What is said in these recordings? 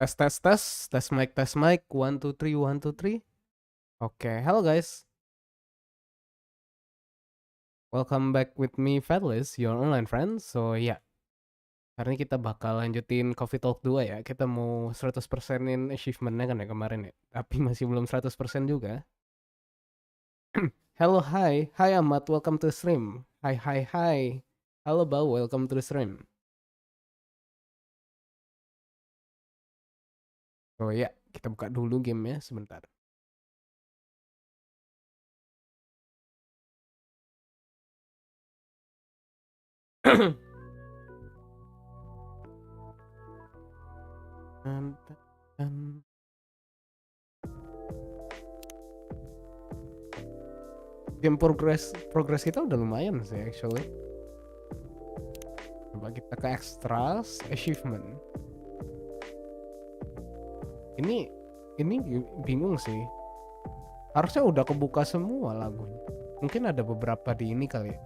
Tes mic, 1 2 3 1 2 3. Oke, hello guys. Welcome back with me Fedelish, your online friend. So ya, hari ini kita bakal lanjutin Coffee Talk 2 ya. Kita mau 100%-in achievement-nya kan ya kemarin ya. Tapi masih belum 100% juga. Hello, hi. Hi Ahmad, welcome to the stream. Hi. Halo Bau, welcome to the stream. So ya, kita buka dulu gamenya sebentar. Tan, tan, tan. Game progress kita udah lumayan sih actually. Coba kita ke extras achievement. Ini bingung sih. Harusnya udah kebuka semua lagunya. Mungkin ada beberapa di ini kali ya.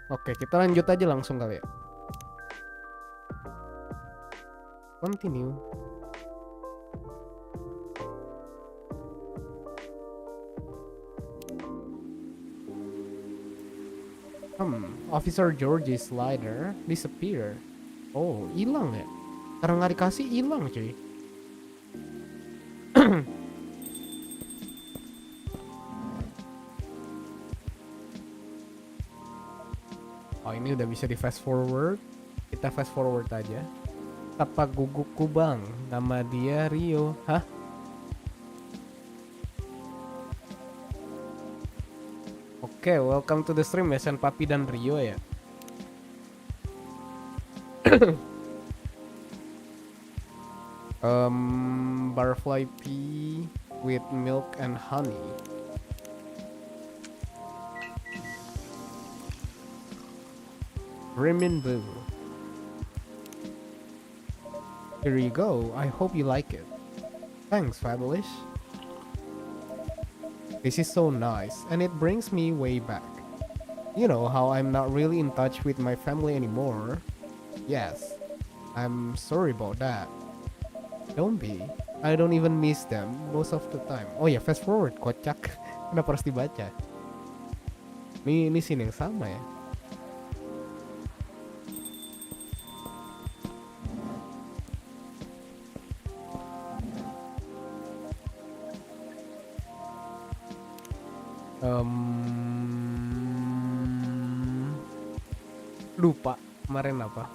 Oke, kita lanjut aja langsung kali ya. Continue. Officer George's slider disappear. Oh, hilang ya? Karena nggak dikasih hilang cuy. Oh, ini udah bisa di fast forward. Kita fast forward aja. Tapak gugukku bang, nama dia Rio. Hah? Oke, welcome to the stream ya, Sen Papi dan Rio ya. Butterfly pea with milk and honey. Remember. Here you go. I hope you like it. Thanks, Fedelish. This is so nice, and it brings me way back. You know how I'm not really in touch with my family anymore? Yes, I'm sorry about that. Don't be. I don't even miss them most of the time. Oh ya, fast forward, kocak. Kenapa harus dibaca? Ini scene yang sama ya. Lupa kemarin apa.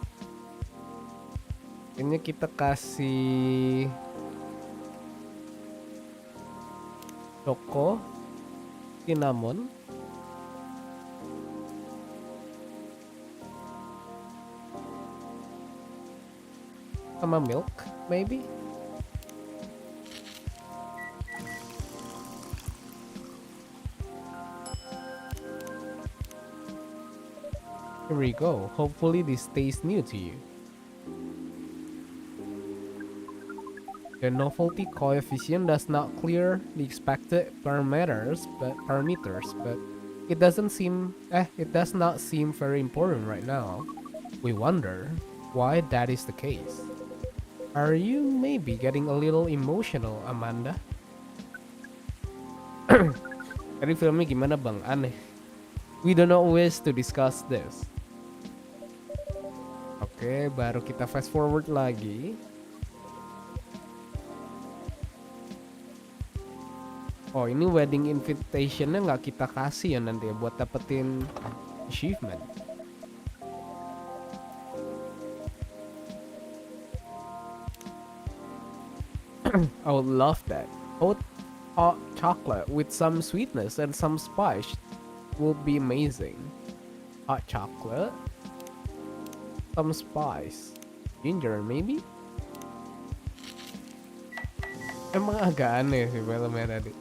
Kayaknya kita kasih Choco, cinnamon, sama milk, maybe. Here we go. Hopefully this tastes new to you. The novelty coefficient does not clear the expected parameters, but it does not seem very important right now. We wonder why that is the case. Are you maybe getting a little emotional, Amanda? Tadi filmnya gimana bang? Aneh. We do not wish to discuss this. Oke, baru kita fast forward lagi. Oh, ini wedding invitation-nya nggak kita kasih ya nanti ya buat dapetin achievement. I would love that. Hot chocolate with some sweetness and some spice will be amazing. Hot chocolate, some spice, ginger maybe. Emang agak aneh sih filmnya tadi.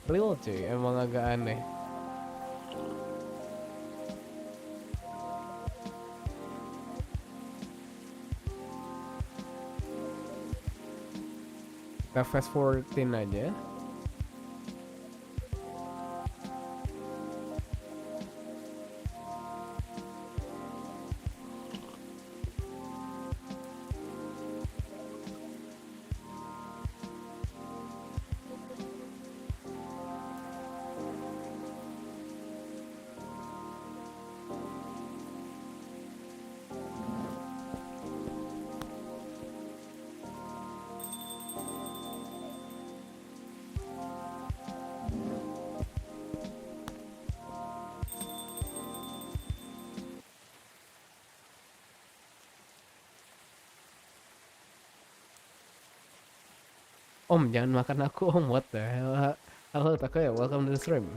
Real cuy, emang agak aneh. Kita fast forwardin aja. Om, jangan makan aku, Om. What the hell? Halo, Takoya. Welcome to the stream.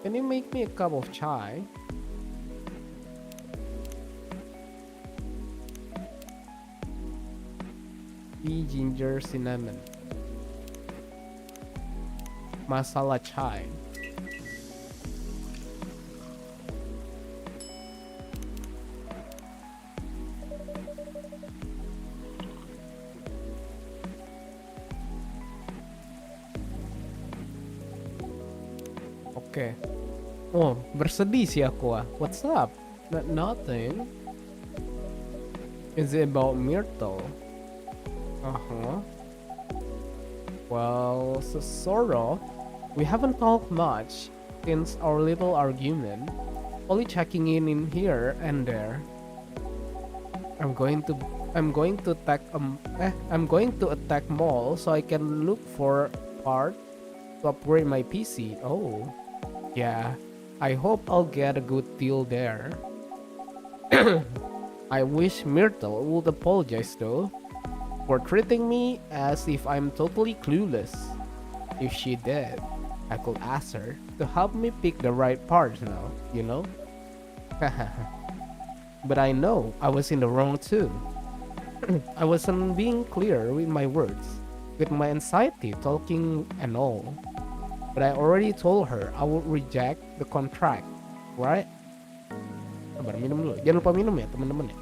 Can you make me a cup of chai? Tea, ginger, cinnamon. Masala chai. Oke. Oh, bersedih sih aku ah. What's up? Nothing. Is it about Myrtle? Uh-huh. Well, sort of. We haven't talked much since our little argument. Only checking in here and there. I'm going to attack mall so I can look for part to upgrade my PC. Oh, yeah. I hope I'll get a good deal there. I wish Myrtle would apologize though for treating me as if I'm totally clueless. If she did, I could ask her to help me pick the right part now, you know? But I know I was in the wrong too. I wasn't being clear with my words, with my anxiety talking and all. But I already told her I would reject the contract, right? Sabar, minum dulu. Jangan lupa minum ya teman-teman ya.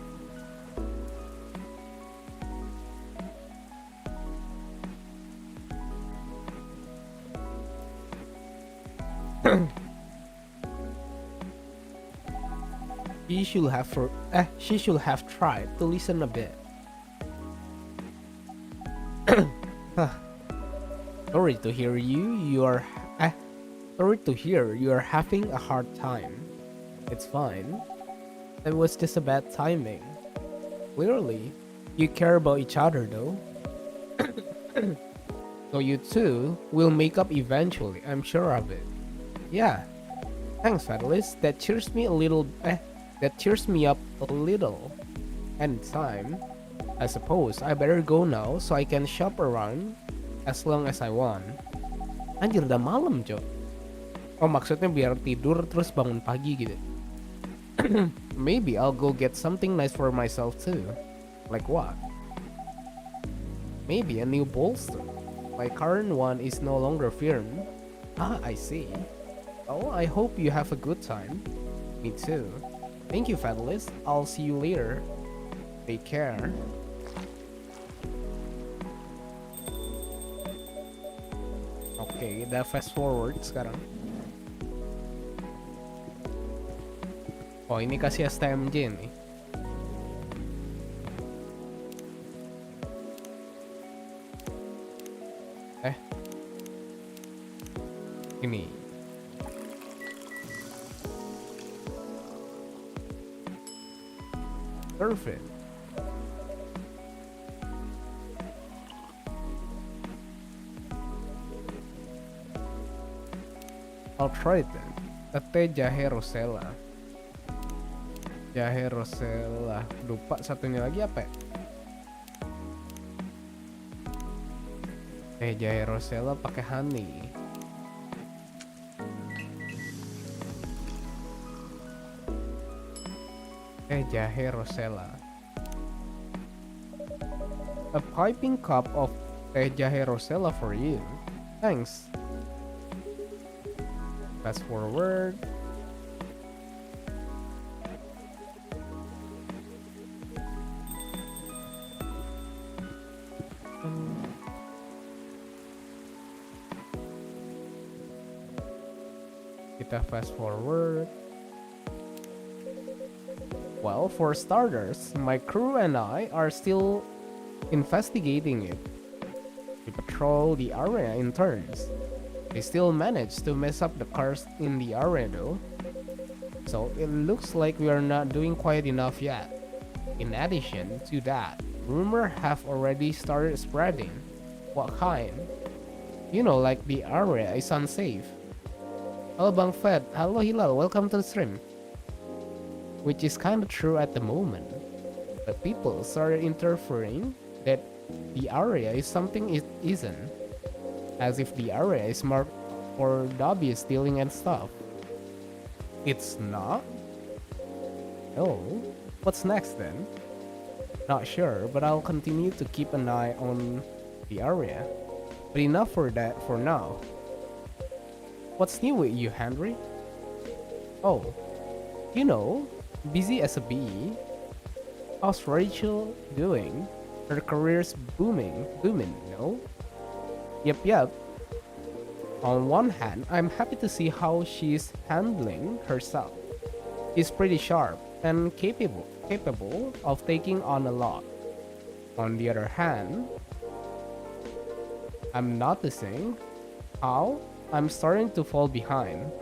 She should have tried to listen a bit. Sorry to hear you are having a hard time. It's fine. It was just a bad timing. Clearly, you care about each other though. So you two will make up eventually, I'm sure of it. Yeah. Thanks, Fedelish. That cheers me up a little. Anytime. I suppose I better go now so I can shop around as long as I want. Anjir, udah malam, Cok. Oh, maksudnya biar tidur terus bangun pagi gitu. Maybe I'll go get something nice for myself too. Like what? Maybe a new bolster. My current one is no longer firm. Ah, I see. Oh, I hope you have a good time. Me too. Thank you, Fedelish. I'll see you later. Take care. Oke, kita fast forward sekarang. Oh, ini kasih STMJ nih. Ini. Perfect. I'll try it then. Tete jahe rosella. Jahe rosella. Lupa satunya lagi apa ya? Teh jahe rosella pakai honey. Teh jahe rosella. A piping cup of teh jahe rosella for you. Thanks. Fast forward. Kita fast forward. Well, for starters, my crew and I are still investigating it. We patrol the area in turns. They still managed to mess up the cars in the area though, so it looks like we are not doing quite enough yet. In addition to that, rumors have already started spreading. What kind? You know, like the area is unsafe. Hello Bang Fed, hello Hilal, welcome to the stream. Which is kinda true at the moment. But people started interfering that the area is something it isn't. As if the area is marked for dubious stealing and stuff. It's not? Oh, what's next then? Not sure, but I'll continue to keep an eye on the area. But enough for that for now. What's new with you, Henry? Oh, you know, busy as a bee. How's Rachel doing? Her career's booming, no? Yep. On one hand, I'm happy to see how she's handling herself. She's pretty sharp and capable of taking on a lot. On the other hand, I'm noticing how I'm starting to fall behind.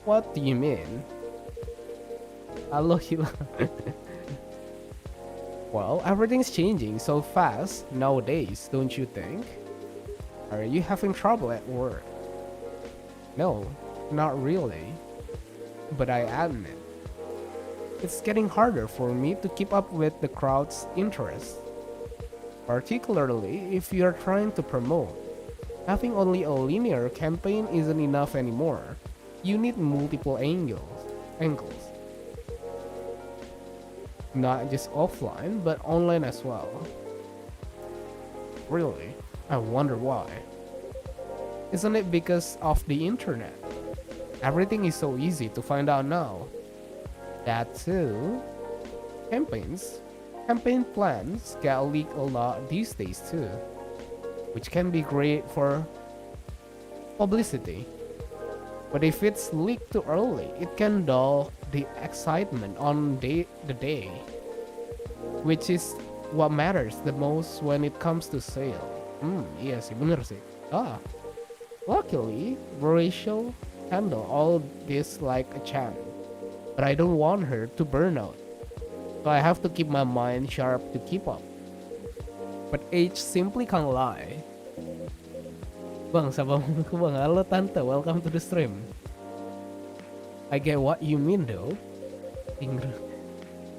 What do you mean? Hello, Hila. Well, everything's changing so fast nowadays, don't you think? Are you having trouble at work? No, not really. But I admit, it's getting harder for me to keep up with the crowd's interest. Particularly if you're trying to promote. Having only a linear campaign isn't enough anymore. You need multiple angles. Not just offline, but online as well. Really? I wonder why. Isn't it because of the internet? Everything is so easy to find out now. That too. Campaign plans get leaked a lot these days too, which can be great for publicity. But if it's leaked too early, it can dull the excitement on the day, which is what matters the most when it comes to sale. Iya sih, bener sih. Luckily, Rachel handle all this like a champ, but I don't want her to burn out, so I have to keep my mind sharp to keep up. But age simply can't lie. Bang, sapa ko bang? Halo tante, welcome to the stream. I get what you mean though.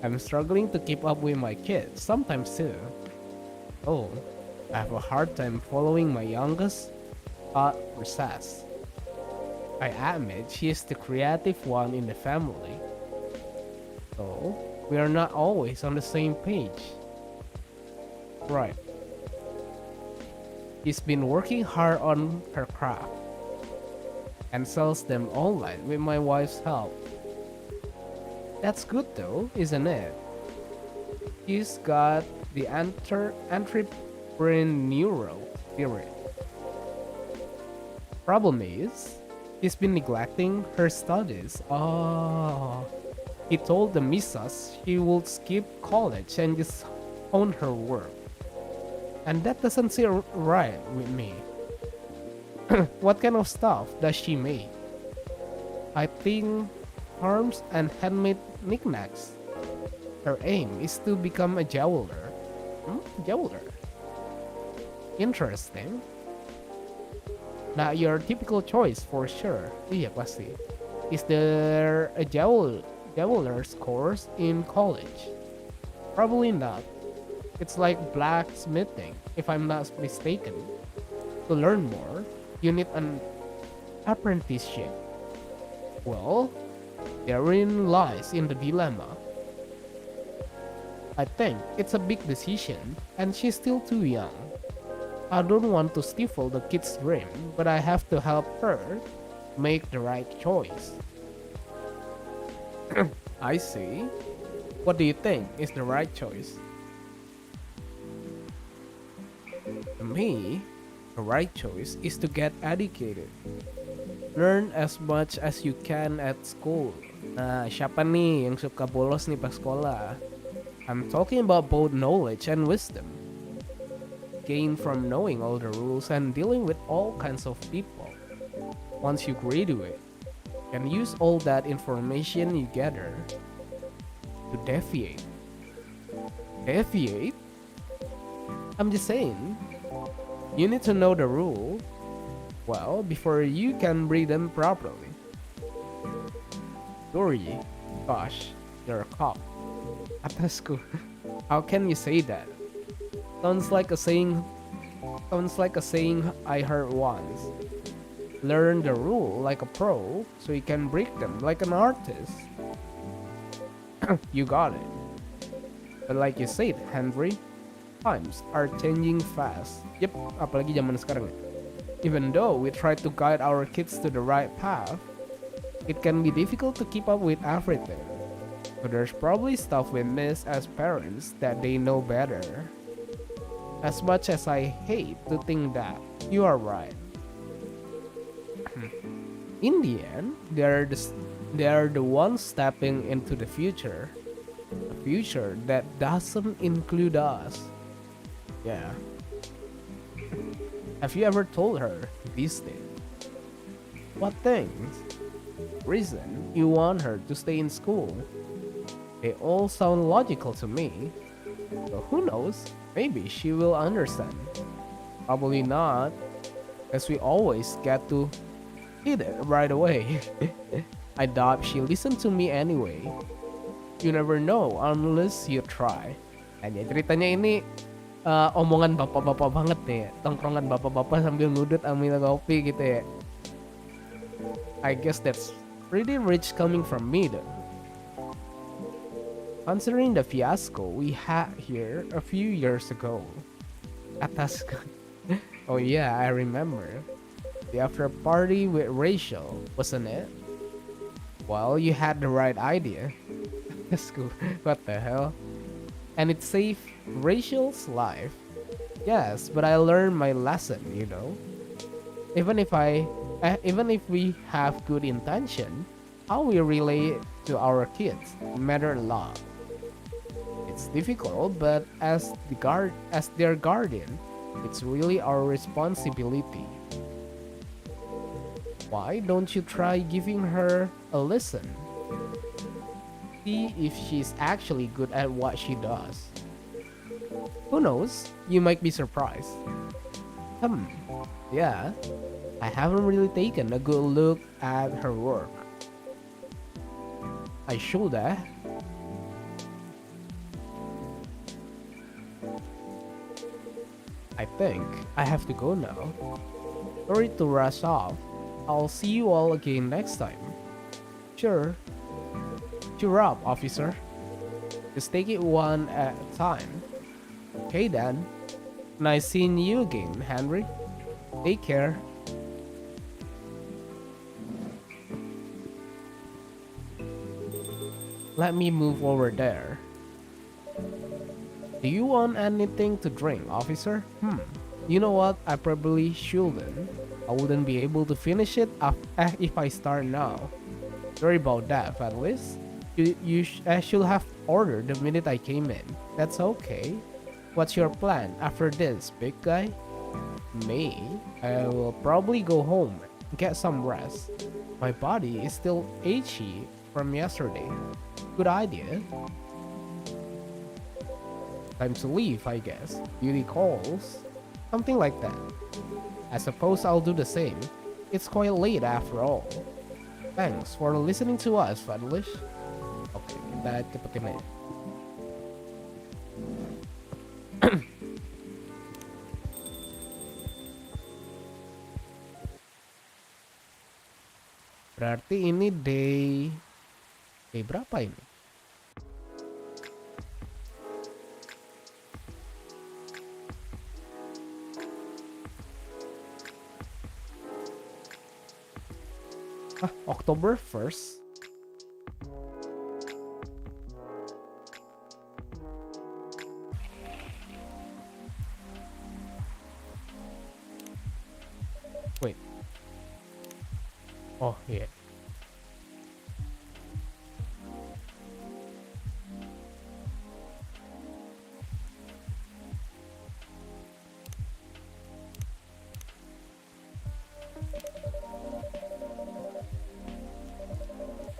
I'm struggling to keep up with my kids sometimes too. Oh, I have a hard time following my youngest at recess. I admit she is the creative one in the family, so we are not always on the same page. Right. She's been working hard on her craft and sells them online with my wife's help. That's good though, isn't it? She's got the entrepreneurial spirit. Problem is, she's been neglecting her studies. He told the missus she would skip college and just hone her work. And that doesn't sit right with me. What kind of stuff does she make? I think charms and handmade knickknacks. Her aim is to become a jeweler. Jeweler. Interesting. Not your typical choice for sure. Iya pasti. Is there a jeweler's course in college? Probably not. It's like blacksmithing, if I'm not mistaken. To learn more, you need an apprenticeship. Well, therein lies in the dilemma. I think it's a big decision, and she's still too young. I don't want to stifle the kid's dream, but I have to help her make the right choice. I see. What do you think is the right choice? To me, the right choice is to get educated. Learn as much as you can at school. Nah, siapa nih yang suka bolos nih pas sekolah? I'm talking about both knowledge and wisdom. Gained from knowing all the rules and dealing with all kinds of people. once you graduate, you can use all that information you gather to deviate. Deviate? I'm just saying, you need to know the rule well before you can read them properly. Dory, gosh, you're a cop. Atasku, how can you say that? Sounds like a saying. Sounds like a saying I heard once. Learn the rule like a pro, so you can break them like an artist. You got it. But like you said, Henry, times are changing fast. Yep, apalagi zaman sekarang ya. Even though we try to guide our kids to the right path, it can be difficult to keep up with everything. So there's probably stuff we miss as parents that they know better. As much as I hate to think that, you are right. In the end, they are the ones stepping into the future. A future that doesn't include us. Yeah. Have you ever told her these things? What things? Reason you want her to stay in school. They all sound logical to me. So who knows? Maybe she will understand. Probably not, as we always get to hit it right away. I doubt she listened to me anyway. You never know unless you try. Hanya ceritanya ini omongan bapak-bapak banget nih, tongkrongan bapak-bapak sambil ngudut ambil kopi gitu ya. I guess that's pretty rich coming from me though. Considering the fiasco we had here a few years ago. Atas. Oh yeah, I remember. The after party with Rachel, wasn't it? Well, you had the right idea. That's cool. What the hell? And it saved Rachel's life. Yes, but I learned my lesson, you know. Even if we have good intention, how we relate to our kids matter a lot. It's difficult, but as their guardian, it's really our responsibility. Why don't you try giving her a listen? See if she's actually good at what she does. Who knows? You might be surprised. Yeah. I haven't really taken a good look at her work. I should have. I think I have to go now. Sorry to rush off. I'll see you all again next time. Sure. Cheer up, officer. Just take it one at a time. Okay then. Nice seeing you again, Henry. Take care. Let me move over there. Do you want anything to drink, officer? You know what? I probably shouldn't. I wouldn't be able to finish it if I start now. Sorry about that, Fedelish. You should have ordered the minute I came in. That's okay. What's your plan after this, big guy? Me? I will probably go home, get some rest. My body is still achy from yesterday. Good idea. Time to leave, I guess. Duty calls. Something like that. I suppose I'll do the same. It's quite late after all. Thanks for listening to us, Fedelish. Oke, kita cepetin aja. Berarti ini day berapa ini? October 1st. Wait. Oh, yeah.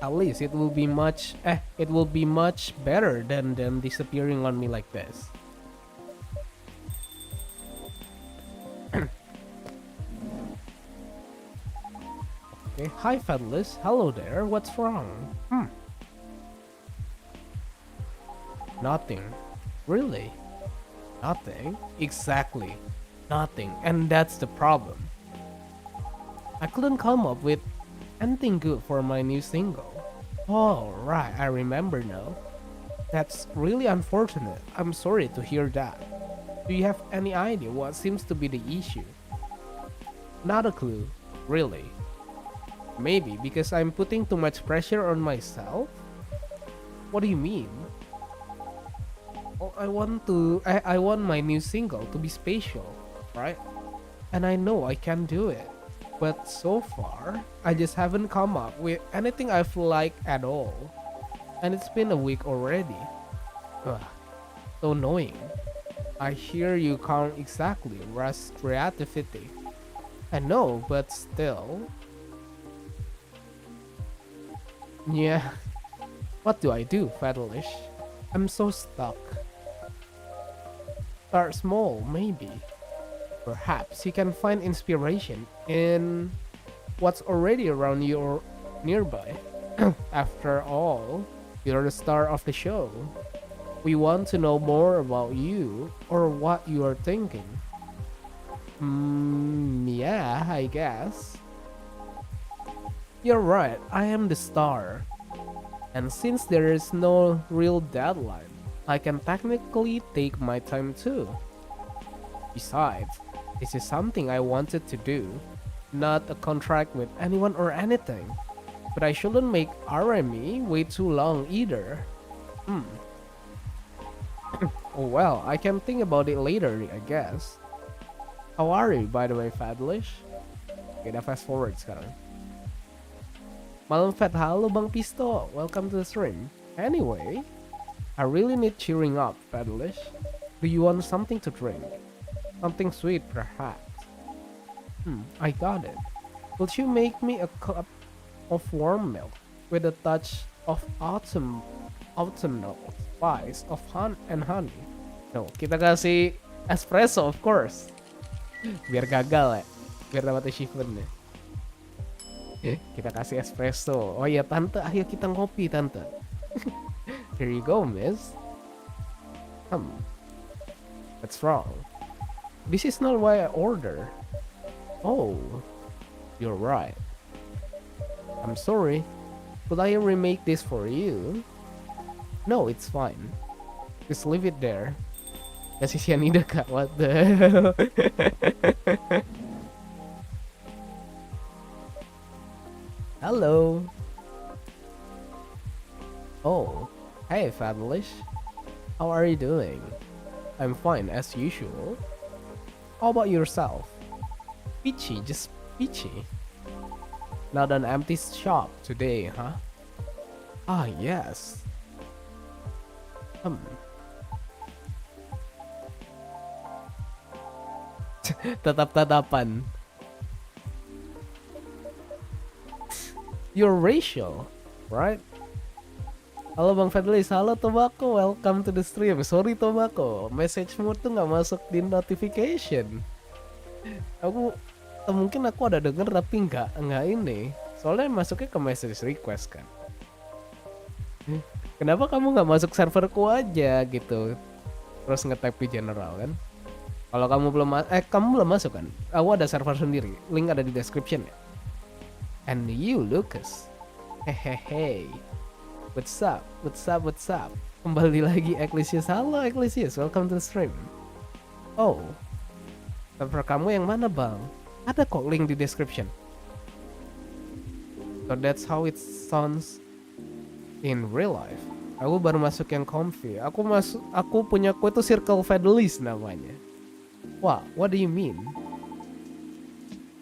At least it will be much better than them disappearing on me like this. Okay, hi Fedelish. Hello there. What's wrong? Nothing. Really? Nothing? Exactly. Nothing. And that's the problem. I couldn't come up with anything good for my new single. Oh, right. I remember now. That's really unfortunate. I'm sorry to hear that. Do you have any idea what seems to be the issue? Not a clue. Really. Maybe because I'm putting too much pressure on myself? What do you mean? Oh, I want my new single to be special, right? And I know I can do it. But so far, I just haven't come up with anything I've liked at all. And it's been a week already. Ugh, so annoying. I hear you can't exactly rush creativity. I know, but still. Yeah. What do I do, Fedelish? I'm so stuck. Start small, maybe. Perhaps you can find inspiration in what's already around you or nearby. After all, you're the star of the show. We want to know more about you or what you are thinking. Yeah, I guess. You're right, I am the star. And since there is no real deadline, I can technically take my time too. Besides, this is something I wanted to do, not a contract with anyone or anything. But I shouldn't make RME wait too long either. Oh well, I can think about it later, I guess. How are you, by the way, Fedelish? Kita fast forward sekarang. Malam Fed, halo Bang Pisto, welcome to the stream. Anyway, I really need cheering up, Fedelish. Do you want something to drink? Something sweet, perhaps? I got it. Would you make me a cup of warm milk with a touch of autumnal spice of honey? No, kita kasih espresso, of course. Biar gagal ya, biar dapat achievementnya. Kita kasih espresso. Oh ya tante, ayo kita ngopi tante. Here you go, miss. What's wrong? This is not what I order. Oh, you're right. I'm sorry. Could I remake this for you? No, it's fine. Just leave it there. Kasih cyanida kak, what the hell? Hello. Oh, hey Fedelish. How are you doing? I'm fine as usual. How about yourself? Peachy, just peachy. Not an empty shop today, huh? Ah, yes. Tatap-tatapan. You're racial, right? Halo Bang Fedelish, halo Tobacco, welcome to the stream. Sorry Tobacco, message-mu tuh nggak masuk di notification. Mungkin aku ada denger tapi nggak ini. Soalnya masuknya ke message request kan. Kenapa kamu nggak masuk serverku aja gitu? Terus nge-type di general kan? Kalau kamu belum masuk kan? Aku ada server sendiri. Link ada di description ya. And you, Lucas. Hehehe. What's up? Kembali lagi Ecclesius. Halo Ecclesius, welcome to the stream. Oh, server kamu yang mana bang? Ada kok link di description. So that's how it sounds in real life. Aku baru masuk yang comfy. Aku punya itu Circle Fedelish namanya. Wah, what do you mean?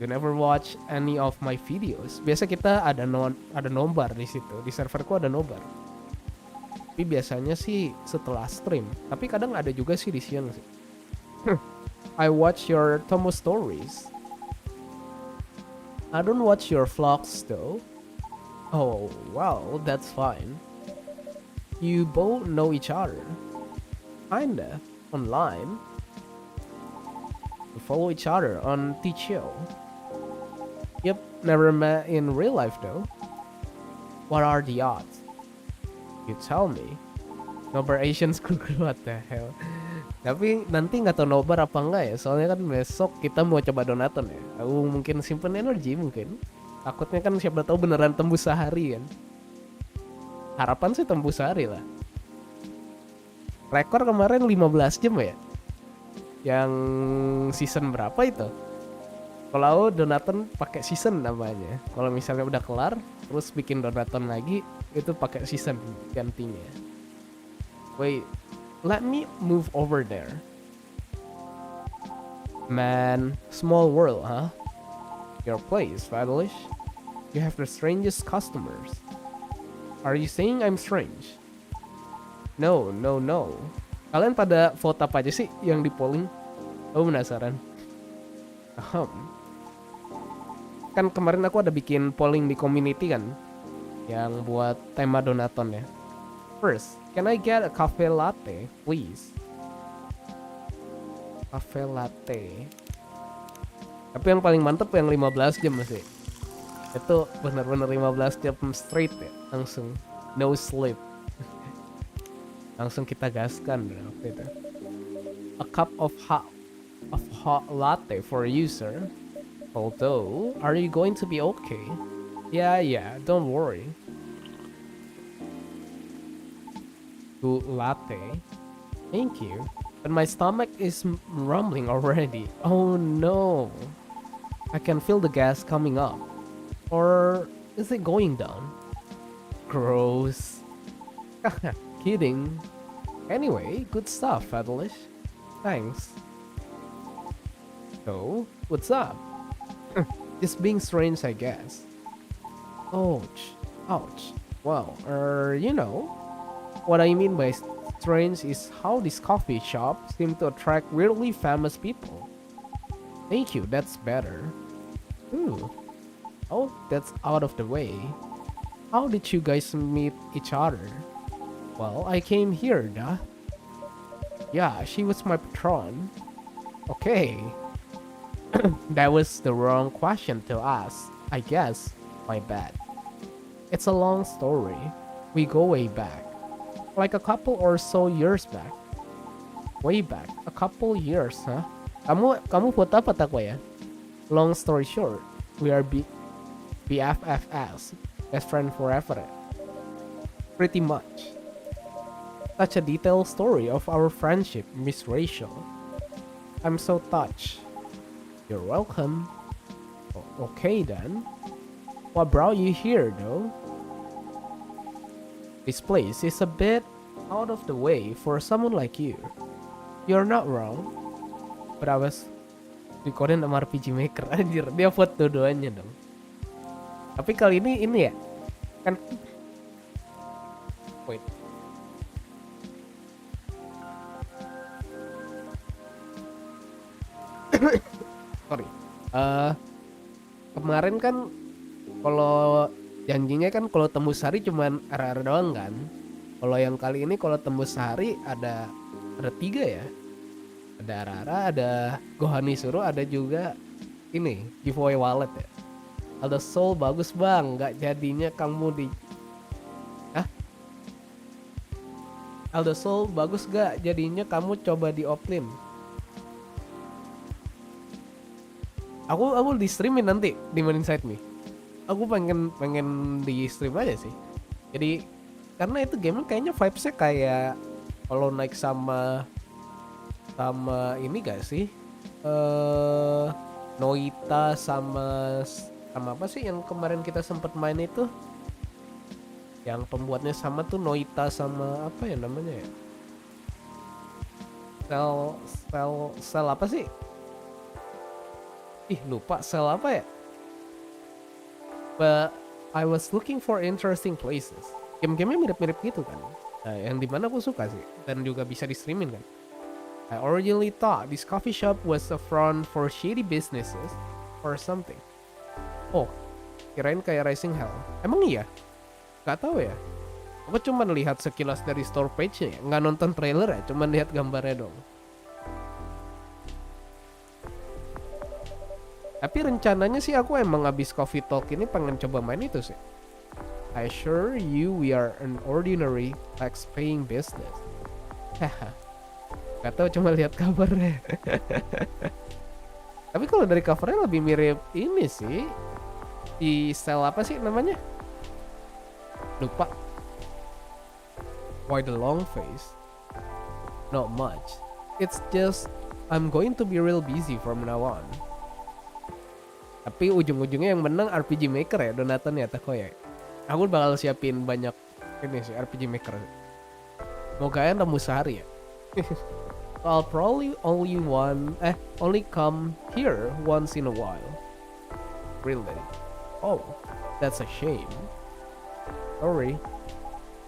You never watch any of my videos. Biasa kita ada nobar di situ. Di serverku ada nobar. Tapi biasanya sih setelah stream. Tapi kadang ada juga sih di siang sih. I watch your Tomo stories. I don't watch your vlogs though. Oh, well, that's fine. You both know each other. Kinda. Online. We follow each other on Ticho. Yep, never met in real life though. What are the odds? You tell me. Nobar Asian School, what the hell? Tapi nanti nggak tahu nobar apa enggak ya. Soalnya kan besok kita mau coba donaton ya. Aku mungkin simpen energi mungkin. Takutnya kan siapa tahu beneran tembus sehari kan. Harapan sih tembus sehari lah. Rekor kemarin 15 jam ya. Yang season berapa itu? Kalau aku donaton pakai season namanya. Kalau misalnya udah kelar, terus bikin donaton lagi, itu pakai season gantinya. Wait, let me move over there. Man, small world, huh? Your place, Fedelish. You have the strangest customers. Are you saying I'm strange? No, no, no. Kalian pada vote apa aja sih yang di polling? Aku penasaran. Kan kemarin aku ada bikin polling di community kan, yang buat tema donaton ya. First, can I get a cafe latte, please? Cafe latte. Tapi yang paling mantep yang 15 jam masih. Itu bener-bener 15 jam straight ya, langsung no sleep. Langsung kita gaskan waktu itu. A cup of hot latte for you, sir. Although, are you going to be okay? Yeah, don't worry. Good latte. Thank you. But my stomach is rumbling already. Oh no. I can feel the gas coming up. Or is it going down? Gross. Kidding. Anyway, good stuff, Fedelish. Thanks. So, what's up? Just being strange, I guess. Ouch. Well, you know, what I mean by strange is how this coffee shop seems to attract weirdly famous people. Thank you, that's better. Ooh. Oh, that's out of the way. How did you guys meet each other? Well, I came here, duh. Yeah, she was my patron. Okay. That was the wrong question to ask, I guess. My bad. It's a long story. We go way back. Like a couple or so years back. Way back. A couple years, huh? Kamu buat apa tak ya? Long story short, we are BFFs. Best friend forever. Pretty much. Such a detailed story of our friendship, Miss Rachel. I'm so touched. You're welcome. Okay then. What brought you here though? This place is a bit out of the way for someone like you. You're not wrong. But I was recording sama RPG Maker. Anjir, dia vote dua-duanya dong. Tapi kali ini ya. Kan wait. Sorry. Kemarin kan kalau janjinya kan kalau tembus sehari cuman RR doang kan. Kalau yang kali ini kalau tembus sehari ada 3 ya. Ada Rara, ada Gohani Suruh, ada juga ini giveaway wallet ya. Aldo Soul bagus bang, nggak jadinya kamu di Aldo Soul bagus gak jadinya kamu coba di offline. Aku di streamin nanti di Man Inside Me. Aku pengen di stream aja sih. Jadi karena itu game kayaknya vibesnya kayak kalau naik sama ini gak sih? Noita sama apa sih yang kemarin kita sempat main itu? Yang pembuatnya sama tuh Noita sama apa ya namanya ya? Sel apa sih? Lupa sel apa ya? But I was looking for interesting places. Game-gamenya mirip-mirip gitu kan. Nah, yang dimana aku suka sih. Dan juga bisa di streaming kan. I originally thought this coffee shop was a front for shady businesses or something. Oh, kirain kayak Rising Hell. Emang iya? Gak tahu ya. Aku cuma lihat sekilas dari store page-nya ya. Nggak nonton trailer ya, cuma lihat gambarnya dong. Tapi rencananya sih aku emang abis coffee talk ini pengen coba main itu sih. I assure you we are an ordinary tax-paying business. Haha. Gak tahu, cuma lihat kabarnya. Tapi kalau dari covernya lebih mirip ini sih. Di sel apa sih namanya? Lupa. Why the long face? Not much. It's just I'm going to be real busy from now on. Tapi ujung-ujungnya yang menang RPG Maker ya, Donatan ya Tako ya. Aku bakal siapin banyak ini sih RPG Maker. Mau kalian tamu sehari ya. I'll probably only come here once in a while. Really? Oh, that's a shame. Sorry.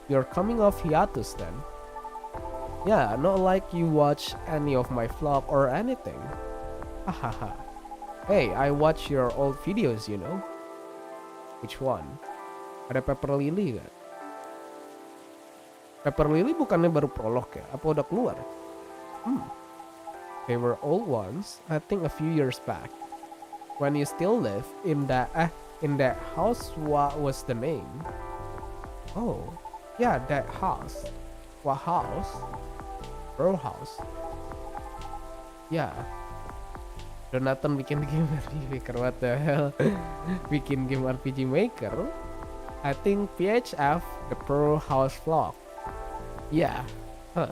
You're coming off hiatus then. Yeah, not like you watch any of my vlog or anything. Hahaha. Hey, I watch your old videos, you know. Which one? Ada Pepper Lily kan? Pepper Lily bukannya baru prolog ya? Apa udah keluar? They were old ones, I think a few years back. When you still live in that house, what was the name? Oh, yeah, that house. What house? Row house. Yeah. Donatan bikin game RPG Maker, what the hell? Bikin game RPG Maker? I think PHF, the Pro House Vlog. Yeah. Huh.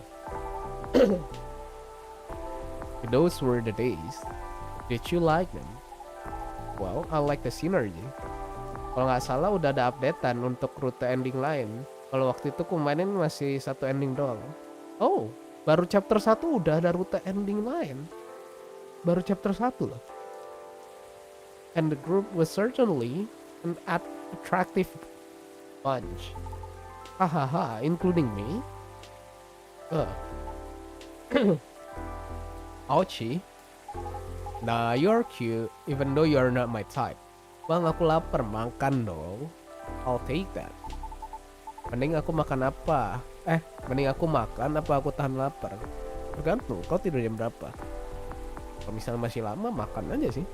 Those were the days. Did you like them? Well, I like the synergy. Kalau nggak salah udah ada updatean untuk rute ending lain. Kalau waktu itu aku mainin masih satu ending doang. Oh, baru chapter 1 udah ada rute ending lain. Baru chapter 1 loh. And the group was certainly an attractive bunch. Hahaha, including me. Ouchie. Nah, you're cute, even though you're not my type. Bang, aku lapar, makan dong. I'll take that. Mending aku makan apa? Mending aku makan apa aku tahan lapar? Tergantung, kau tidur jam berapa? Kalau misalnya masih lama, makan aja sih.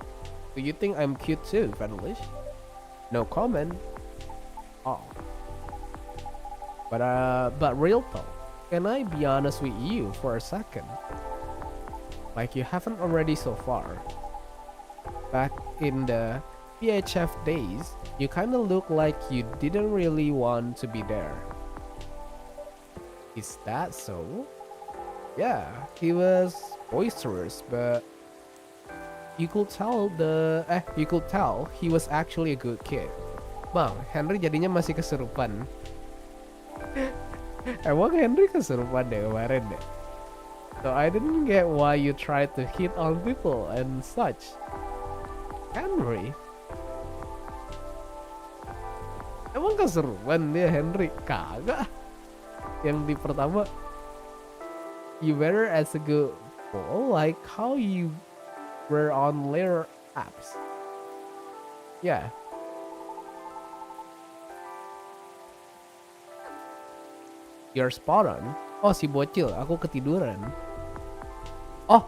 Do you think I'm cute too, Fedelish? No comment. Oh. But real talk, can I be honest with you for a second? Like you haven't already so far. Back in the PHF days, you kinda look like you didn't really want to be there. Is that so? Yeah, he was boisterous, but you could tell he was actually a good kid. Bang, Henry jadinya masih kesurupan. Emang Henry kesurupan deh kemarin deh. So I didn't get why you tried to hit on people and such. Henry? Emang keseruan dia Henry? Kagak. Yang di pertama, you better as a good boy, like how you were on later apps. Yeah. You're spot on. Oh, si bocil, aku ketiduran. Oh,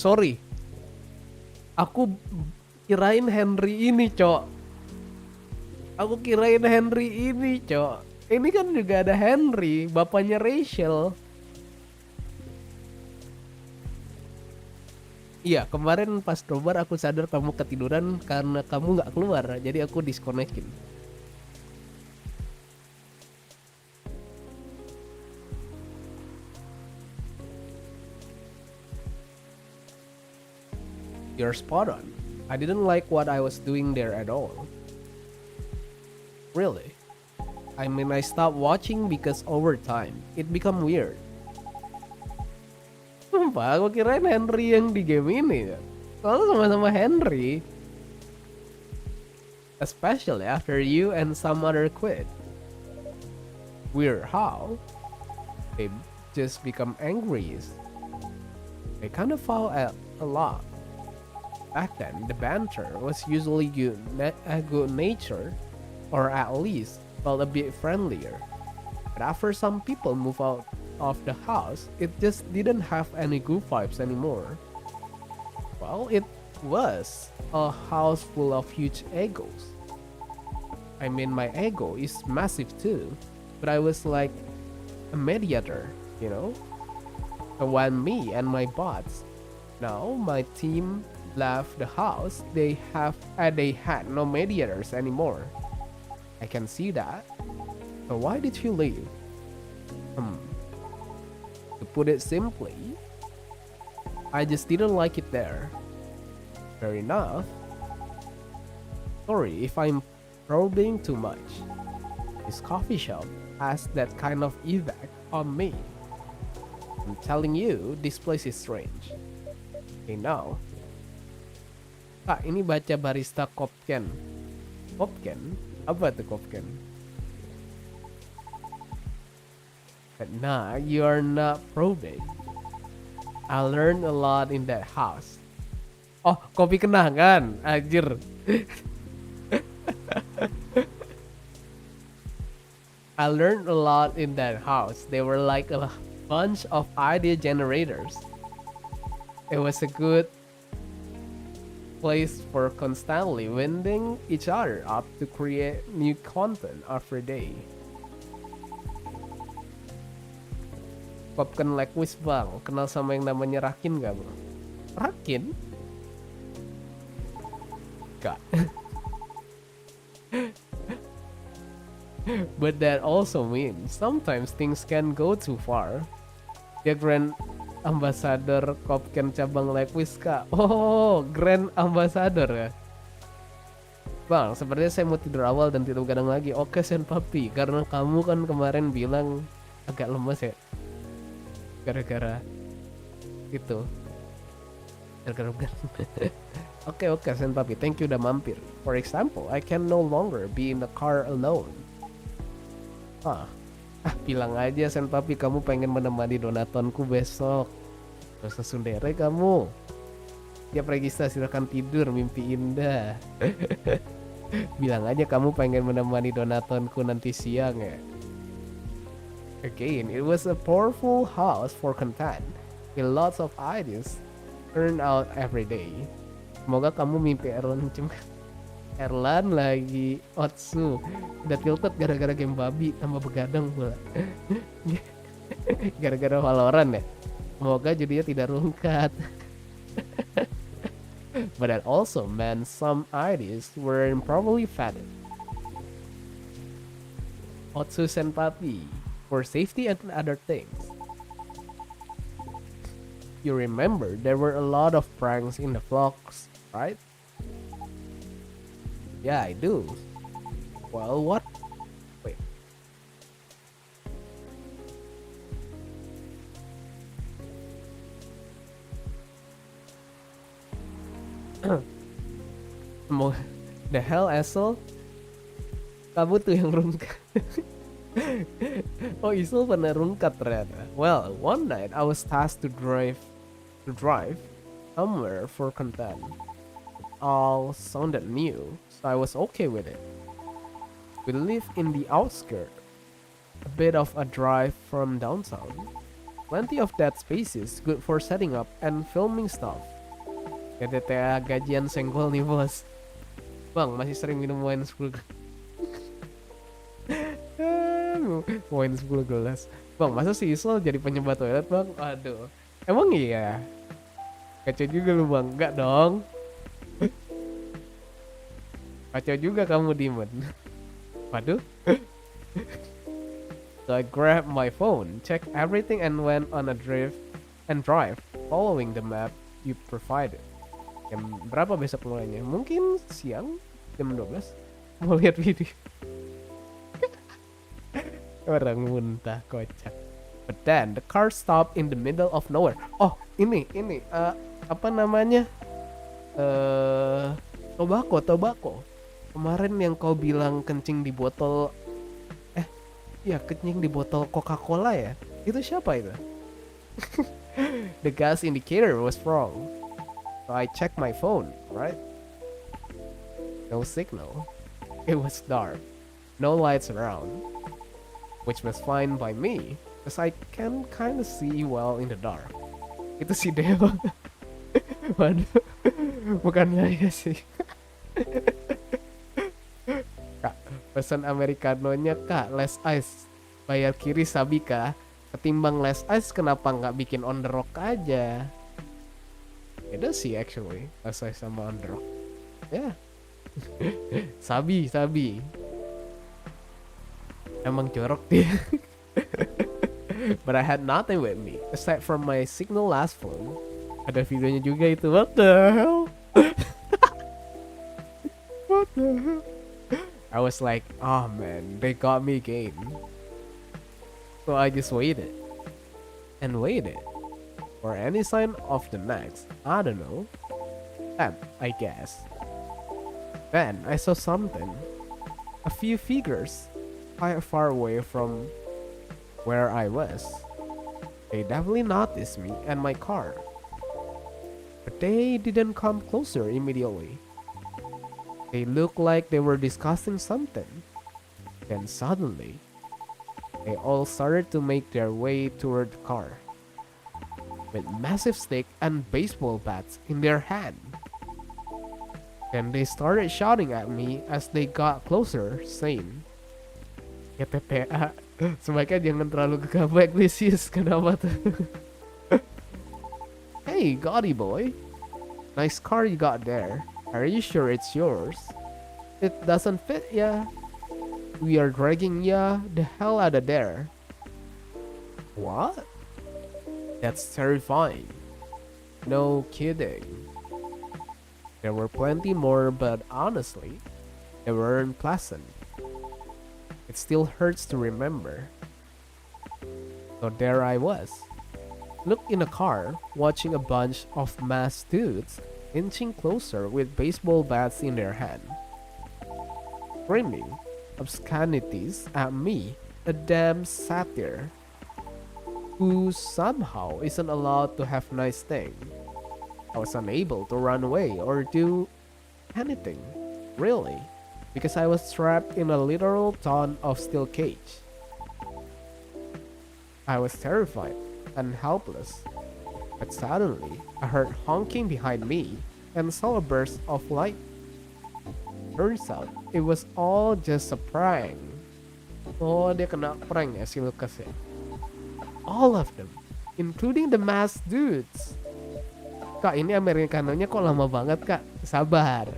sorry. Aku kirain Henry ini, Cok. Ini kan juga ada Henry, bapaknya Rachel. Iya, kemarin pas nobar aku sadar kamu ketiduran karena kamu nggak keluar, jadi aku disconnectin. You're spot on. I didn't like what I was doing there at all. Really? I mean, I stopped watching because over time, it become weird. Sumpah, aku kirain Henry yang di game ini. Soalnya sama-sama Henry. Especially after you and some other quit. Weird how? They just become angry. They kind of fought a lot. Back then, the banter was usually good natured, or at least felt a bit friendlier. But after some people moved out of the house, it just didn't have any good vibes anymore. Well, it was a house full of huge egos. I mean, my ego is massive too, but I was like a mediator, you know? And when me and my bots, now my team left the house, they had no mediators anymore. I can see that. So why did you leave? To put it simply, I just didn't like it there. Fair enough. Sorry if I'm probing too much. This coffee shop has that kind of effect on me. I'm telling you, this place is strange. Okay, now. Kak, ini baca barista Kopken. Kopken? Apa tuh Kopken? Nah, you are not probing. I learned a lot in that house. Oh, kopi kenangan, anjir. I learned a lot in that house. They were like a bunch of idea generators. It was a good place for constantly winding each other up to create new content every day. Popcorn Lewis bang, kenal sama yang namanya Rakin gak bang? Rakin? Gak. But that also means sometimes things can go too far. Dia Grand Ambassador Kopken cabang Lewis kak. Oh, Grand Ambassador ya. Bang, sepertinya saya mau tidur awal dan tidak begadang lagi. Oke Sen Papi, karena kamu kan kemarin bilang agak lemes ya. Gara-gara itu. Gara-gara Oke, Sen Papi, thank you udah mampir. For example, I can no longer be in the car alone. Bilang aja Sen Papi kamu pengen menemani donatonku besok. Terus sundere kamu. Ya Pregista silakan tidur mimpi indah. Bilang aja kamu pengen menemani donatonku nanti siang ya. Again, it was a powerful house for content. With lots of ideas turn out every day. Semoga kamu mimpi Erlan lagi Otsu udah tilted gara-gara game babi tambah begadang pula. Gara-gara Valorant ya. Semoga jadinya tidak rungkat. But that also meant some ideas were improperly fed. Otsu Senpapi for safety and other things. You remember there were a lot of pranks in the vlogs, right? Yeah, I do. Well, what? Wait. The hell, asshole? Kamu tuh yang rungkat. Oh, Isul pernah rungkat ternyata. Well, one night I was tasked to drive somewhere for content. All sounded new, so I was okay with it. We live in the outskirts, a bit of a drive from downtown. Plenty of dead spaces, good for setting up and filming stuff. KTTA gajian senggol nih bos. Bang, masih sering minum wine 10 wine 10 gelas. Bang, masa si Isol jadi penyebab toilet bang? Aduh, emang iya? Kacau juga lu bang, enggak dong. Kacau juga kamu Demon. Waduh. So I grabbed my phone, checked everything and went on a drive, following the map you provided. Jam berapa besok mulainya? Mungkin siang, jam 12. Mau lihat video. Orang muntah kocak. But then the car stopped in the middle of nowhere. Oh, ini apa namanya? Tobacco. Kemarin yang kau bilang kencing di botol kencing di botol Coca-Cola ya? Itu siapa itu? The gas indicator was wrong. So I checked my phone, right? No signal. It was dark. no lights around, which was fine by me, because I can kind of see well in the dark. Itu si Dewa. Waduh, bukan saya sih. Kak, pesan americanonya kak, less ice. Bayar kiri Sabika. Ketimbang less ice kenapa nggak bikin on the rock aja? Beda sih actually, less ice sama on the rock. Ya. Yeah. Sabi. Emang jorok dia. But I had nothing with me aside from my signal last phone. Ada videonya juga itu. What the hell? What the hell? I was like, oh man, they got me again. So I just waited and waited for any sign of the next, I don't know, step, I guess. Then I saw something. A few figures quite far away from where I was. They definitely noticed me and my car. But they didn't come closer immediately. They looked like they were discussing something. Then suddenly, they all started to make their way toward the car, with massive stick and baseball bats in their hand. Then they started shouting at me as they got closer, saying, "Ya TTA, sebaiknya jangan terlalu gegabah Iglesias, kenapa tuh?" "Hey, Gotti boy, nice car you got there. Are you sure it's yours? It doesn't fit ya. We are dragging ya the hell out of there." "What? That's terrifying." "No kidding." There were plenty more, but honestly, they weren't pleasant. It still hurts to remember. So there I was, looked in a car, watching a bunch of masked dudes inching closer with baseball bats in their hand, screaming obscenities at me, a damn satyr who somehow isn't allowed to have nice things. I was unable to run away or do anything, really, because I was trapped in a literal ton of steel cage. I was terrified and helpless, but suddenly I heard honking behind me and saw a burst of light. Turns out it was all just a prank. Oh, dia kena prank ya si Lucas ya. All of them, including the masked dudes. Kak, ini americanonya kok lama banget kak? Sabar.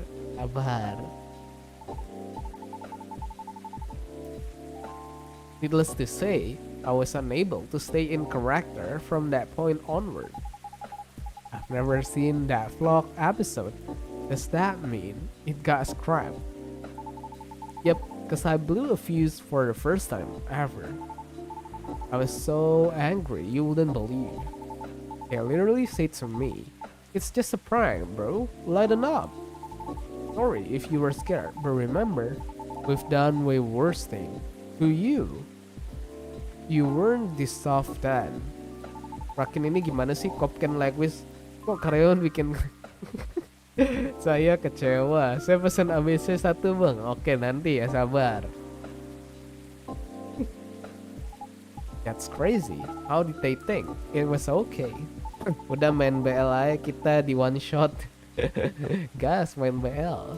Needless to say, I was unable to stay in character from that point onward. I've never seen that vlog episode. Does that mean it got scrapped? Yep, cause I blew a fuse for the first time ever. I was so angry you wouldn't believe. They literally said to me, "It's just a prank, bro. Lighten up. Sorry if you were scared, but remember, we've done way worse thing to you. You weren't this soft then." Rakin ini gimana sih Kopken Lagwis? Kok karyawan bikin saya kecewa. Saya pesan ABC 1 bang. Oke nanti ya, sabar. That's crazy. How did they think it was okay? Udah main BL aja kita di one shot. Gas main BL.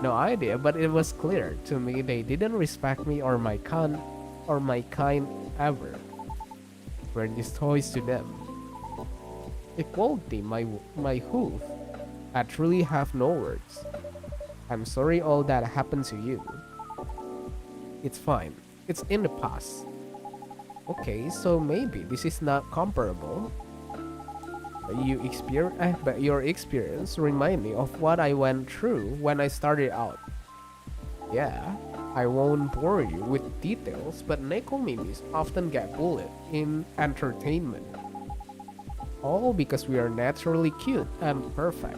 No idea, but it was clear to me they didn't respect me or my kind ever. We're just toys to them. Equality, my hoof. I truly have no words. I'm sorry all that happened to you. It's fine. It's in the past. Okay, so maybe this is not comparable. But your experience remind me of what I went through when I started out. Yeah, I won't bore you with details, but Neko Mimis often get bullied in entertainment. All because we are naturally cute and perfect.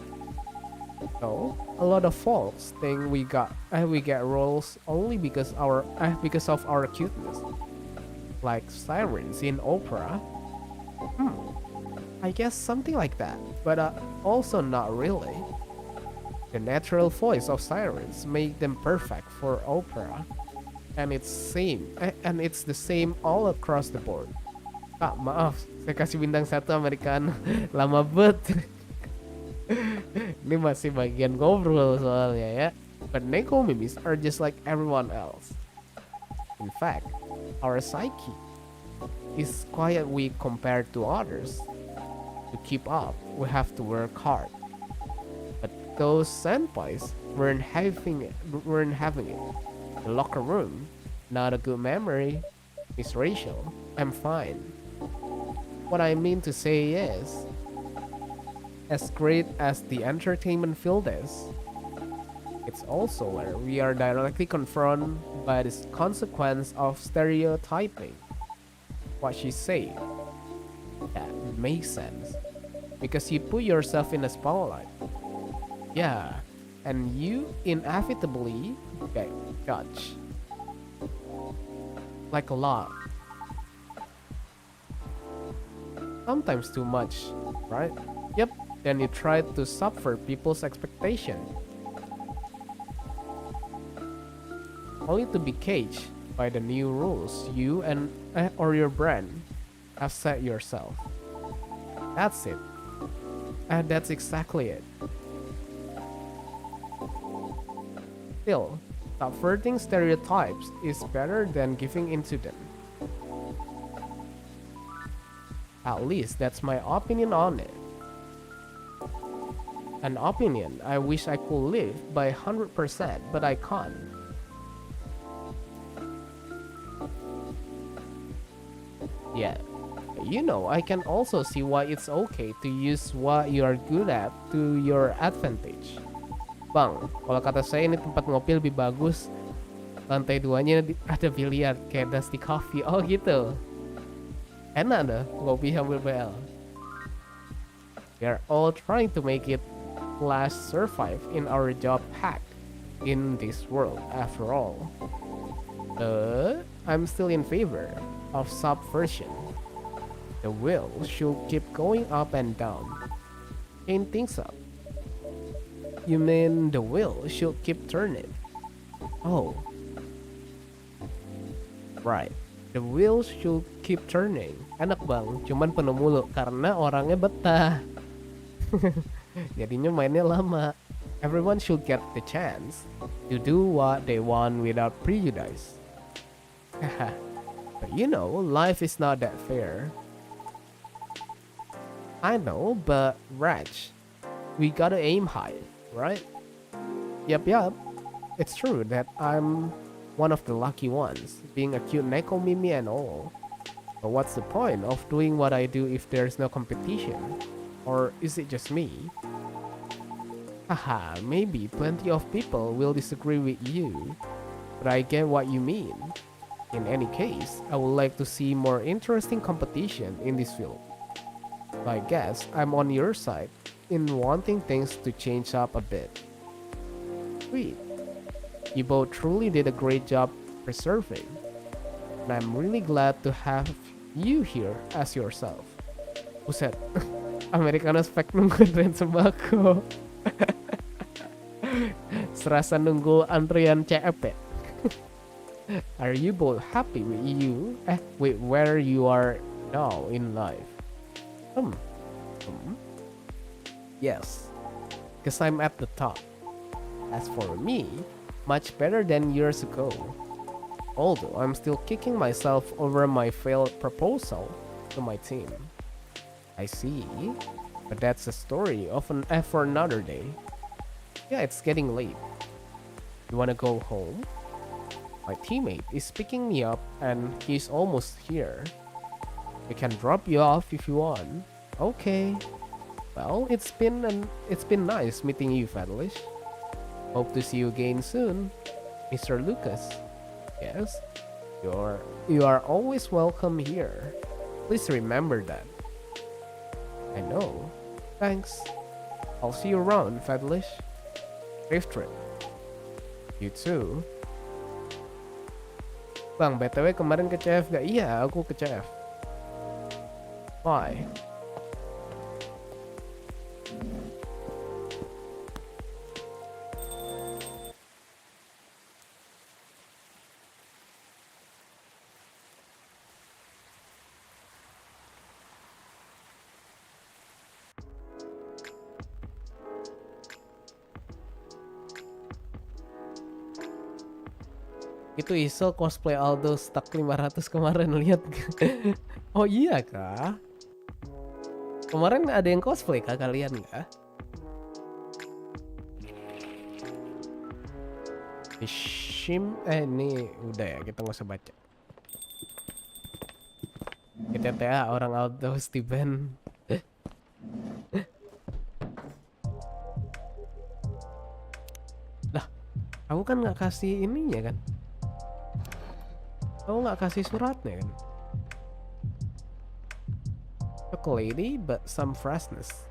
So, a lot of folks think we get roles only because of our cuteness. Like sirens in opera. I guess something like that, but also not really. The natural voice of sirens make them perfect for opera. and it's the same all across the board. Maaf, saya kasih bintang 1 Americano. Lama bet. Ini masih bagian ngobrol soalnya ya. But Neko mimis are just like everyone else. In fact, our psyche is quite weak compared to others. To keep up, we have to work hard. But those senpais weren't having it. The locker room, not a good memory. Miss Rachel, I'm fine. What I mean to say is, as great as the entertainment field is, it's also where we are directly confronted by the consequence of stereotyping. What she said, yeah, it makes sense. Because you put yourself in a spotlight. Yeah, and you inevitably get judged. Like a lot. Sometimes too much, right? Yep, then you try to subvert people's expectation. Only to be caged by the new rules you and or your brand have set yourself. That's it. And that's exactly it. Still, subverting stereotypes is better than giving into them. At least that's my opinion on it. An opinion I wish I could live by 100%, but I can't. Yeah, you know, I can also see why it's okay to use what you are good at to your advantage. Bang, kalau kata saya ini tempat ngopi lebih bagus. Lantai 2-nya ada biliar kayak Dusty Coffee. Oh gitu. Enak dah ngopi sambil BL. We are all trying to make it last survive in our job hack in this world after all. I'm still in favor of subversion. The wheel should keep going up and down. Chain things up. You mean the wheel should keep turning? Oh. Right. The wheel should keep turning. Enak bang, cuman penuh mulu karena orangnya betah. Jadinya mainnya lama. Everyone should get the chance to do what they want without prejudice. But you know, life is not that fair. I know, but Raj, we gotta aim high, right? Yup. It's true that I'm one of the lucky ones, being a cute Neko Mimi and all. But what's the point of doing what I do if there's no competition? Or is it just me? Haha, maybe plenty of people will disagree with you, but I get what you mean. In any case, I would like to see more interesting competition in this field. So I guess I'm on your side in wanting things to change up a bit. Sweet. You both truly did a great job preserving, and I'm really glad to have you here as yourself. Buset, Americano spek nunggu antrian sembako. Serasa nunggu antrian CFP. Are you both happy with where you are now in life? Yes, because I'm at the top. As for me, much better than years ago. Although I'm still kicking myself over my failed proposal to my team. I see, but that's a story for another day. Yeah, it's getting late. You wanna go home? My teammate is picking me up and he's almost here. We can drop you off if you want. Okay. Well, it's been nice meeting you, Fedelish. Hope to see you again soon, Mr. Lucas. Yes, you are always welcome here. Please remember that. I know. Thanks. I'll see you around, Fedelish. Safe trip. You too. Bang, BTW kemarin ke CF gak? Iya, aku ke CF. Why? Itu Isel cosplay Aldo stuck 500 kemarin, lihat. Oh iya kah? Kemarin ada yang cosplay kah kalian kah? Ini udah ya, kita nggak usah baca. GTA orang Aldo Steven. Lah, aku kan nggak kasih ininya kan? Aku nggak kasih suratnya kan? Chocolatey but some freshness.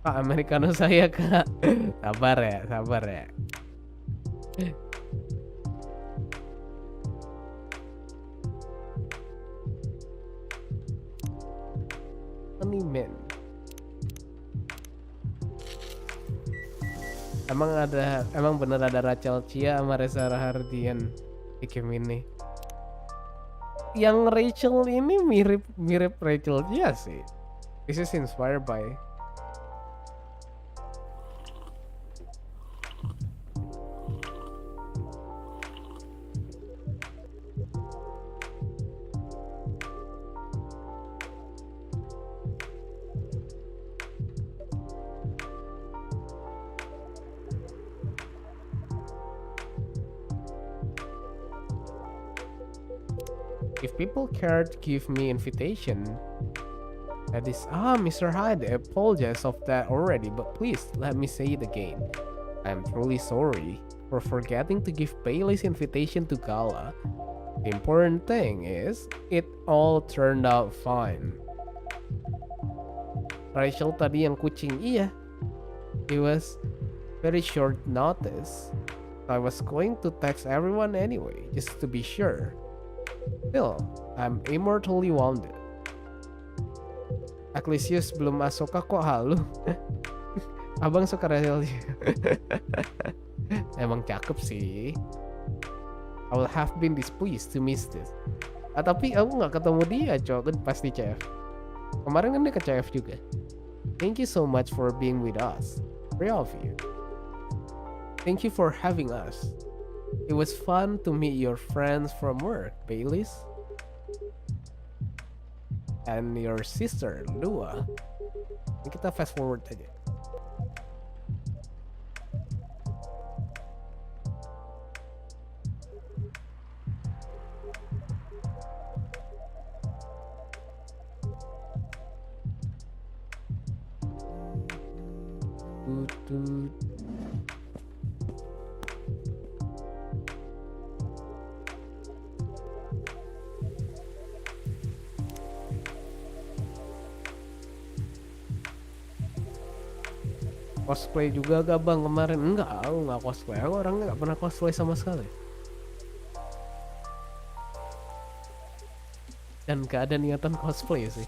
Pak Americano saya kak. Sabar ya, sabar ya. Animen. Emang bener ada Rachel Chia sama Reza Rahardian di game ini. Yang Rachel ini mirip Rachel Chia sih. This is inspired by. If people care to give me invitation, that is Mr. Hyde, I apologize of that already, but please let me say it again. I am truly sorry for forgetting to give Bailey's invitation to Gala. The important thing is, it all turned out fine. Rachel tadi yang kucing, iya. It was very short notice. I was going to text everyone anyway, just to be sure. Still, I'm immortally wounded. Ecclesius belum Asoka kok halu. Abang suka Rachel. Emang cakep sih. I will have been displeased to miss this. Tapi aku nggak ketemu dia, cowok kan pasti CF. Kemarin kan dia ke CF juga. Thank you so much for being with us, three of you. Thank you for having us. It was fun to meet your friends from work, Baileys. And your sister, Lua. Ini kita fast forward aja. Cosplay juga gak bang kemarin? Enggak, aku gak cosplay. Aku orangnya gak pernah cosplay sama sekali. Dan gak ada niatan cosplay sih.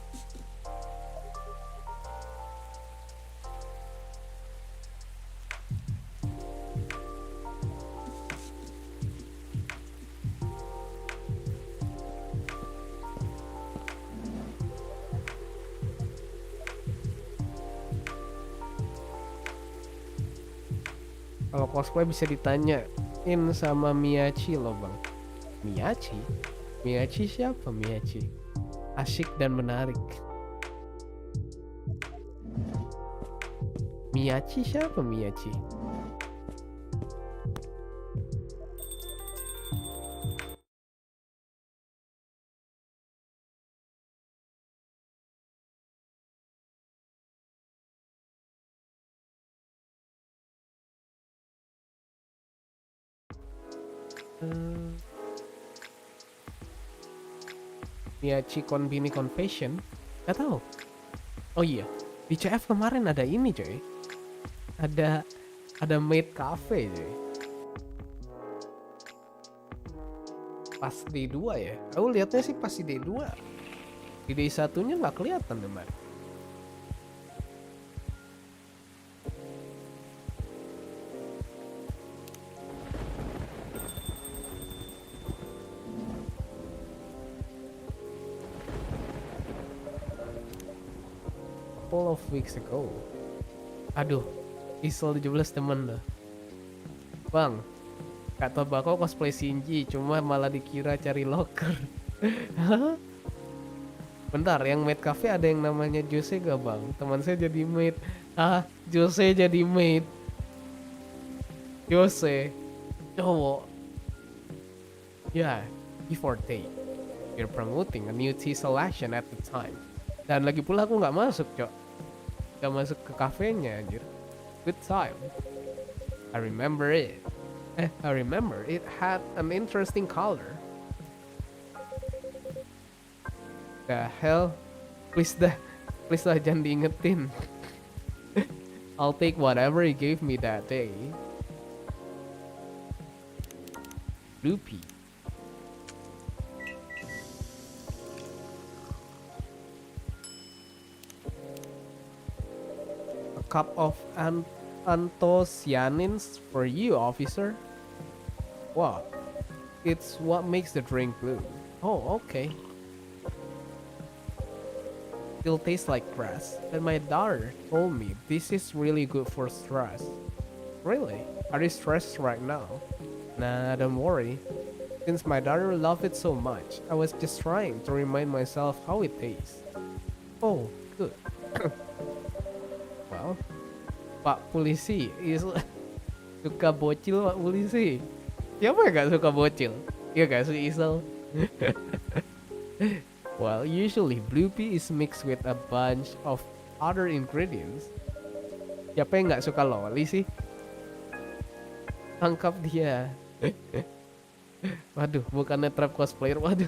Kalau cosplay bisa ditanyain sama Miyachi loh bang. Miyachi? Miyachi siapa Miyachi? Asyik dan menarik. Miyachi siapa Miyachi? Miyachi Konbini Confession? Gak tahu. Oh iya, di CF kemarin ada ini coy. Ada maid cafe coy. Pas D2 ya. Aku lihatnya sih pas di D2. Di D1-nya nggak kelihatan teman. couple of weeks ago. Aduh, Isol 17 temen dah. Bang, kata bako cosplay Shinji, cuma malah dikira cari loker. Hah? Bentar, yang maid cafe ada yang namanya Jose gak bang? Teman saya jadi maid. Ah, Jose jadi maid. Jose, cowok. Ya, give or take. You're promoting a new tea selection at the time. Dan lagi pula aku nggak masuk, cok. Gak masuk ke kafenya, anjir. Good time. I remember it. I remember it had an interesting color. The hell? Please dah jangan diingetin. I'll take whatever he gave me that day. Loopy. A cup of anthocyanins for you, officer. Wow, it's what makes the drink blue. Oh, okay. Still tastes like grass, and my daughter told me this is really good for stress. Really? Are you stressed right now? Nah, don't worry. Since my daughter loved it so much, I was just trying to remind myself how it tastes. Oh, good. Well, Pak Polisi is suka bocil, Pak Polisi. Siapa yang gak suka bocil? Iya gak sih, Isel? Well, usually blue pea is mixed with a bunch of other ingredients. Siapa yang gak suka loli sih? Tangkap dia. Waduh, bukannya trap cosplayer. Waduh,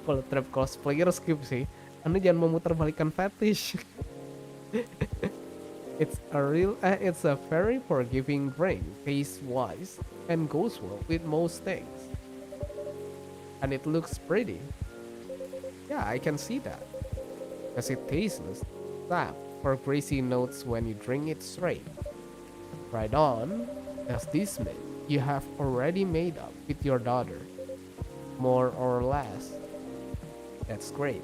kalau trap cosplayer skip sih. Anda jangan memutarbalikkan fetish. It's a very forgiving drink, taste wise, and goes well with most things. And it looks pretty. Yeah, I can see that. Because it tasteless, sap or greasy notes when you drink it straight. Right on. Does this mean you have already made up with your daughter? More or less. That's great.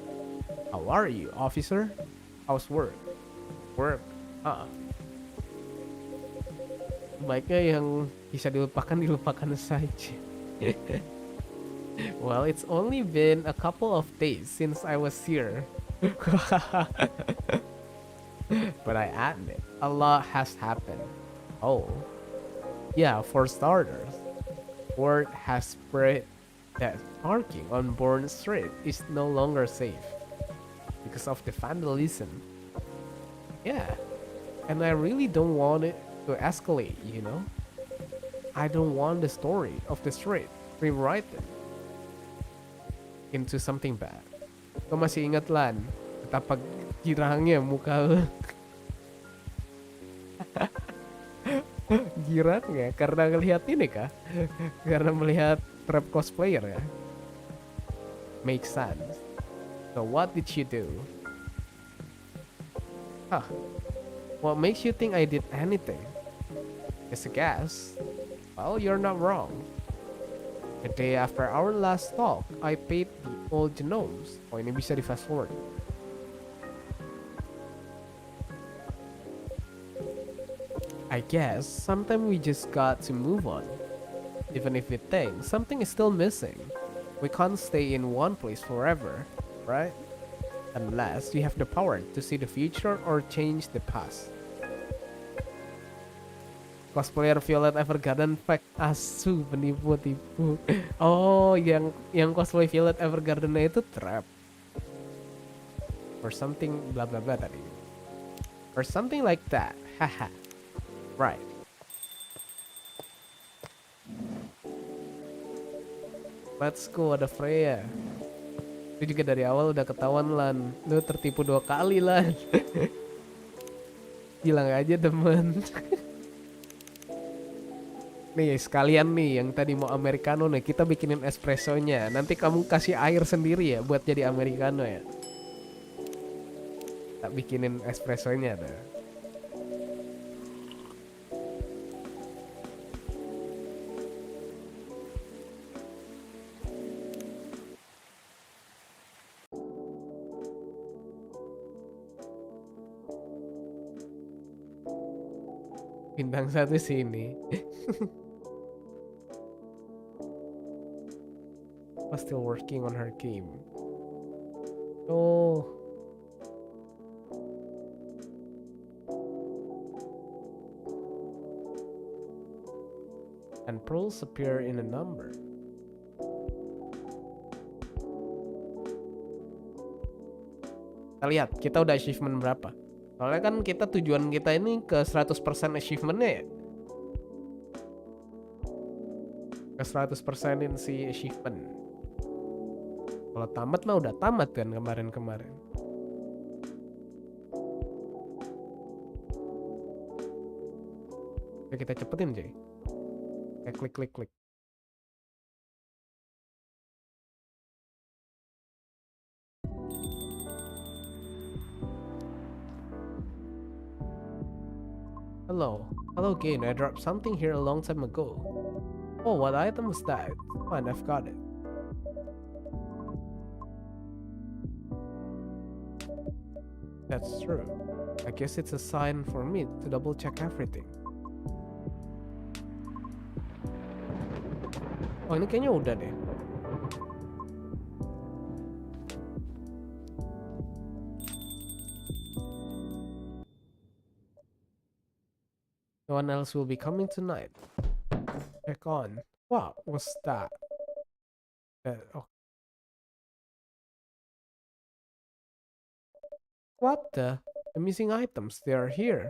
How are you, officer? How's work? Work? Baiknya yang bisa dilupakan saja. Well, it's only been a couple of days since I was here. But I admit, a lot has happened. Oh. Yeah, for starters, word has spread that parking on Bourne Street is no longer safe because of the vandalism. Yeah, and I really don't want it to escalate, you know? I don't want the story of the street rewritten into something bad. Kau masih ingat Lan betapa girangnya muka lu? Girang ya karena ngelihat ini kah? Karena melihat trap cosplayer ya? Makes sense. So what did you do? What makes you think I did anything? Just a guess. Well, you're not wrong. The day after our last talk, I paid the old genomes. Oh, ini bisa di fast forward. I guess sometimes we just got to move on. Even if we think something is still missing, we can't stay in one place forever, right? Unless we have the power to see the future or change the past. Cosplayer Violet Evergarden fake asu, penipu. Oh, yang cosplay Violet Evergarden itu trap. Or something blah blah blah tadi. Or something like that. Haha. Right. Let's go, ada Freya. Itu juga dari awal udah ketahuan Lan. Lu tertipu 2 kali Lan. Bilang aja temen. Nih sekalian nih yang tadi mau americano nih, kita bikinin espressonya. Nanti kamu kasih air sendiri ya buat jadi americano ya. Tak bikinin espressonya dah. Bintang 1 sini. Was still working on her game. Oh. And pearls appear in a number. Kita lihat, kita udah achievement berapa. Soalnya kan kita tujuan kita ini ke 100% achievementnya ya. Ke 100%in si achievement. Kalau tamat mah udah tamat kan kemarin-kemarin. Oke, kita cepetin Jay. Klik klik klik. Hello again. I dropped something here a long time ago. Oh, what item was that? Fine, I've got it. That's true. I guess it's a sign for me to double check everything. Oh, ini kayaknya udah deh. No one else will be coming tonight. Check on. What was that? Oh. What the? The missing items, they are here.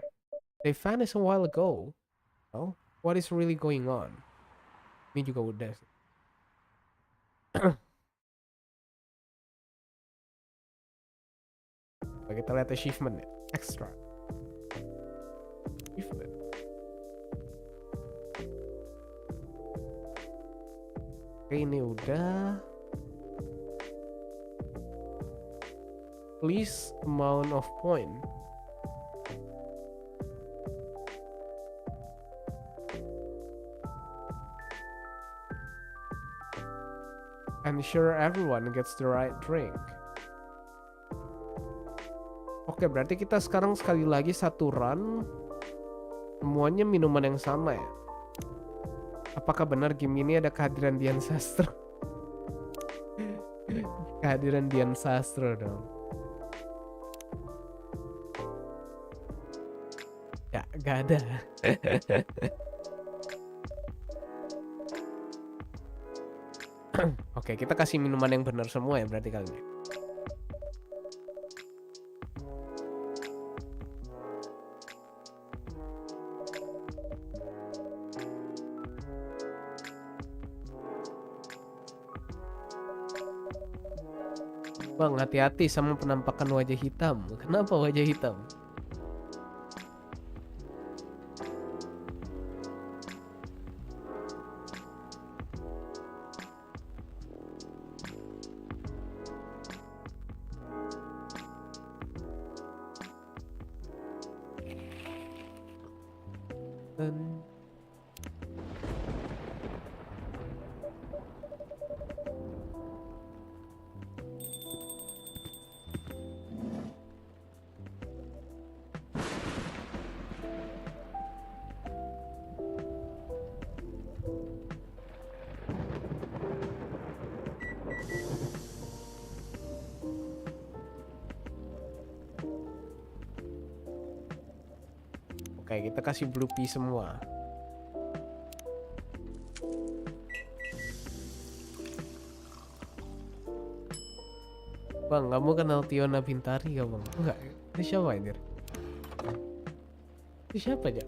They vanished a while ago. Oh, what is really going on? Ini juga udah sih. Kita lihat achievement ya. Extra. Achievement. Oke, ini udah. Please amount of point. Ensure everyone gets the right drink. Oke, berarti kita sekarang sekali lagi satu run. Semuanya minuman yang sama ya. Apakah benar game ini ada kehadiran Dian Sastro? Kehadiran Dian Sastro dong. Ya, gak ada. Oke, kita kasih minuman yang benar semua ya berarti kali ini. Bang, hati-hati sama penampakan wajah hitam. Kenapa wajah hitam? Oke, kita kasih blue pea semua. Bang, kamu kenal Tiona Bintari gak bang? Enggak, itu siapa anjir? Itu siapa aja?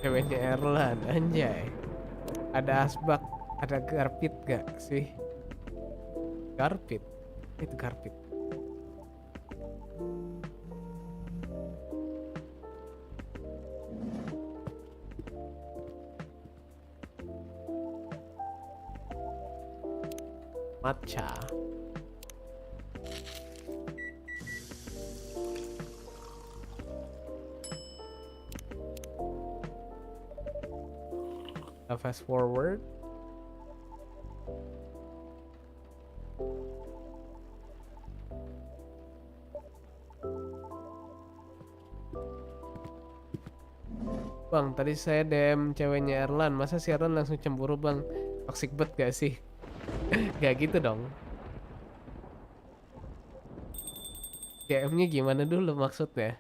Ceweknya Erlan, anjay. Ada asbak, ada garpit gak sih? Garpit? Itu garpit. Matcha. Fast forward. Bang, tadi saya DM ceweknya Erlan. Masa si Erlan langsung cemburu bang? Toxic banget gak sih? Gak gitu dong. DM-nya gimana dulu maksudnya?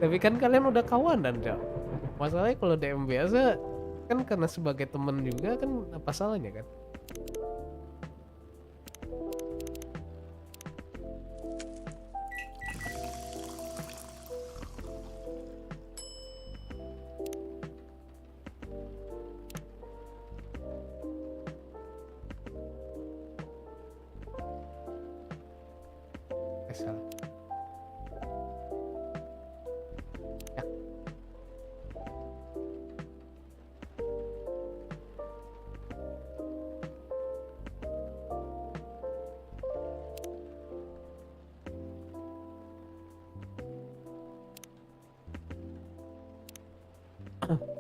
Tapi kan kalian udah kawanan, Cok. Masalahnya kalau DM biasa kan karena sebagai temen juga kan apa salahnya kan? Salah. Ya.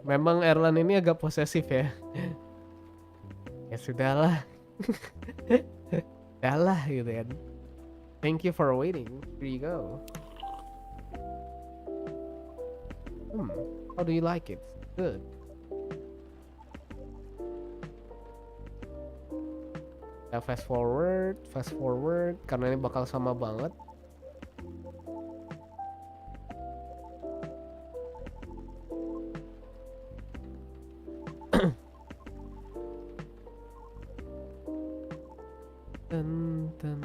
Memang Erlan ini agak posesif ya. Ya sudahlah. Udahlah gitu kan. Thank you for waiting. Here you go. How do you like it? Good. Ya fast forward karena ini bakal sama banget. Dun, dun.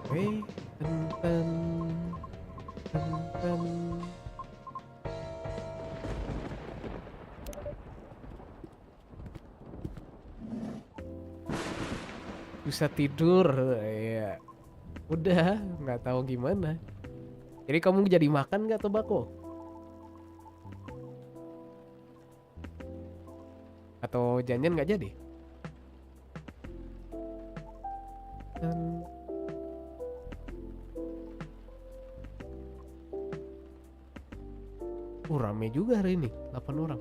Hey, dun, dun, dun, dun. Bisa tidur ya. Udah nggak tahu gimana. Jadi kamu jadi makan nggak tobacco? Atau janjian nggak jadi? Rame juga hari ini, 8 orang.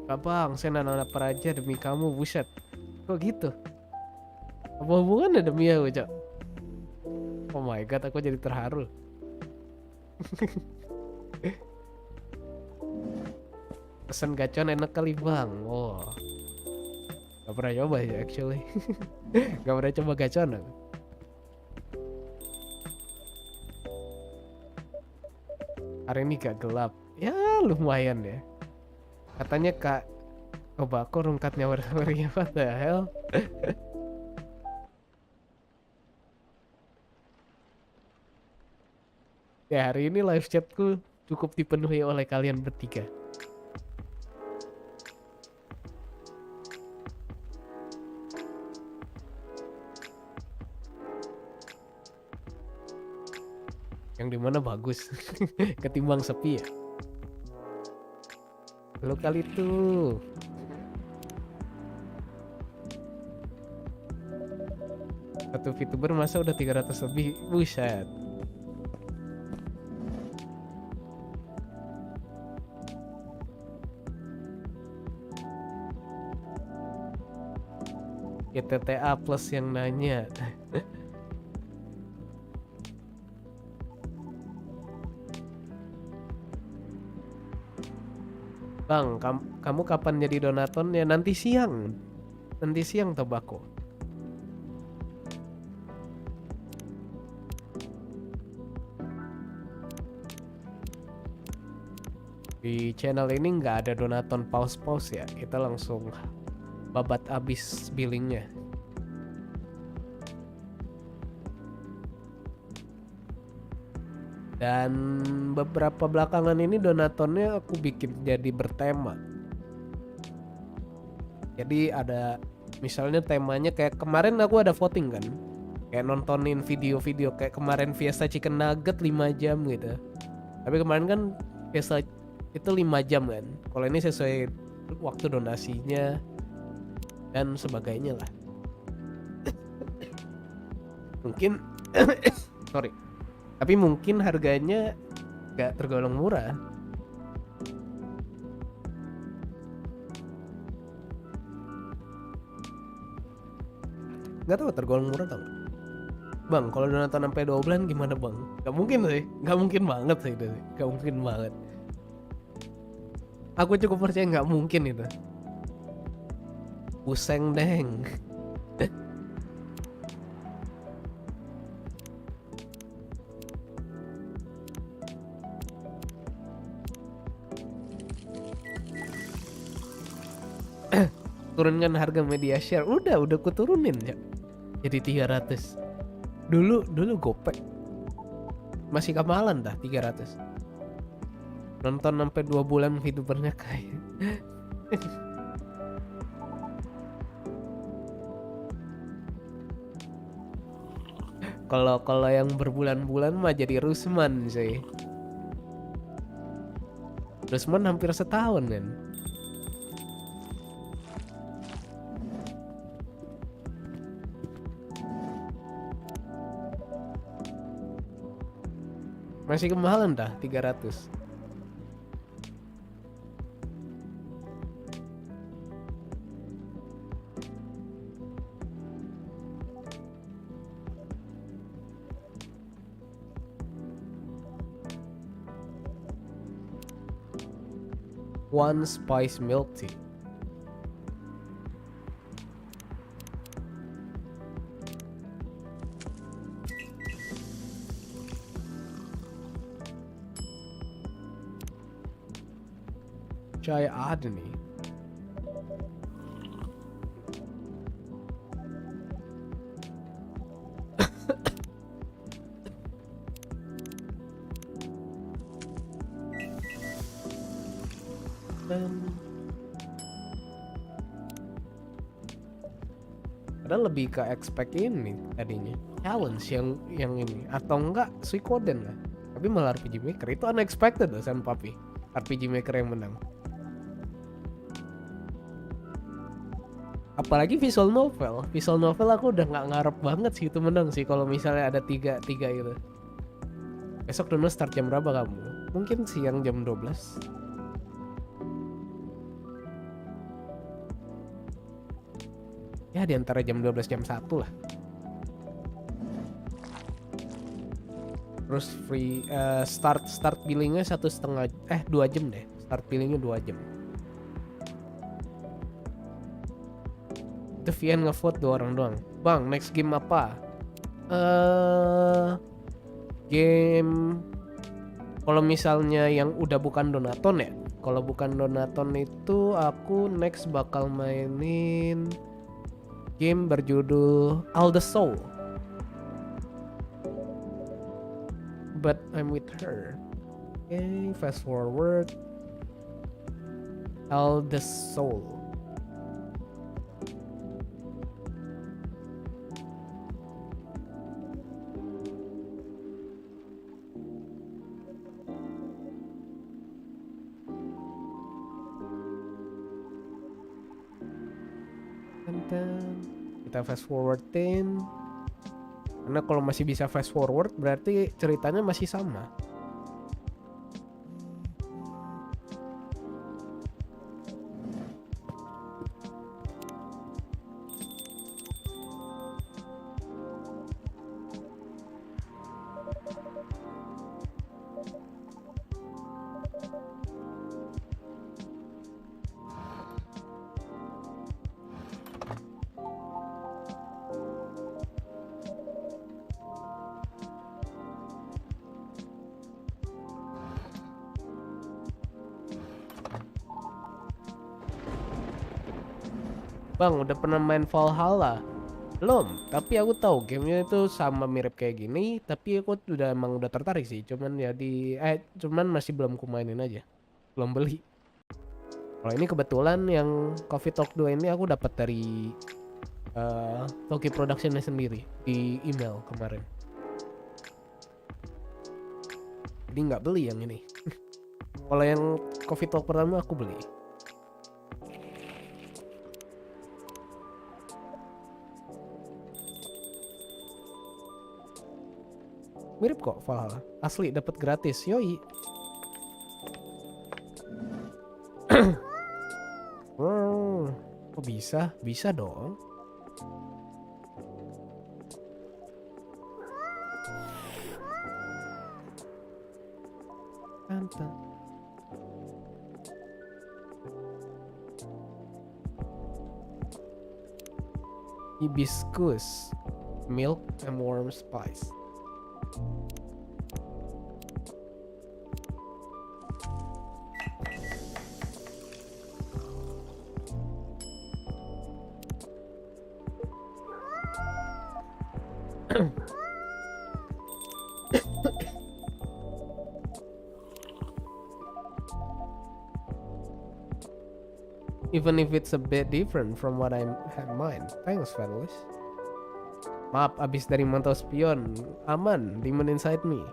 Kak bang, saya nanam lapar aja demi kamu, buset. Kok gitu? Apa hubungannya demi aku, Cok? Oh my god, aku jadi terharu. Pesen gacon enak kali bang. Oh, gak pernah coba ya actually. Gak pernah coba gacon aku. Hari ini gak gelap. Ya lumayan ya. Katanya kak Tobacco rungkatnya warna-warni. What the hell? Ya hari ini live chatku cukup dipenuhi oleh kalian bertiga. Yang dimana bagus ketimbang sepi ya. Lo kali tuh. Satu VTuber masa udah 300 lebih. Buset. YTTA plus yang nanya. Bang, kamu kapan jadi donaton ya? Nanti siang Tobacco. Di channel ini nggak ada donaton pause ya, kita langsung babat abis billingnya. Dan beberapa belakangan ini donatonnya aku bikin jadi bertema. Jadi ada misalnya temanya kayak kemarin aku ada voting kan, kayak nontonin video-video kayak kemarin Fiesta Chicken Nugget 5 jam gitu. Tapi kemarin kan biasa itu 5 jam kan. Kalau ini sesuai waktu donasinya dan sebagainya lah. Mungkin sorry. Tapi mungkin harganya gak tergolong murah. Gak tahu tergolong murah atau enggak. Bang, kalau udah nonton sampai 2 bulan gimana bang? Gak mungkin sih, gak mungkin banget sih itu sih. Gak mungkin banget. Aku cukup percaya gak mungkin itu. Puseng deng. Turunkan harga media share. Udah ku turunin ya. Jadi 300. Dulu gopek. Masih kamalan dah 300. Nonton sampai 2 bulan hidupannya kaya. Kalau yang berbulan-bulan mah jadi Rusman sih. Rusman hampir setahun kan. Masih kemahalan dah 300. One spice milk tea. Chai ada nih. Padahal lebih ke expect ini tadinya challenge yang ini atau enggak Suikoden lah, tapi malah RPG Maker itu unexpected loh San Papi. RPG Maker yang menang. Apalagi visual novel aku udah nggak ngarep banget sih itu menang sih kalau misalnya ada tiga itu. Besok dulu start jam berapa kamu? Mungkin siang jam 12. Ya di antara jam 12 jam 1 lah. Terus free start billingnya 2 jam deh. Start billingnya 2 jam. Itu Vian ngevote 2 orang doang. Bang, next game apa? Game kalau misalnya yang udah bukan donaton ya. Kalau bukan donaton itu aku next bakal mainin game berjudul Soul. But I'm with her. Okay, fast forward. Soul. Kita fast forwardin, karena kalau masih bisa fast forward berarti ceritanya masih sama. Bang, udah pernah main Valhalla? Belum, tapi aku tahu gamenya itu sama mirip kayak gini, tapi aku emang udah tertarik sih, cuman cuman masih belum kumainin aja. Belum beli. Kalau ini kebetulan yang Coffee Talk 2 ini aku dapat dari Toki Productionnya sendiri di email kemarin. Jadi nggak beli yang ini. Kalau yang coffee talk pertama aku beli. Mirip kok Valhalla. Asli dapat gratis. Yoi. Kok bisa? Bisa dong. Mantap. Hibiscus, milk and warm spice. Even if it's a bit different from what I had in mind. Thanks, Fedelish. Maaf, abis dari mantau spion. Aman, demon inside me.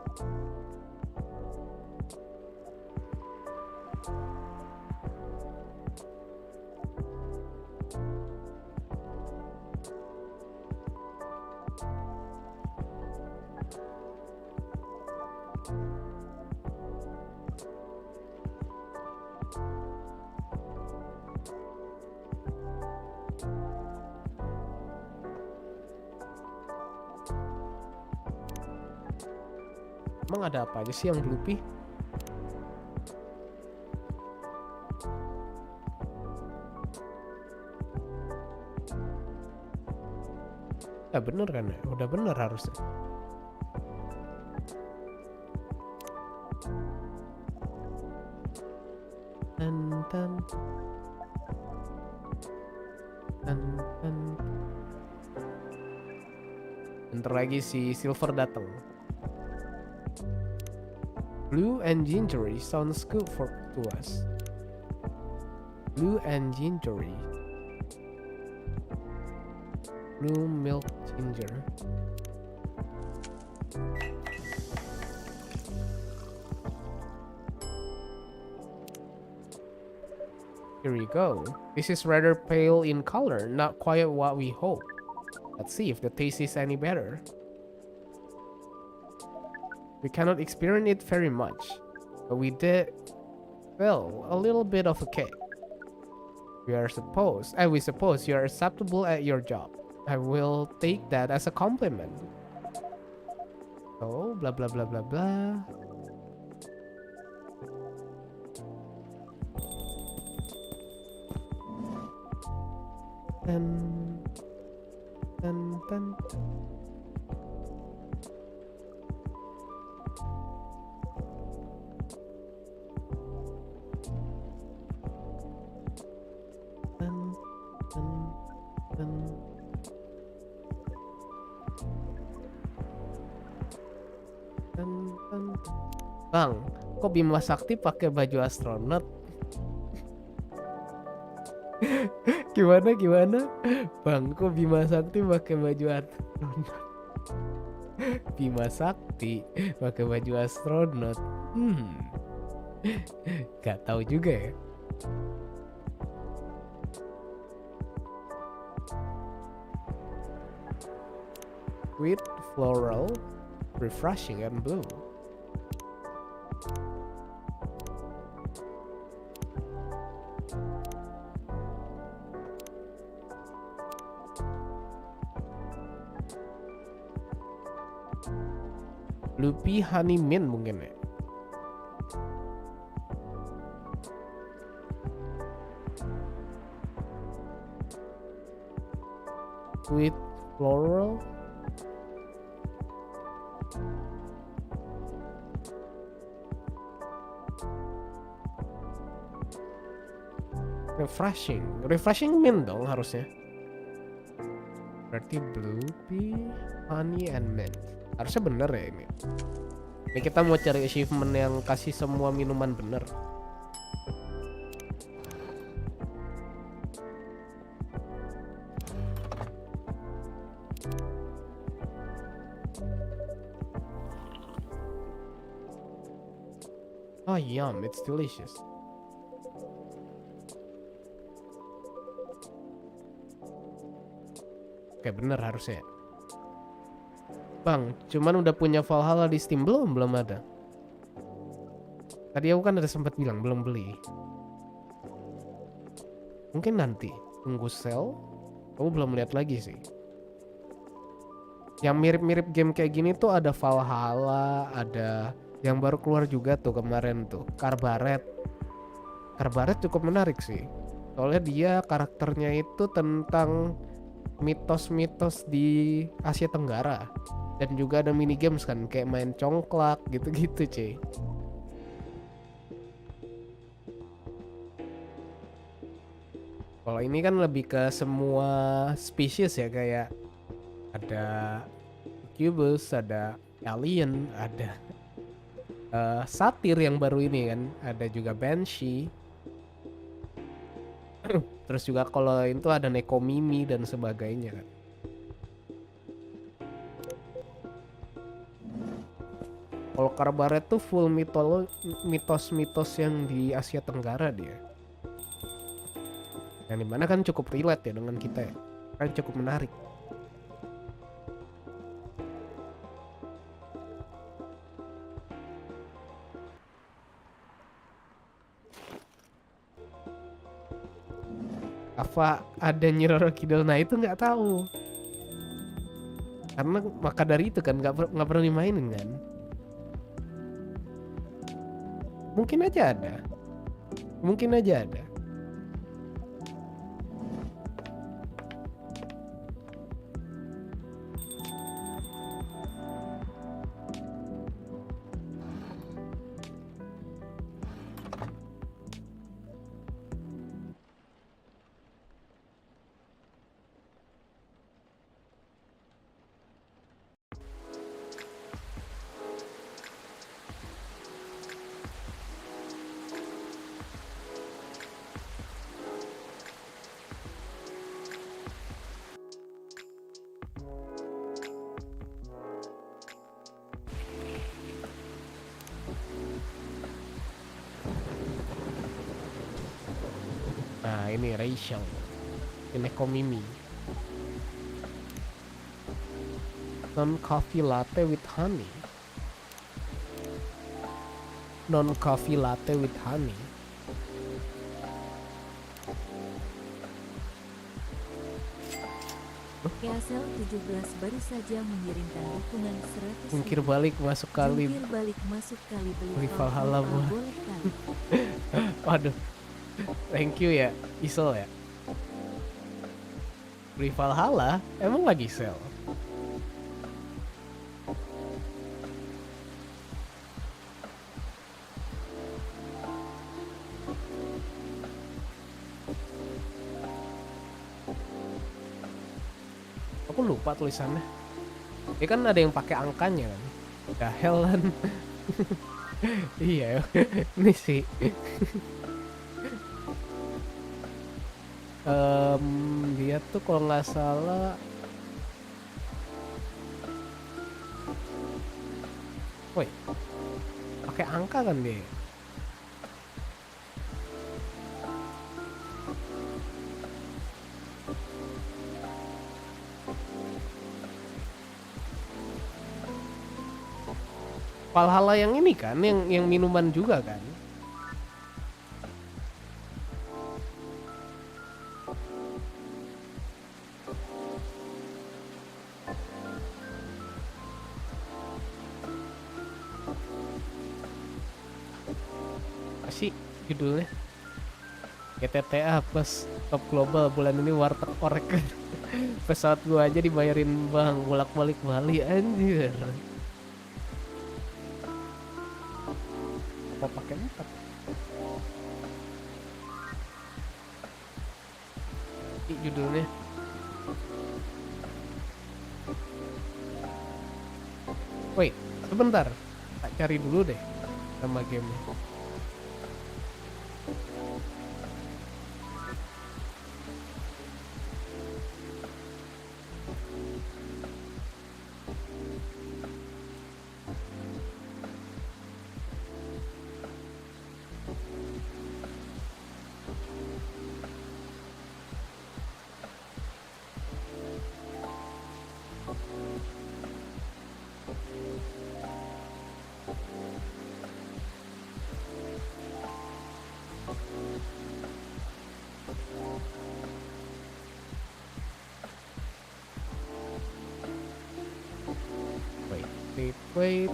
Emang ada apa aja sih yang Bluepy? Ya bener kan ya? Udah bener harusnya. Tan. Bentar lagi si Silver datang. Blue and gingery sounds good to us. Blue and gingery. Blue milk ginger. Here we go. This is rather pale in color, not quite what we hope. Let's see if the taste is any better. We cannot experience it very much, but we did, well, a little bit of a cake. We suppose you are acceptable at your job. I will take that as a compliment. So, blah blah blah blah blah. Tan. Bang, kok Bima Sakti pakai baju astronot? Gimana? Bang, kok Bima Sakti pakai baju astronot? Bima Sakti pakai baju astronot. Gak tahu juga ya. Sweet, floral, refreshing and blue. Bluepy honey mint mungkin ya. Sweet floral. Refreshing mint dong harusnya. Berarti Bluepy honey and mint. Harusnya bener ya ini. Ini kita mau cari achievement yang kasih semua minuman bener. Oh, yum, it's delicious. Oke, bener harusnya. Bang, cuman udah punya Valhalla di Steam belum? Belum ada. Tadi aku kan ada sempat bilang belum beli. Mungkin nanti tunggu sale. Aku belum lihat lagi sih. Yang mirip-mirip game kayak gini tuh ada Valhalla, ada yang baru keluar juga tuh kemarin tuh, Karbaret. Karbaret cukup menarik sih. Soalnya dia karakternya itu tentang mitos-mitos di Asia Tenggara. Dan juga ada mini games kan, kayak main congklak gitu-gitu cuy. Kalau ini kan lebih ke semua spesies ya, kayak ada Hibiscus, ada Kalian, ada satir yang baru ini kan, ada juga Banshee. Terus juga kalau itu ada Nekomimi dan sebagainya kan. Kalau Karbaret tuh full mitos-mitos yang di Asia Tenggara dia. Yang dimana kan cukup relate ya dengan kita ya. Kan cukup menarik. Apa ada Nyi Roro Kidul? Nah itu nggak tahu. Karena maka dari itu kan nggak pernah dimainin kan. Mungkin aja ada. Mungkin aja ada. Nah ini Rachel, ini Komimi. Non coffee latte with honey. Non coffee latte with honey. Keasel 17 baru saja mengirimkan dukungan 100. Jungkir balik masuk kali. Jungkir balik masuk kali beli Valhalla boleh kali. Waduh. Thank you ya, Isel ya. Beli Valhalla emang lagi sale. Aku lupa tulisannya. Ya kan ada yang pakai angkanya kan. The hell kan. Iya, ini sih. Dia tuh kalau nggak salah woi pakai angka kan dia. Valhalla yang ini kan yang minuman juga kan. Sih judulnya GTTA plus top global bulan ini warteg orek. Pesawat gua aja dibayarin bang bolak-balik Bali anjir. Mau pakai 4 ini judulnya. Wait sebentar, tak cari dulu deh nama gamenya. Wait.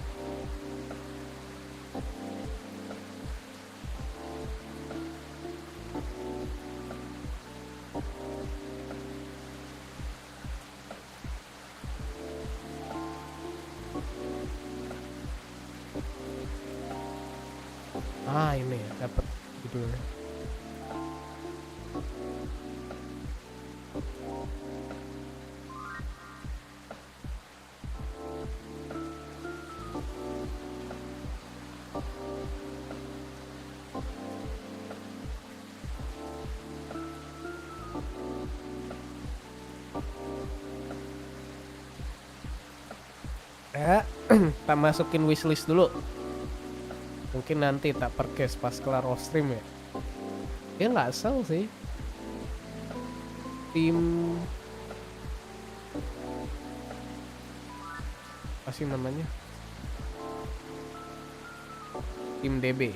Ini dapat judulnya. Tak masukin wishlist dulu. Mungkin nanti tak perkes pas kelar off stream ya. Dia nggak asal sih. Tim apa sih namanya? Tim DB.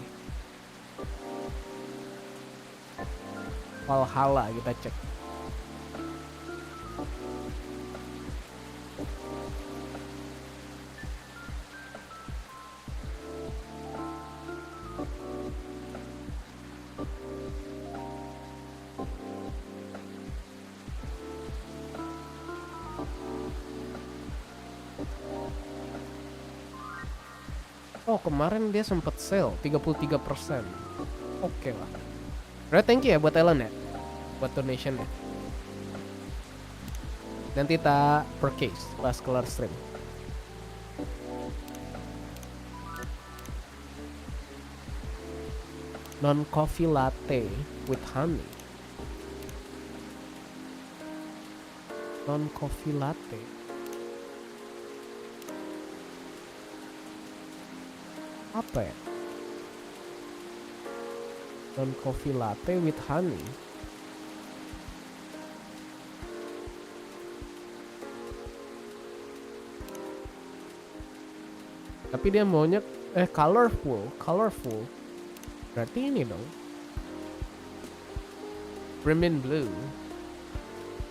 Valhalla kita cek. Oh kemarin dia sempat sale 33%. Oke lah. Right, thank you ya buat Ellen ya, buat donation ya. Nanti tak per case pas kelar stream. Non coffee latte with honey. Non coffee latte. Apa ya? Non coffee latte with honey. Tapi dia maunya colorful. Berarti ini dong. Bremen blue.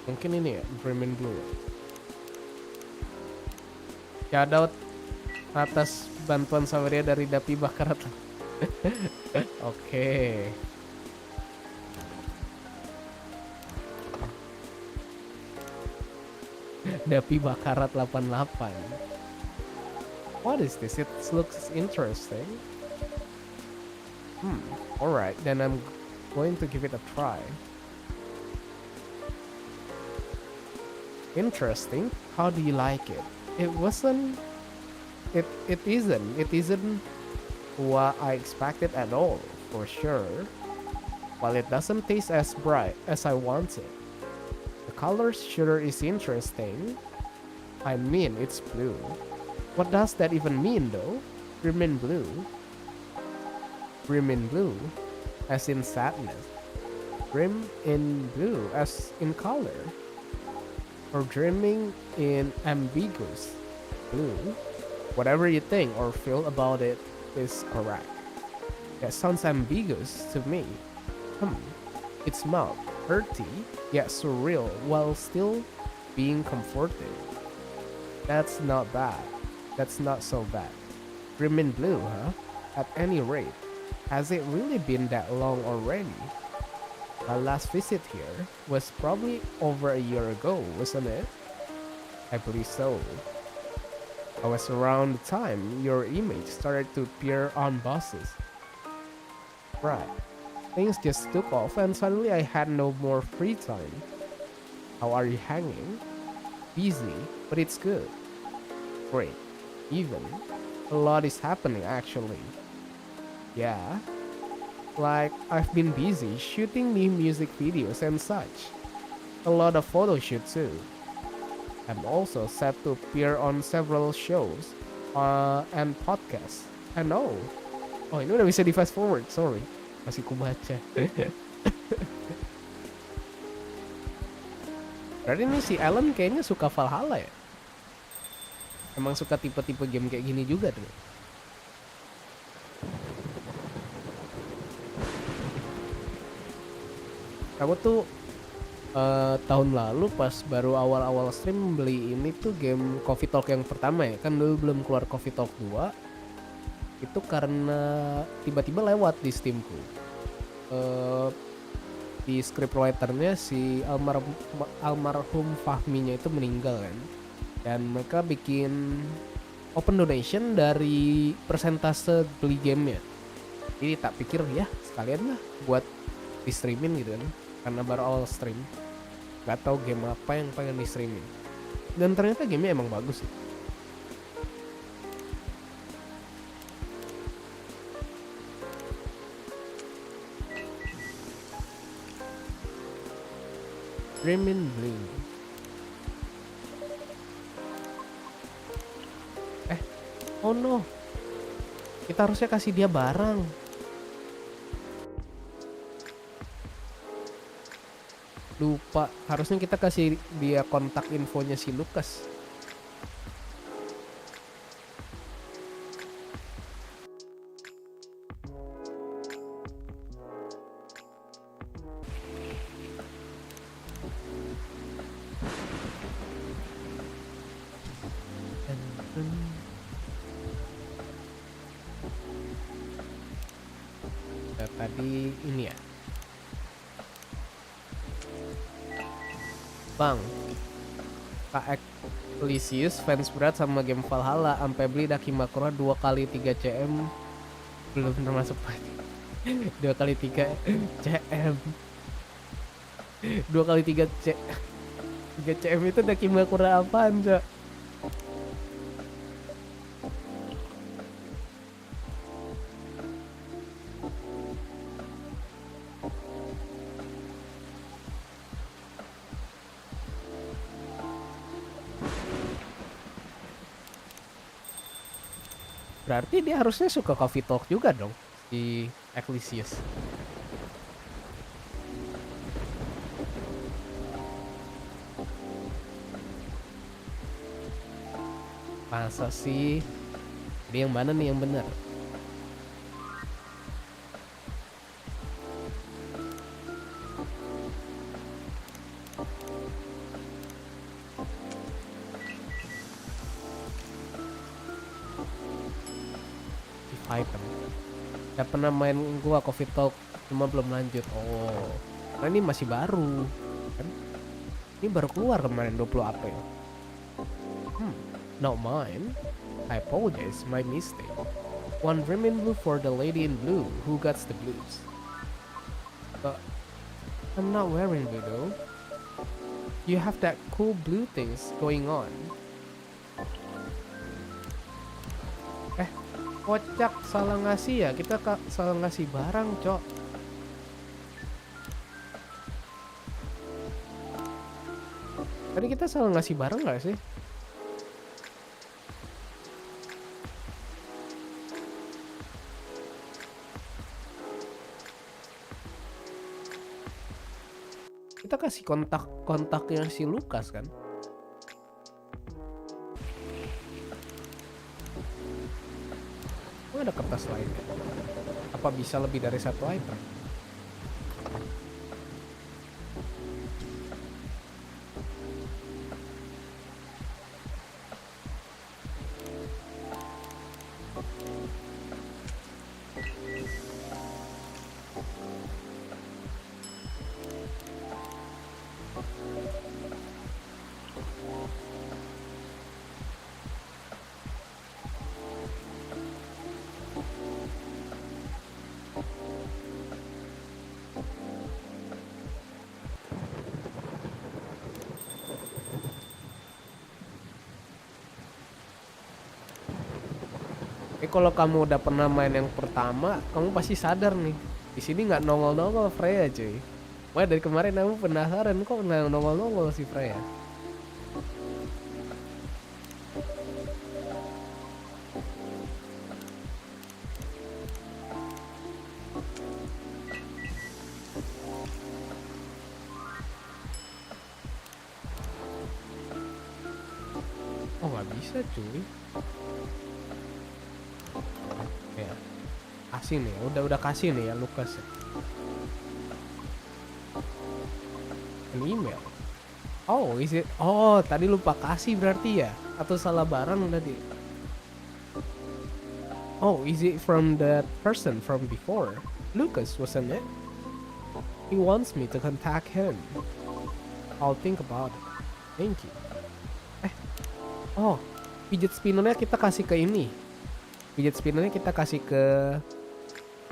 Mungkin ini ya, Bremen blue. Shoutout atas bantuan Saweria dari Dapi Bakarat. Oke. Dapi Bakarat 88. What is this? It looks interesting. Alright, then I'm going to give it a try. Interesting. How do you like it? It isn't what I expected at all, for sure. While it doesn't taste as bright as I wanted, the color sure is interesting. I mean, it's blue. What does that even mean though? Bremen blue. Bremen blue, as in sadness. Brim in blue, as in color. Or dreaming in ambiguous blue. Whatever you think or feel about it is correct. That sounds ambiguous to me. It's mild, earthy, yet surreal while still being comforting. That's not bad. That's not so bad. Bremen blue, huh? At any rate, has it really been that long already? My last visit here was probably over a year ago, wasn't it? I believe so. I was around the time your image started to appear on buses. Right. Things just took off and suddenly I had no more free time. How are you hanging? Busy, but it's good. Great. Even. A lot is happening actually. Yeah. Like, I've been busy shooting new music videos and such. A lot of photo shoots too. I'm also set to appear on several shows and podcasts. I know. Oh, ini udah bisa di fast forward, sorry. Masih kubaca. Berarti ini si Alan kayaknya suka Valhalla ya? Emang suka tipe-tipe game kayak gini juga tuh. Aku tuh Tahun lalu pas baru awal-awal stream beli ini tuh game Coffee Talk yang pertama ya, kan dulu belum keluar Coffee Talk 2. Itu karena tiba-tiba lewat di Steamku. Eh, di scriptwriternya si almarhum Fahminya itu meninggal kan, dan mereka bikin open donation dari persentase beli gamenya. Jadi tak pikir ya sekalian lah buat di streamin gitu kan, karena baru awal stream, nggak tahu game apa yang pengen di streamin, dan ternyata gamenya emang bagus sih. Dreamin' Bling. Oh no, kita harusnya kasih dia barang. Lupa, harusnya kita kasih dia kontak infonya si Lukas. Tadi ini ya, Bang, Kak Lisius fans berat sama game Valhalla, sampai beli Dakimakura 2 kali 3 CM, belum termasuk 2 kali 3 CM. 2 kali 3 CM itu Dakimakura apaan, Cok? Berarti dia harusnya suka coffee talk juga dong, si Eclesius. Masa sih? Jadi yang mana nih yang benar? Item. Udah pernah main gua Coffee Talk, cuma belum lanjut. Oh, nah ini masih baru kan? Ini baru keluar kemarin 20 April. Not mine. I apologize, my mistake. One dream in blue for the lady in blue who got the blues. But I'm not wearing blue though. You have that cool blue things going on. Kocak, salah ngasih ya, kita salah ngasih barang, Cok. Tadi kita salah ngasih barang gak sih? Kita kasih kontaknya si Lukas kan? Ada kertas lain. Apa bisa lebih dari satu item? Kalau kamu udah pernah main yang pertama, kamu pasti sadar nih. Di sini nggak nongol-nongol Freya, cuy. Wah, dari kemarin aku penasaran kok nggak nongol-nongol si Freya. Oh, nggak bisa, cuy. Ya, kasih nih, udah kasih nih ya Lukas ya. An email. Oh, is it? Oh, tadi lupa kasih berarti ya? Atau salah barang tadi? Oh, is it from that person from before? Lucas, wasn't it? He wants me to contact him. I'll think about it. Thank you. Oh, fidget spinnernya kita kasih ke ini. Fidget spinnernya kita kasih ke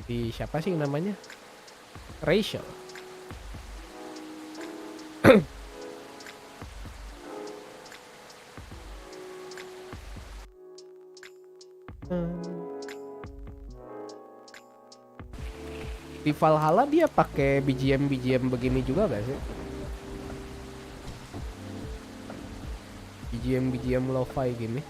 di siapa sih namanya? Rachel. Di Valhalla dia pakai BGM begini juga gak sih? BGM lo-fi gini.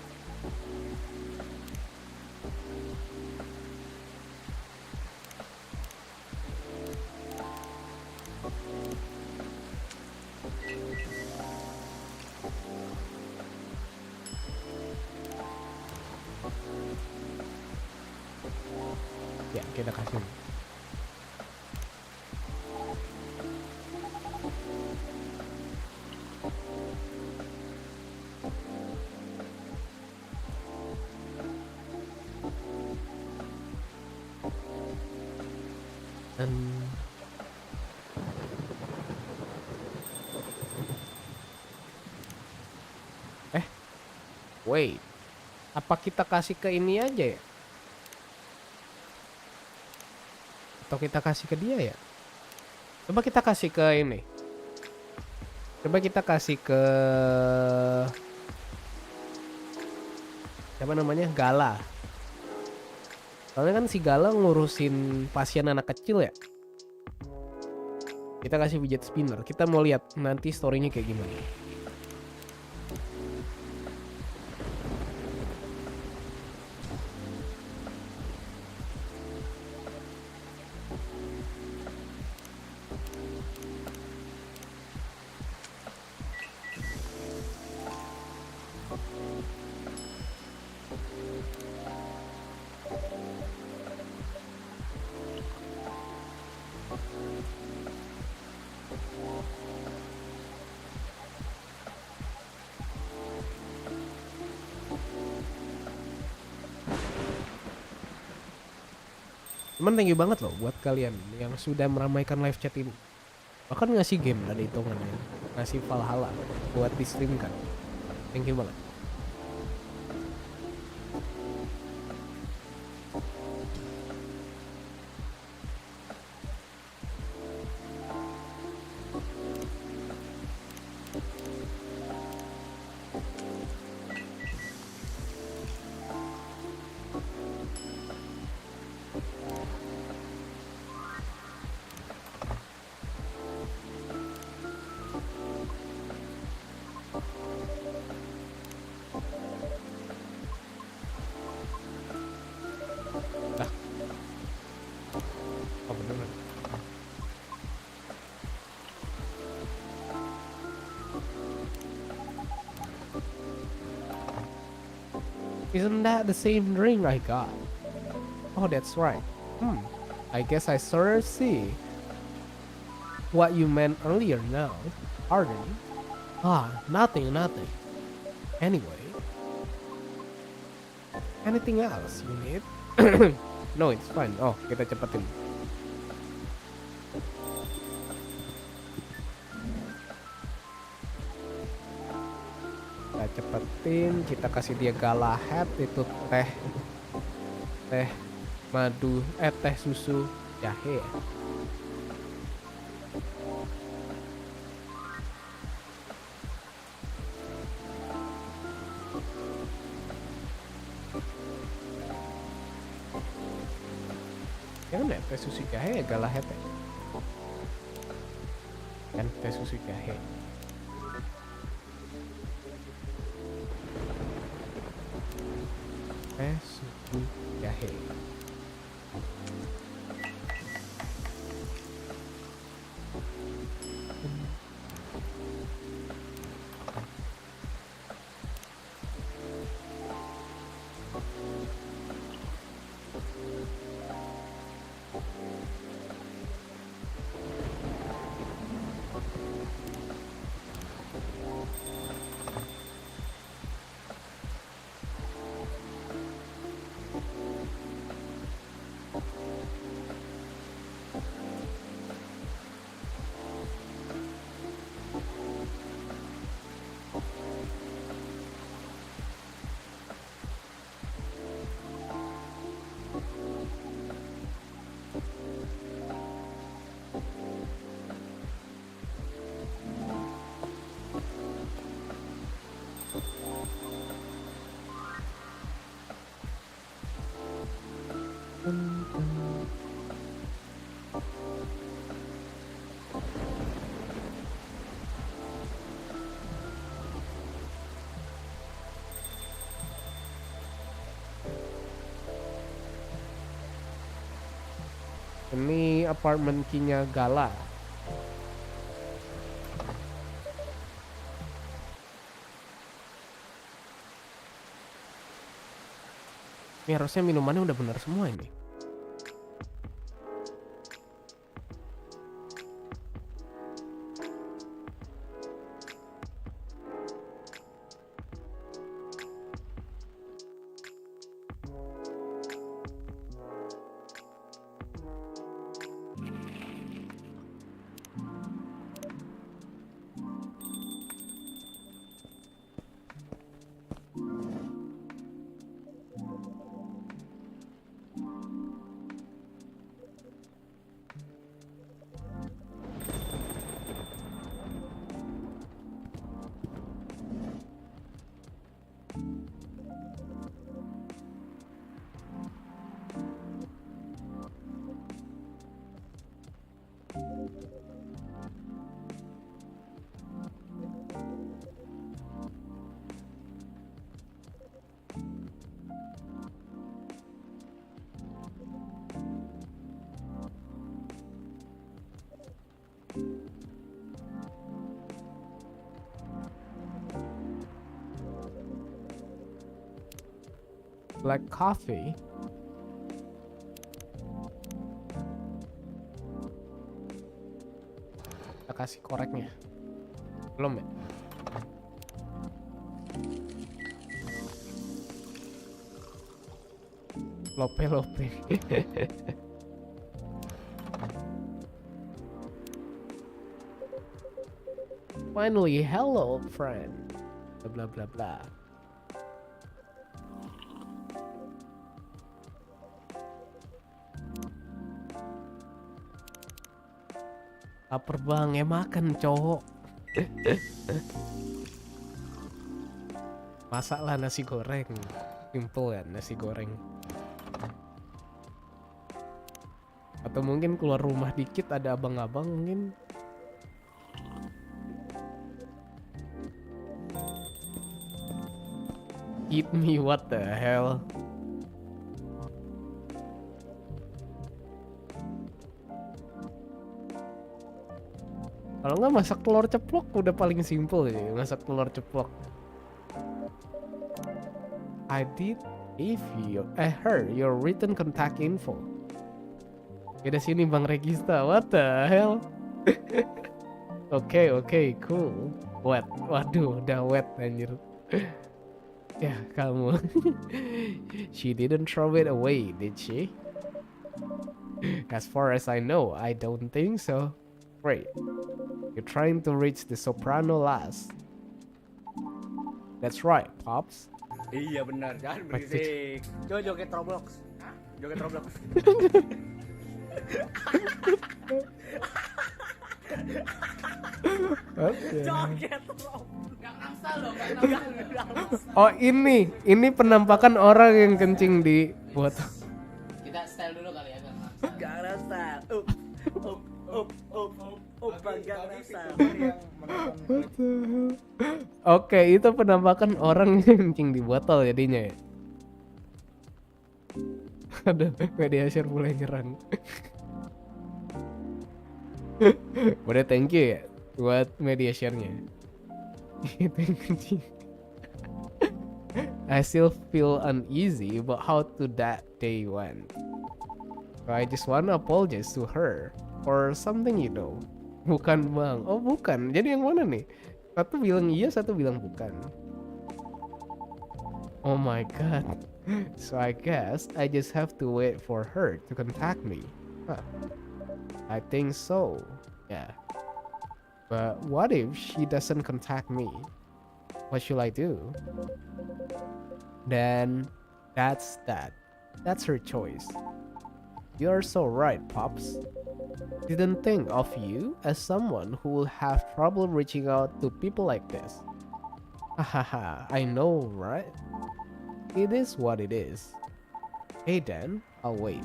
Ya, kita kasih. Dan wait. Apa kita kasih ke ini aja ya? Atau kita kasih ke dia ya? Coba kita kasih ke ini. Coba kita kasih ke siapa namanya? Gala. Soalnya kan si Gala ngurusin pasien anak kecil ya. Kita kasih fidget spinner. Kita mau lihat nanti storynya kayak gimana. Cuman thank you banget loh buat kalian yang sudah meramaikan live chat ini. Bahkan ngasih game ada hitungannya. Ngasih Valhalla buat di stream kan. Thank you banget. Oh bener. Isn't that the same ring I got? Oh, that's right. I guess I sort of see what you meant earlier now. Pardon? Nothing. Anyway. Anything else you need? No, it's fine. Oh, kita cepetin. Kita cepetin, kita kasih dia gala hat, itu teh madu, teh susu jahe ya. Yang mana teh susu jahe ya gala hat ya? Kan teh susu jahe. Teh susu jahe. Ini apartemen key-nya Gala. Ini harusnya minumannya udah benar semua ini. Black coffee. Kita kasih koreknya. Belum ya? Lope. Finally, hello friend. Blah blah blah. Laper bang, ya makan cowok. Masaklah nasi goreng. Simple kan nasi goreng. Atau mungkin keluar rumah dikit ada abang-abang mungkin. Eat me, what the hell. Kalau nggak masak telur ceplok udah paling simple ya, masak telur ceplok. I did heard your written contact info. Udah sini Bang Regista, what the hell? Oke, cool. Wet, waduh, udah wet anjir. Ya kamu. She didn't throw it away, did she? As far as I know, I don't think so. Great. You're trying to reach the soprano last. That's right, Pops. Iya benar, jangan berisik. Joget Roblox. Joget Roblox. Okay. Joget Roblox. Gak nafsa loh, Oh ini penampakan orang yang kencing di botol. Kita style dulu kali ya, Gak nafsa. Gak nafsa. Oke, itu penampakan orang yang kencing di botol jadinya ya. Aduh, media share mulai nyerang. Udah thank you ya buat media share-nya. I still feel uneasy about how that day went. So I just wanna apologize to her or something, you know. Bukan bang, oh bukan. Jadi yang mana nih? Satu bilang iya, satu bilang bukan. Oh my god. So I guess I just have to wait for her to contact me. Huh. I think so. Yeah. But what if she doesn't contact me? What should I do? Then that's that. That's her choice. You're so right, Pops. Didn't think of you as someone who will have trouble reaching out to people like this. Hahaha, I know, right? It is what it is. Hey then, I'll wait.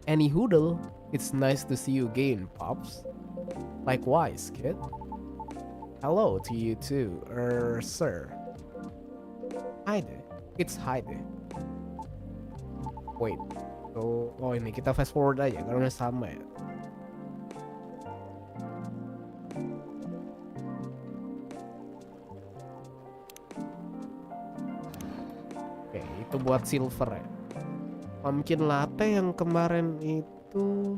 Any hoodle, it's nice to see you again, Pops. Likewise, kid. Hello to you too, sir. Heide, it's Heide. Wait, So, oh ini kita fast forward aja karena sama ya. Oke, itu buat silver ya. Pumpkin latte yang kemarin itu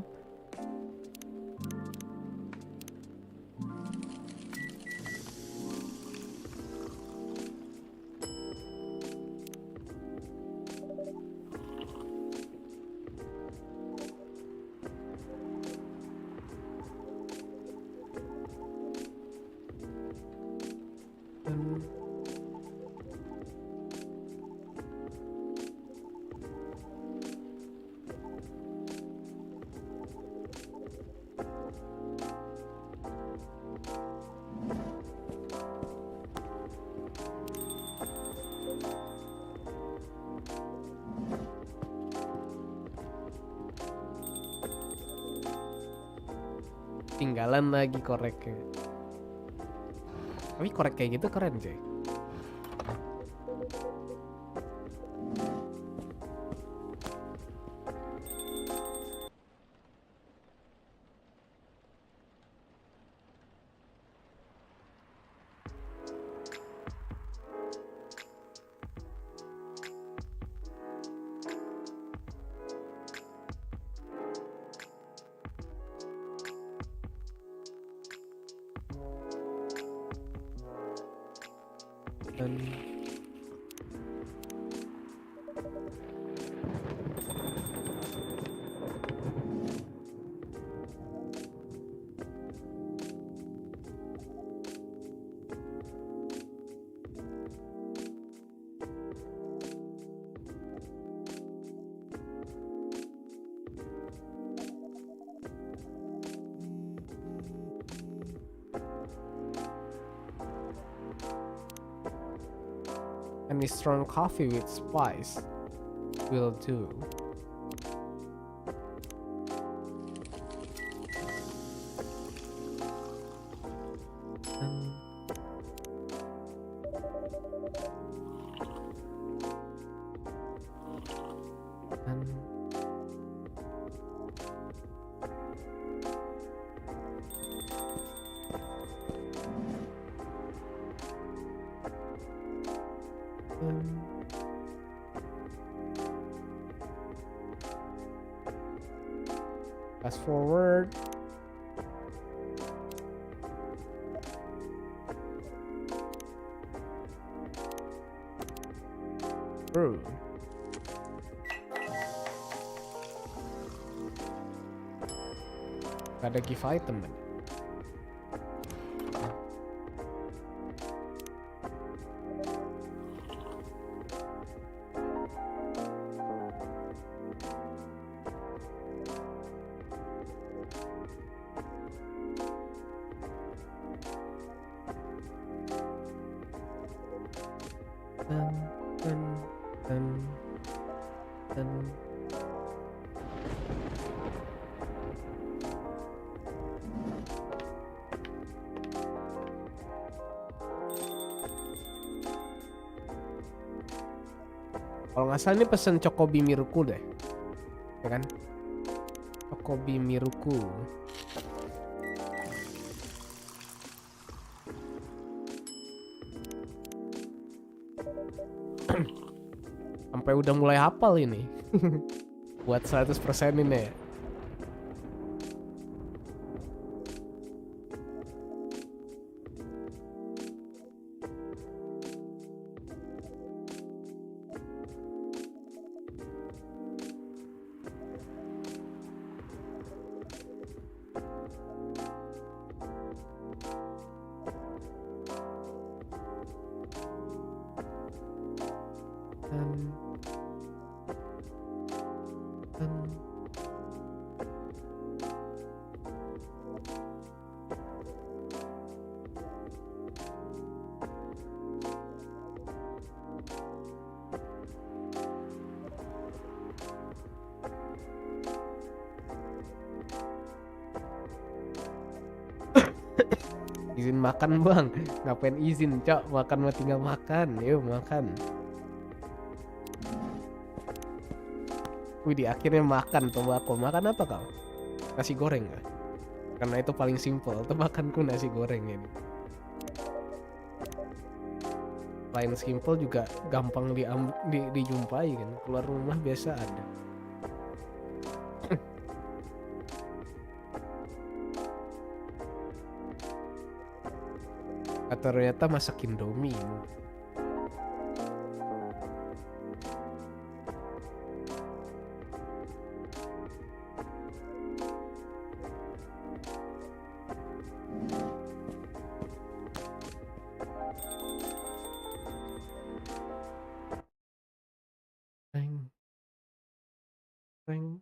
tinggalan lagi koreknya. Tapi korek kayak gitu keren cuy. Dan any strong coffee with spice will do. Fast forward. Bro. Gak ada give item man. Kalau nggak salah ini pesen Chocobi Miruku deh, ya kan? Chocobi Miruku. Sampai udah mulai hafal ini. Buat 100% ini ya. Izin makan bang, ngapain izin cok, makan mah tinggal makan, yuk makan. Widih, akhirnya makan tembakau. Makan apa kau? Nasi goreng ya? Karena itu paling simpel. Tebakanku nasi goreng ini. Lain simpel juga gampang dijumpai kan. Keluar rumah biasa ada. Atau ternyata masak Indomie. Teng, teng.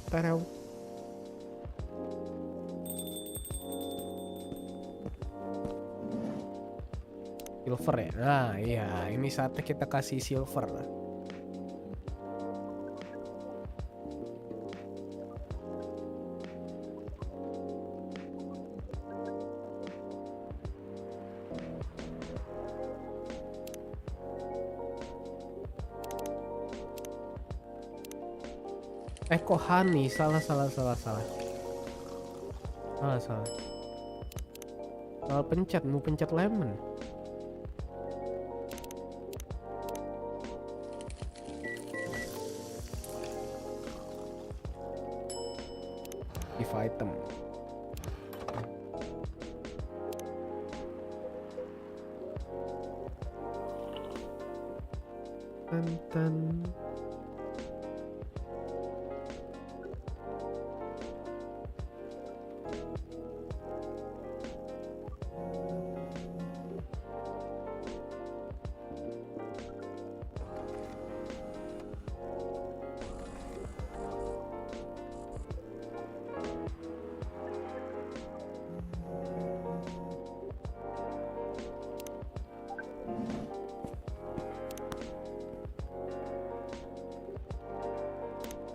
Tarau. Silver ya? Nah iya, ini saatnya kita kasih silver. Kok honey? Salah. Salah. Salah pencet, mau pencet lemon. If item. Tan.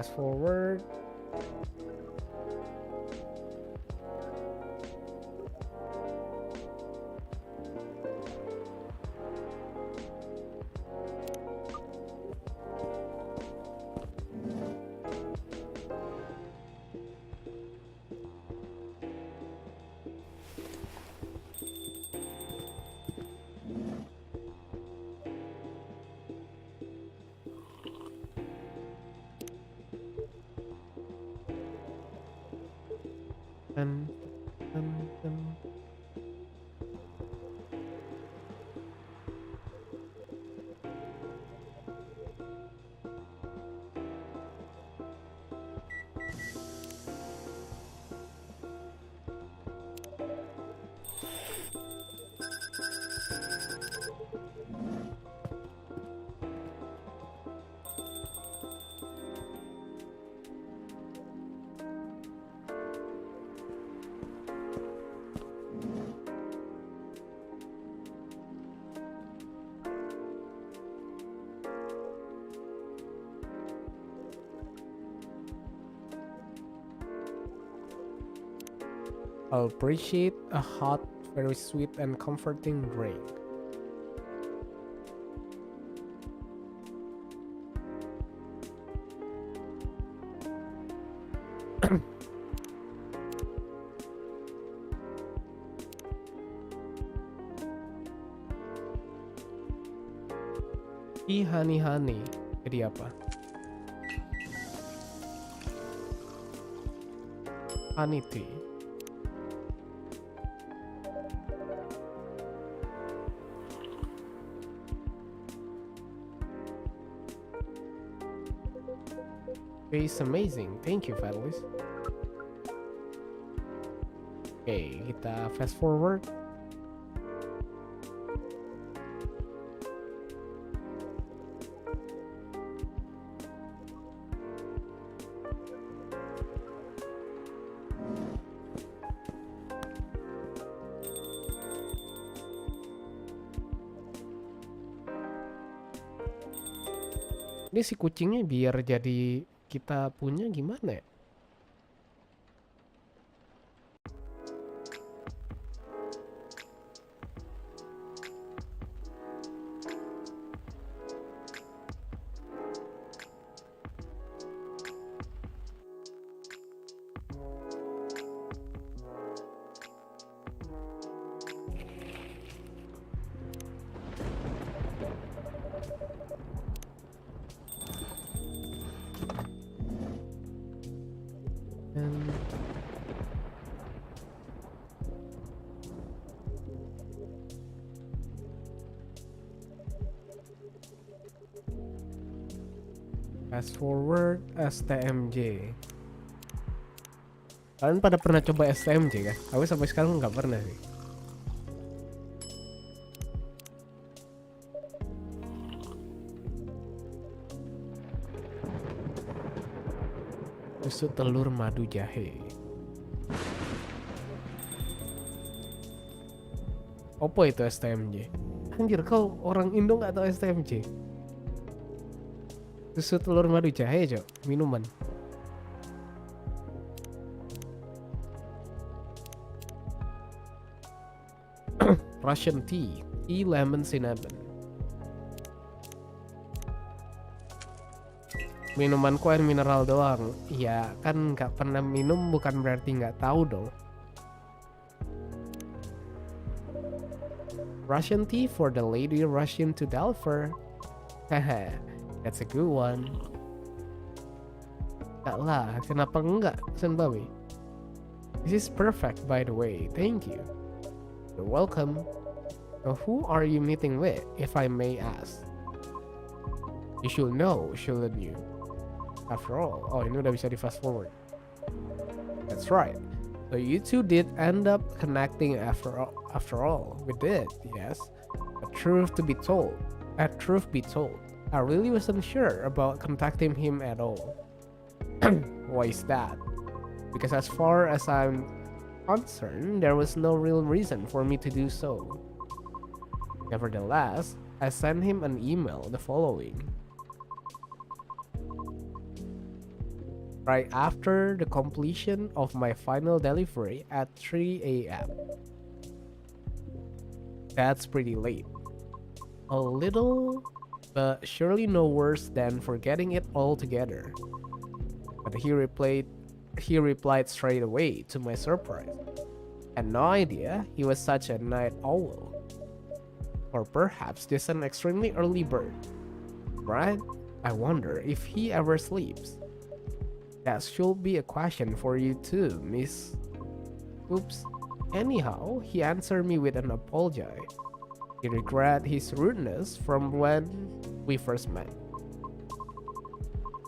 Fast forward. Tan. I'll appreciate a hot, very sweet and comforting drink. Honey. Jadi apa? Honey tea. It's amazing. Thank you, Fedelish. Oke, kita fast forward. Ini si kucingnya biar jadi kita punya gimana ya? And fast forward STMJ. Kalian pada pernah coba STMJ kan? Aku sampai sekarang nggak pernah sih. Susu telur madu jahe. Apa itu STMJ? Anjir, kau orang Indo nggak tahu STMJ? Susu telur madu jahe, Cok. Minuman. Russian tea lemon cinnamon. Minumanku air mineral doang. Ya kan nggak pernah minum bukan berarti nggak tahu dong. Russian tea for the lady rushing to Delver. Haha, that's a good one. Enggak lah, kenapa enggak, Senbawi? This is perfect by the way, thank you. You're welcome. So who are you meeting with, if I may ask? You should know, shouldn't you? After all, oh ini udah bisa di fast forward. That's right. So you two did end up connecting after all. We did, yes. But truth be told, I really wasn't sure about contacting him at all. Why is that? Because as far as I'm concerned, there was no real reason for me to do so. Nevertheless, I sent him an email the following. Right after the completion of my final delivery at 3 a.m. That's pretty late. A little, but surely no worse than forgetting it altogether. But he replied straight away to my surprise. Had no idea he was such a night owl. Or perhaps just an extremely early bird. Right? I wonder if he ever sleeps. That should be a question for you too, miss. Oops. Anyhow, he answered me with an apology. He regretted his rudeness from when we first met.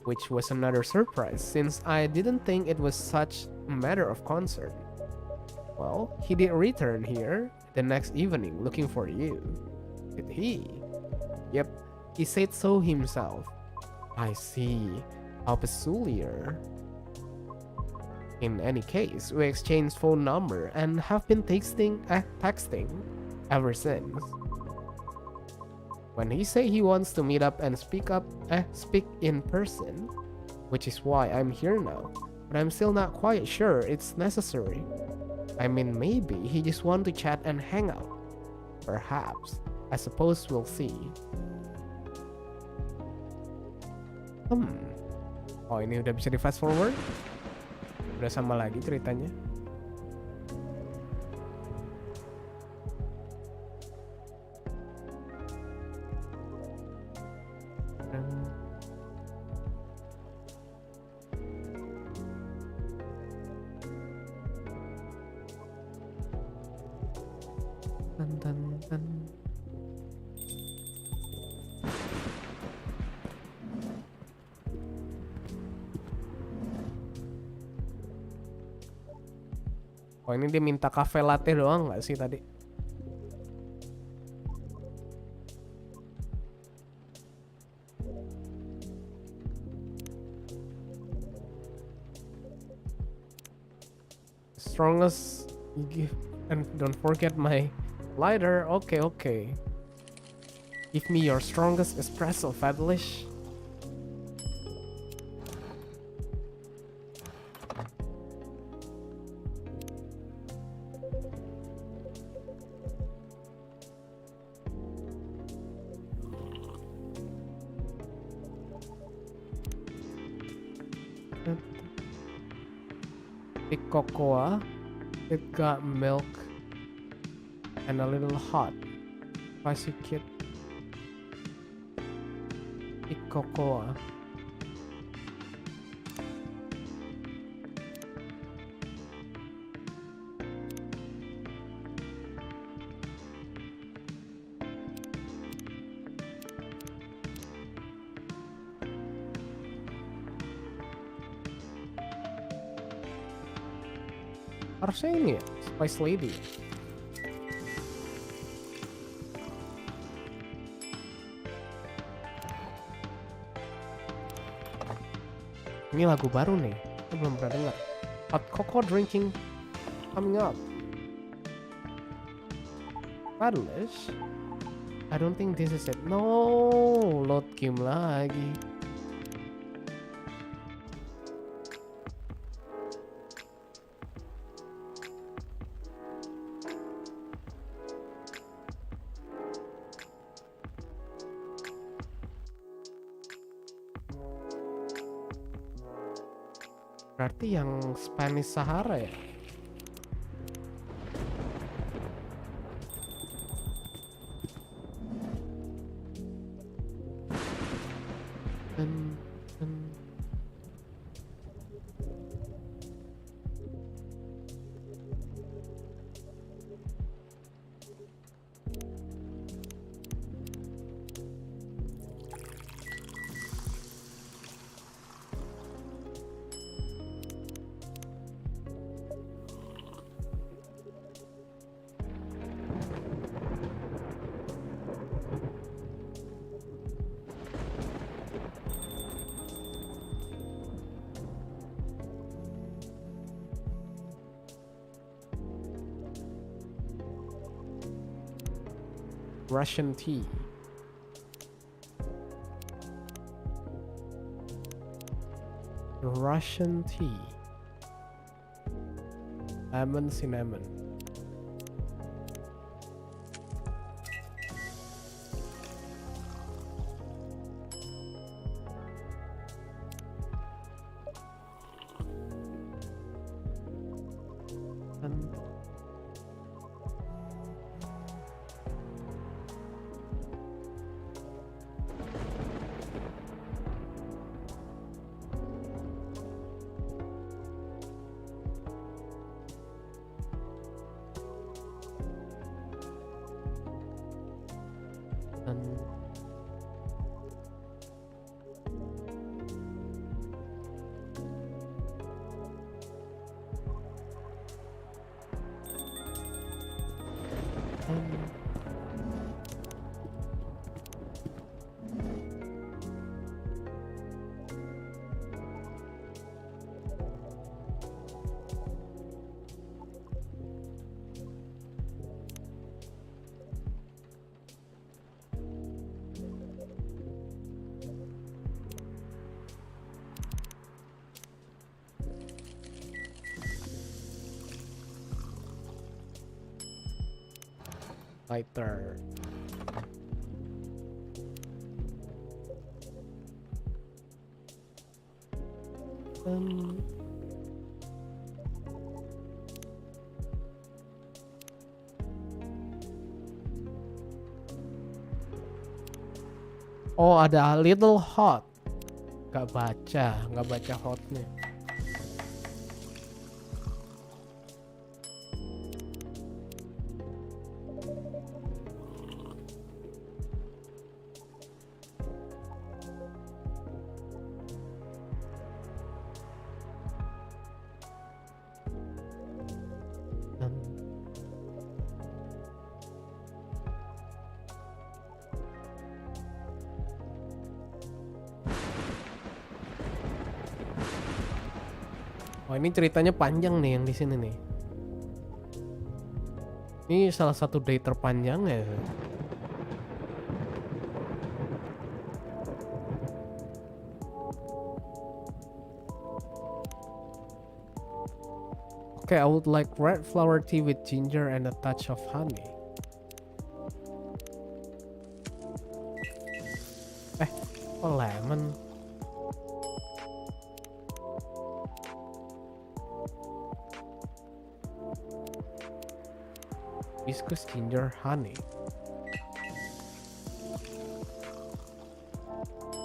Which was another surprise since I didn't think it was such a matter of concern. Well, he did return here the next evening looking for you. Did he? Yep, he said so himself. I see. How peculiar. In any case, we exchanged phone number and have been texting ever since. When he said he wants to meet up and speak in person, which is why I'm here now, but I'm still not quite sure it's necessary. I mean, maybe he just want to chat and hang out. Perhaps. I suppose we'll see. Oh, ini udah bisa di fast forward? Udah sama lagi ceritanya. Tan. Oh, ini dia minta cafe latte doang nggak sih tadi? Strongest, and don't forget my lighter. Okay. Give me your strongest espresso, Fedelish. thick cocoa. It got milk and a little hot. Spicy kid. Thick cocoa. Harusnya ini ya, Spice Lady. Ini lagu baru nih, aku belum pernah dengar. Hot cocoa drinking coming up. Fedelish? I don't think this is it. No, load game lagi. Berarti yang Spanish Sahara ya? Dan Russian tea. Russian tea. Lemon cinnamon. Lighter. Oh, ada little hot. Gak baca hotnya. Oh, ini ceritanya panjang nih yang di sini nih. Ini salah satu day terpanjang ya. Okay, I would like red flower tea with ginger and a touch of honey. Oh, lemon. hibiscus, ginger, honey.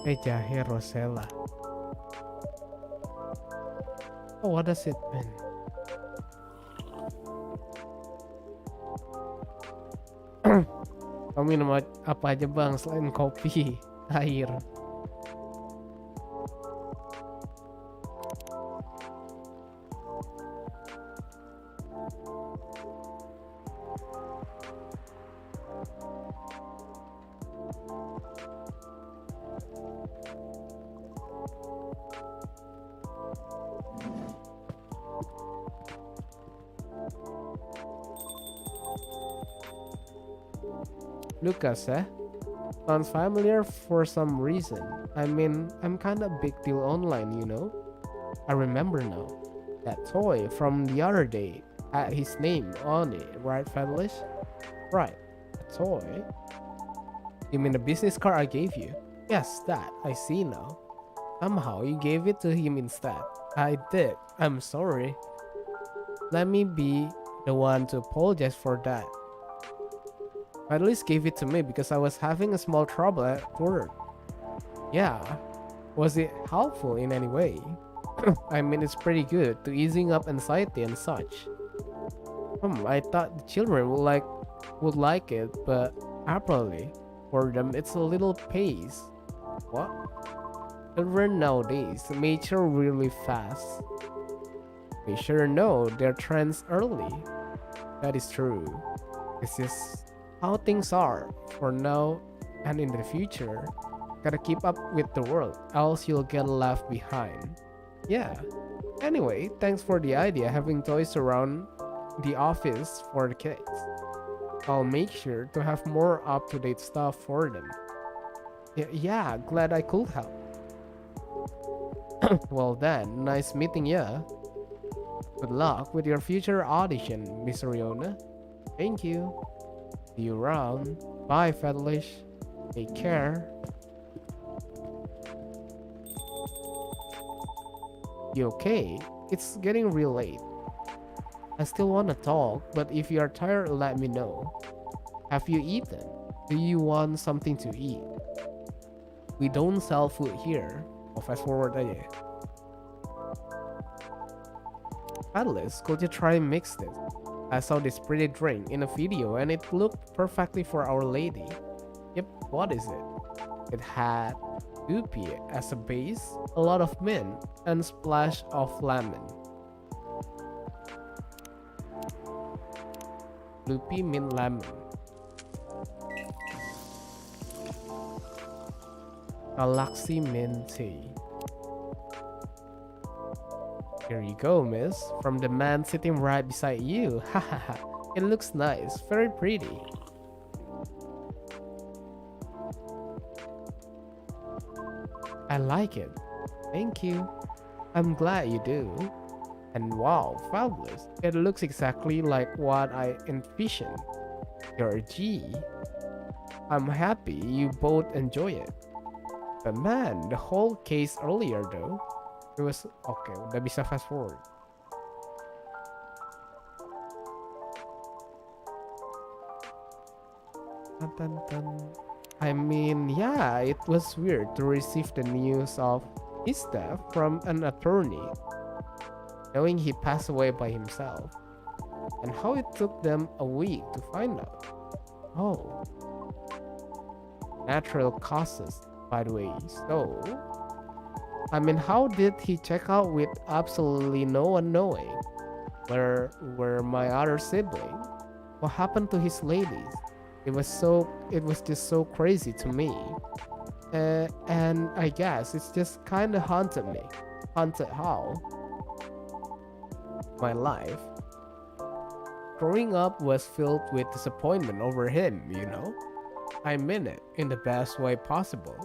Jahe rosella. Oh, what does it mean? Kamu minum apa aja bang selain kopi, air? Lucas, eh? Sounds familiar for some reason. I mean, I'm kinda big deal online, you know? I remember now. That toy from the other day had his name on it, right, Fedelish? Right, a toy? You mean the business card I gave you? Yes, that, I see now. Somehow you gave it to him instead. I did, I'm sorry. Let me be the one to apologize for that. At least gave it to me because I was having a small trouble at work. Yeah, was it helpful in any way? I mean, it's pretty good to easing up anxiety and such. I thought the children would like it, but apparently for them it's a little pace. What? Children nowadays mature really fast. They sure know their trends early. That is true. This is how things are for now and in the future. Gotta keep up with the world, else you'll get left behind. Yeah. Anyway, thanks for the idea having toys around the office for the kids. I'll make sure to have more up-to-date stuff for them. Yeah, glad I could help. Well then, nice meeting ya. Good luck with your future audition, Miss Riona. Thank you. See you around. Bye, Fedelish. Take care. You okay? It's getting real late. I still wanna talk, but if you are tired, let me know. Have you eaten? Do you want something to eat? We don't sell food here. Oh, fast forward aja. Atlas, could you try and mix this? I saw this pretty drink in a video and it looked perfectly for Our Lady. Yep, what is it? It had Upi as a base, a lot of mint, and splash of lemon. Lupi mint lemon. Galaxy mint tea. Here you go, miss. From the man sitting right beside you. Hahaha. It looks nice. Very pretty. I like it. Thank you. I'm glad you do. And wow, fabulous. It looks exactly like what I envisioned. You're a G. I'm happy you both enjoy it. But man, the whole case earlier though. It was okay, udah bisa fast forward. Dun, dun, dun. I mean, yeah, it was weird to receive the news of his death from an attorney, knowing he passed away by himself, and how it took them a week to find out. Oh, natural causes, by the way. So, I mean, how did he check out with absolutely no one knowing? Where were my other siblings? What happened to his ladies? It was just so crazy to me. And I guess it's just kinda haunted me. Haunted how? My life. Growing up was filled with disappointment over him, you know? I mean it in the best way possible.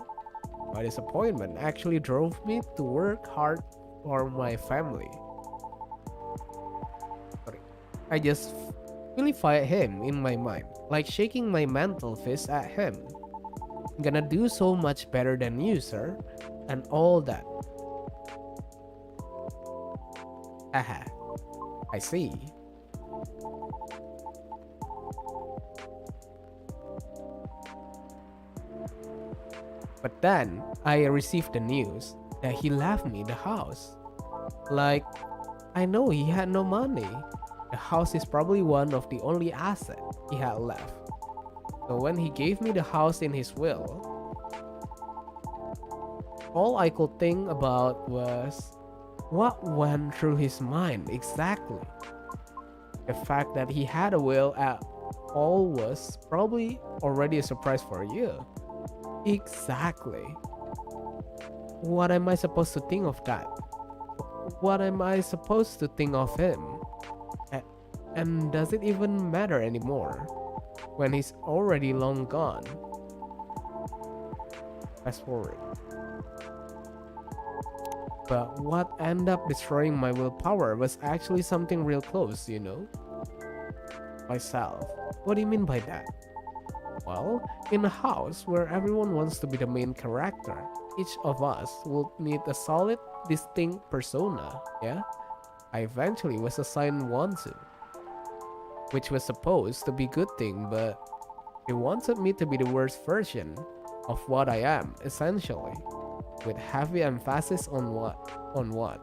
My disappointment actually drove me to work hard for my family. I just vilified him in my mind, like shaking my mental fist at him. I'm gonna do so much better than you, sir, and all that. Aha, I see. But then I received the news that he left me the house. Like, I know he had no money. The house is probably one of the only assets he had left. So when he gave me the house in his will, all I could think about was what went through his mind exactly. The fact that he had a will at all was probably already a surprise for you. Exactly. What am I supposed to think of that? What am I supposed to think of him? And does it even matter anymore when he's already long gone? Fast forward. But what ended up destroying my willpower was actually something real close, you know? Myself. What do you mean by that? Well, in a house where everyone wants to be the main character, each of us would need a solid, distinct persona, yeah? I eventually was assigned one to, which was supposed to be a good thing, but they wanted me to be the worst version of what I am, essentially, with heavy emphasis on what.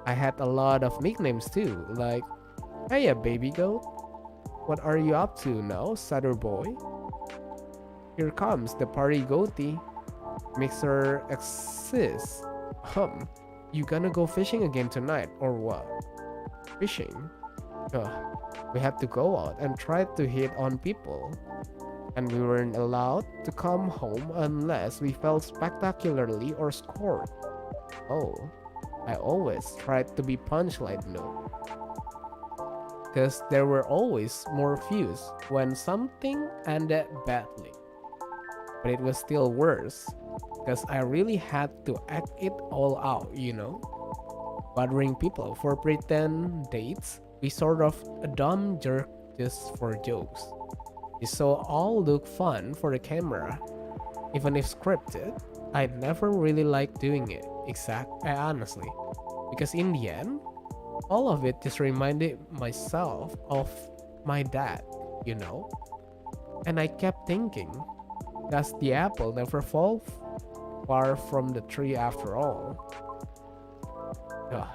I had a lot of nicknames too, like, "Hey, baby goat. What are you up to now, Sutter boy? Here comes the party goatee. Mixer exists. You gonna go fishing again tonight, or what?" Fishing? Ugh. We had to go out and try to hit on people. And we weren't allowed to come home unless we fell spectacularly or scored. Oh, I always tried to be punchline note. Because there were always more views when something ended badly. But it was still worse, because I really had to act it all out, you know? Bothering people for pretend dates, we sort of a dumb jerk just for jokes. It so all look fun for the camera. Even if scripted, I never really liked doing it, honestly. Because in the end, all of it just reminded myself of my dad, you know? And I kept thinking, does the apple never fall far from the tree after all? Ugh.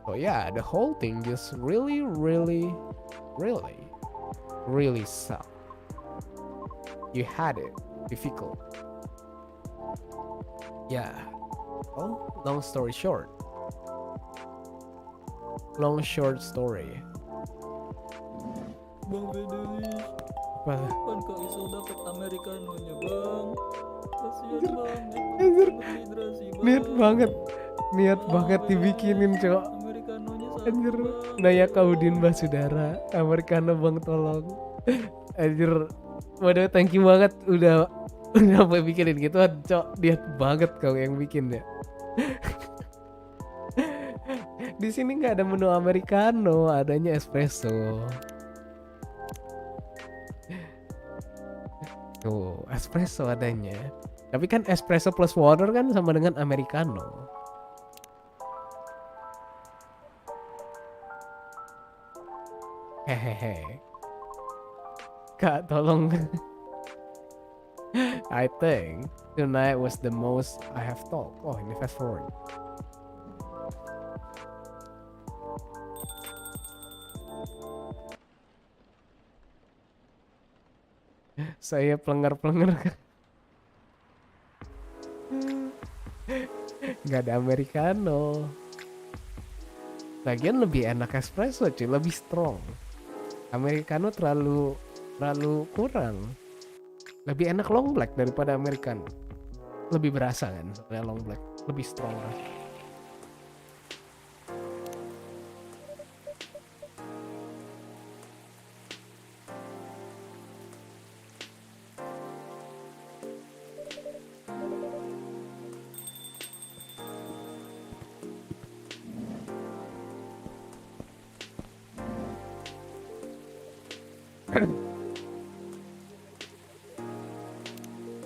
So yeah, the whole thing just really sucked. You had it difficult. Yeah. Well, long story short. Long short story. Bang Fedelish, Apa? kan Kak Iso dapat americanonya bang. Kasian bang, Anjir. dehidrasi bang. Niat banget dibikinin, Cok. Americanonya satu Anjir, bang. Naya Kaudin Basudara, Americano bang tolong. Anjir, waduh, thank you banget udah sampai bikinin gitu, Cok. Niat banget kau yang bikin ya. Di sini nggak ada menu americano, adanya espresso. Tuh, espresso adanya. Tapi kan espresso plus water kan sama dengan americano. Hehehe. Kak, tolong. I think tonight was the most I have talked. Oh, ini fast forward. Saya pelenggar-pelenggar. Gak ada americano. Lagian lebih enak espresso cuy, lebih strong. Americano terlalu kurang. Lebih enak long black daripada americano. Lebih berasa kan sebenarnya long black, lebih strong lah.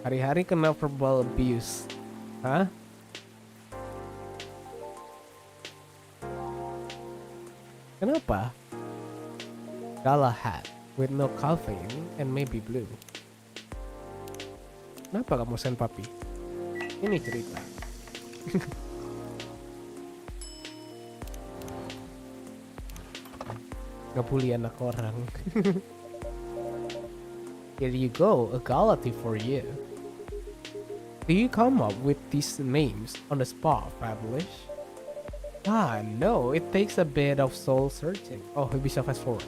Hari-hari kena verbal abuse. Hah? Kenapa? Galahad with no caffeine and maybe blue. Kenapa kamu senpapi? Ini cerita. Gak bully anak orang. Here you go, a galati for you. Do you come up with these names on the spot, Fedelish? Ah, no, it takes a bit of soul searching. Oh, bisa fast forward.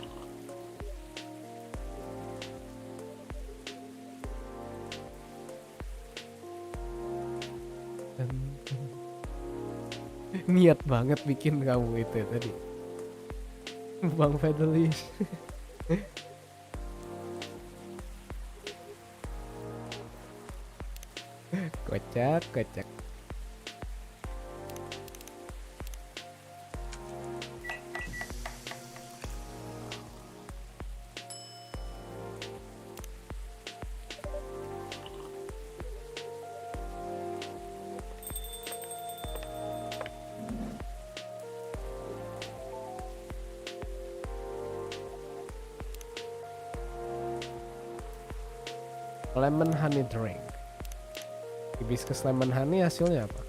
Niat banget bikin kamu itu tadi. Bang Fedelish. Kocak, kocak. Lemon honey drink. Hibiscus lemon honey hasilnya apa?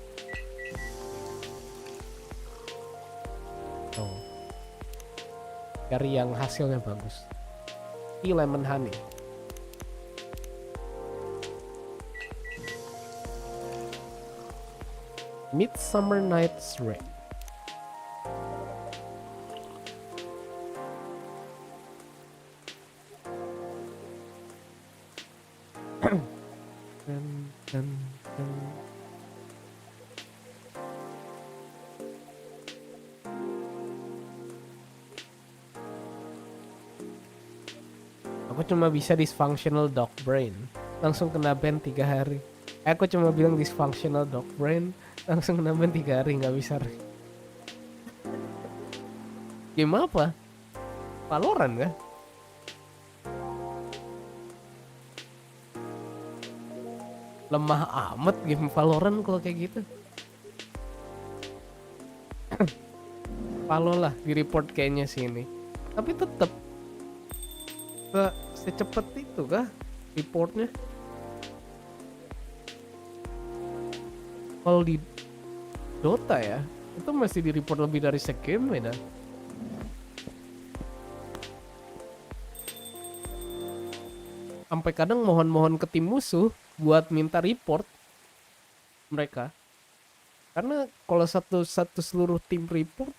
Oh, dari yang hasilnya bagus. Tea lemon honey. Midsummer Night's Rain. Dun, dun. Aku cuma bisa dysfunctional dog brain, langsung kena ban 3 hari. Aku cuma bilang dysfunctional dog brain, langsung kena ban 3 hari, nggak bisa. Game apa? Valorant kah? Lemah amat game Valorant kalau kayak gitu. Valo lah di report kayaknya sih ini. Tapi tetap gak secepat itu kah reportnya? Kalau di Dota ya, itu masih di report lebih dari segame ya dah. Sampai kadang mohon-mohon ke tim musuh buat minta report mereka, karena kalau satu seluruh tim report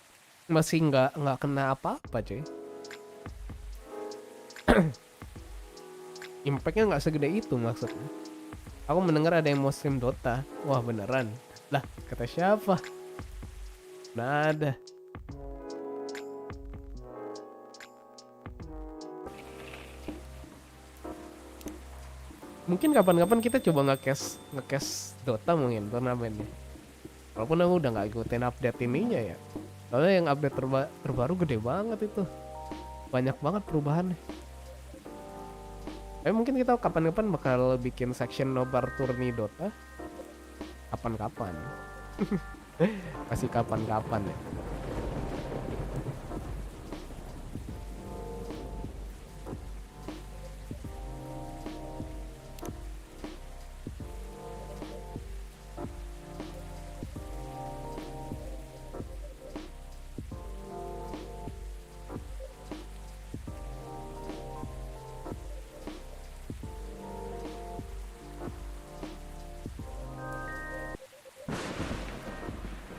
masih nggak kena apa-apa cuy. Impactnya nggak segede itu maksudnya. Aku mendengar ada yang mau stream Dota. Wah beneran lah, kata siapa? Nada. Mungkin kapan-kapan kita coba nge-cash Dota mungkin turnamennya. Walaupun aku udah nggak ikutin update ininya ya. Soalnya yang update terbaru gede banget itu. Banyak banget perubahannya. Tapi mungkin kita kapan-kapan bakal bikin section nobar turni Dota. Kapan-kapan. Masih kapan-kapan ya.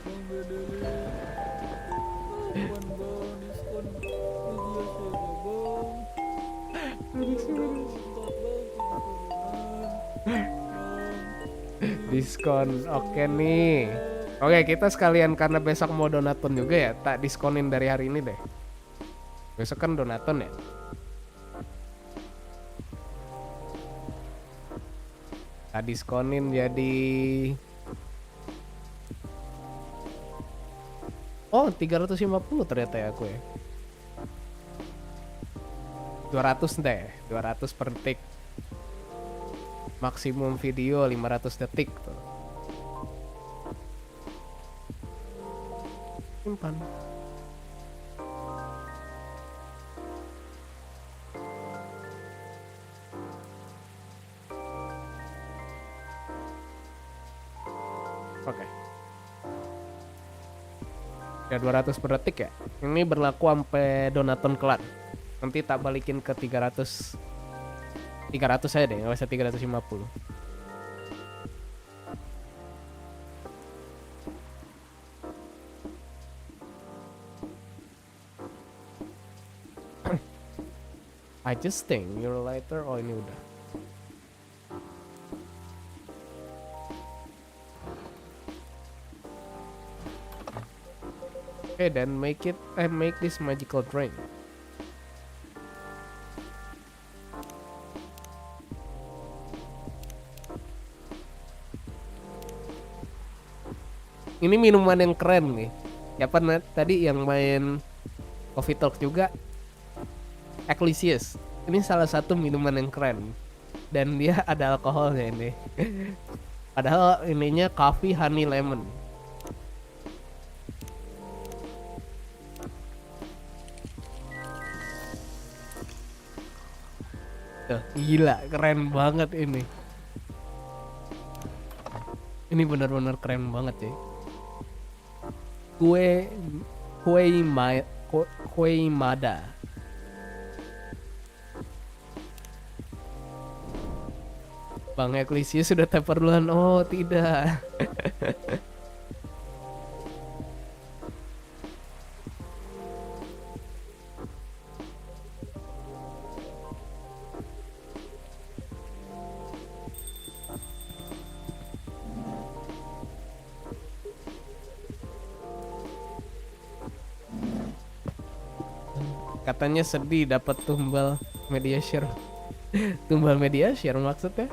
Bang Fedelish. Apaan bang, diskon media saya bang. Diskon, oke nih. Oke, kita sekalian karena besok mau donaton juga ya, tak diskonin dari hari ini deh. Besok kan donaton ya. Tak diskonin jadi oh 350 ternyata ya aku ya. 200 deh, 200 per detik. Maksimum video 500 detik tuh. Simpan. Oke. Ya 200 per detik ya. Ini berlaku sampai donaton kelar. Nanti tak balikin ke 300. 300 aja deh, nggak usah 350. I just think your lighter. Oh ini udah. Okay, then make this magical drink. Ini minuman yang keren nih. Siapa tadi yang main Coffee Talk juga? Hibiscus. Ini salah satu minuman yang keren. Dan dia ada alkoholnya ini. Padahal ininya coffee honey lemon. Tuh, gila, keren banget ini. Ini benar-benar keren banget ya. Kue mada. Bang Eklisia sudah tepar duluan. Oh tidak. Katanya sedih dapat tumbal media share. Tumbal media share maksudnya?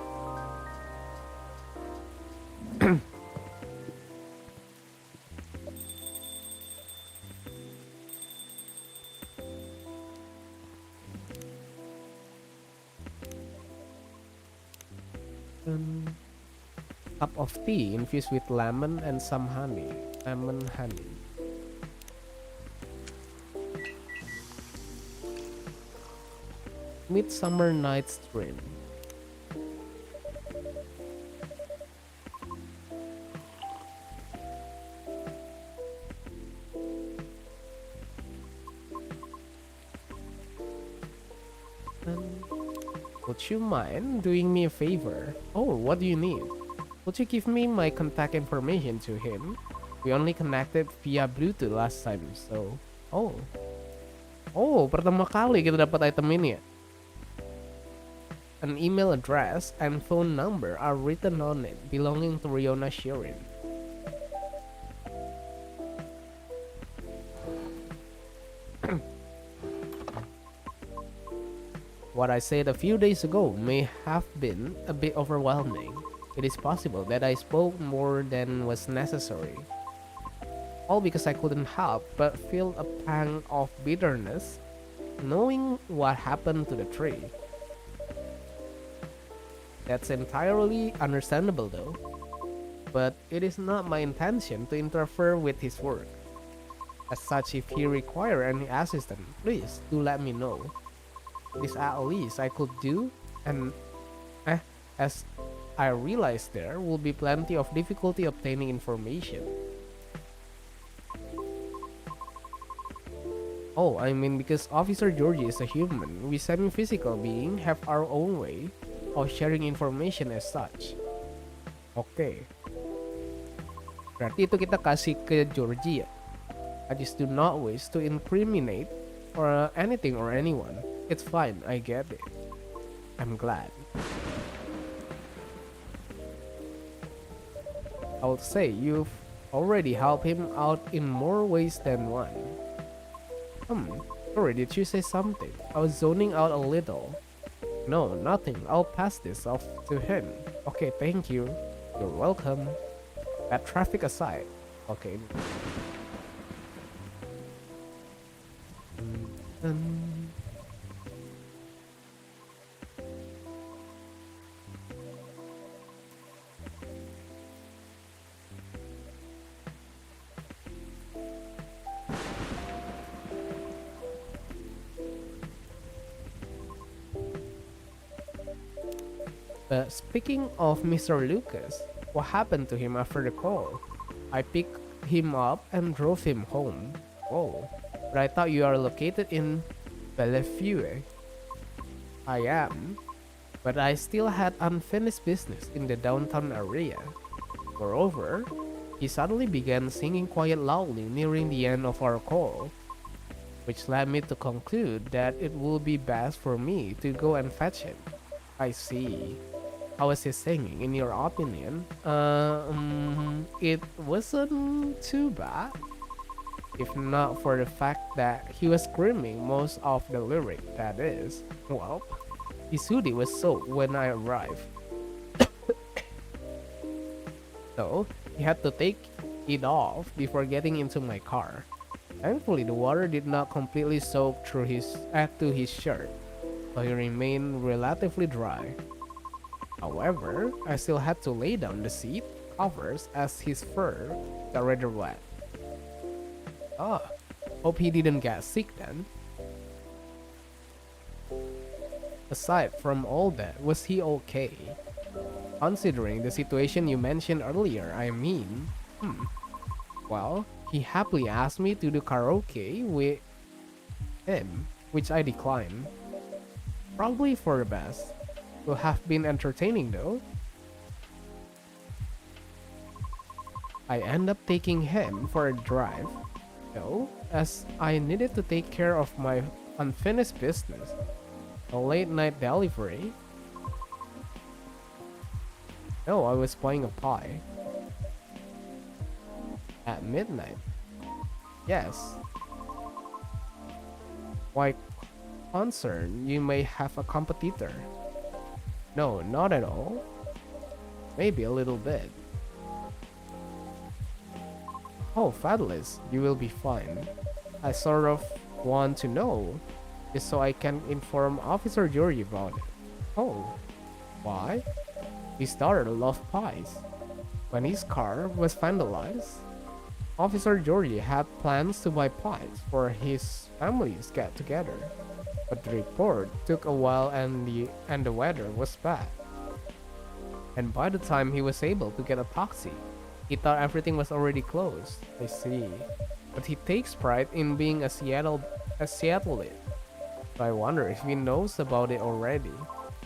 Cup of tea infused with lemon and some honey. Lemon honey. Midsummer Night's Dream. Would you mind doing me a favor? Oh, what do you need? Would you give me my contact information to him? We only connected via Bluetooth last time, so... Oh, pertama kali kita dapat item ini ya? An email address and phone number are written on it, belonging to Riona Shirin. What I said a few days ago may have been a bit overwhelming. It is possible that I spoke more than was necessary. All because I couldn't help but feel a pang of bitterness knowing what happened to the tree. That's entirely understandable though, but it is not my intention to interfere with his work. As such, if he requires any assistance, please do let me know. This at least I could do, and as I realize there will be plenty of difficulty obtaining information. Oh, I mean because Officer Georgie is a human, we semi-physical being have our own way of sharing information as such. Oke. Berarti itu kita kasih ke Georgie ya. I just do not wish to incriminate or anything or anyone. It's fine, I get it. I'm glad. I would say you've already helped him out in more ways than one. Sorry, did you say something? I was zoning out a little. No, nothing. I'll pass this off to him. Okay, thank you. You're welcome. Bad traffic aside. Okay. But speaking of Mr. Lucas, what happened to him after the call? I picked him up and drove him home. Whoa, but I thought you are located in Bellevue. I am, but I still had unfinished business in the downtown area. Moreover, he suddenly began singing quite loudly nearing the end of our call, which led me to conclude that it would be best for me to go and fetch him. I see. How was he singing, in your opinion? It wasn't too bad, if not for the fact that he was screaming most of the lyric, that is. Well, his hoodie was soaked when I arrived, so he had to take it off before getting into my car. Thankfully, the water did not completely soak through to his shirt, so he remained relatively dry. However, I still had to lay down the seat covers as his fur got rather wet. Ah, hope he didn't get sick then. Aside from all that, was he okay? Considering the situation you mentioned earlier, I mean, well, he happily asked me to do karaoke with him, which I declined. Probably for the best. Will have been entertaining though. I end up taking him for a drive, though, as I needed to take care of my unfinished business, a late night delivery. No, I was buying a pie. At midnight. Yes. Why concern, you may have a competitor. No, not at all. Maybe a little bit. Oh, Fedelish, you will be fine. I sort of want to know, just so I can inform Officer Georgie about it. Oh, why? His daughter loved pies. When his car was vandalized, Officer Georgie had plans to buy pies for his family's get-together. But the report took a while and the weather was bad. And by the time he was able to get a taxi, he thought everything was already closed. I see. But he takes pride in being a Seattleite. So I wonder if he knows about it already.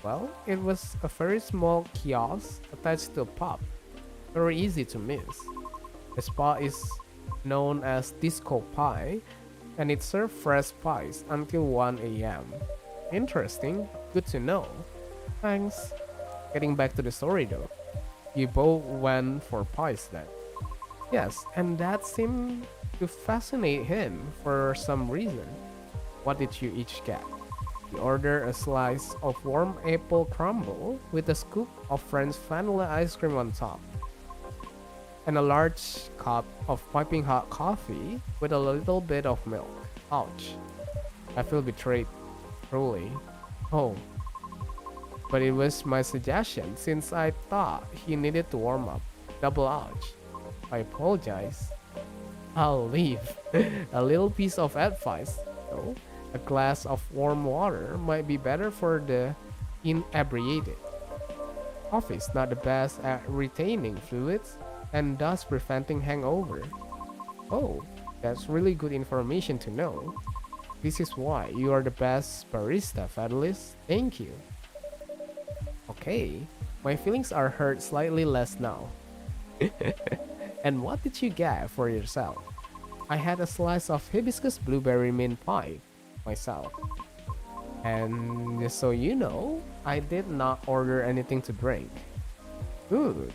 Well, it was a very small kiosk attached to a pub. Very easy to miss. The spot is known as Disco Pie, and it served fresh pies until 1 a.m. Interesting, good to know. Thanks. Getting back to the story though, you both went for pies then. Yes, and that seemed to fascinate him for some reason. What did you each get? We ordered a slice of warm apple crumble with a scoop of French vanilla ice cream on top, and a large cup of piping hot coffee with a little bit of milk. Ouch. I feel betrayed. Truly. Oh. But it was my suggestion since I thought he needed to warm up. Double ouch. I apologize. I'll leave. A little piece of advice, though. A glass of warm water might be better for the inebriated. Coffee is not the best at retaining fluids and thus preventing hangover. Oh, that's really good information to know. This is why you are the best barista, Fedelish. Thank you. Okay, my feelings are hurt slightly less now. And what did you get for yourself? I had a slice of hibiscus blueberry mint pie myself. And just so you know, I did not order anything to drink. Good.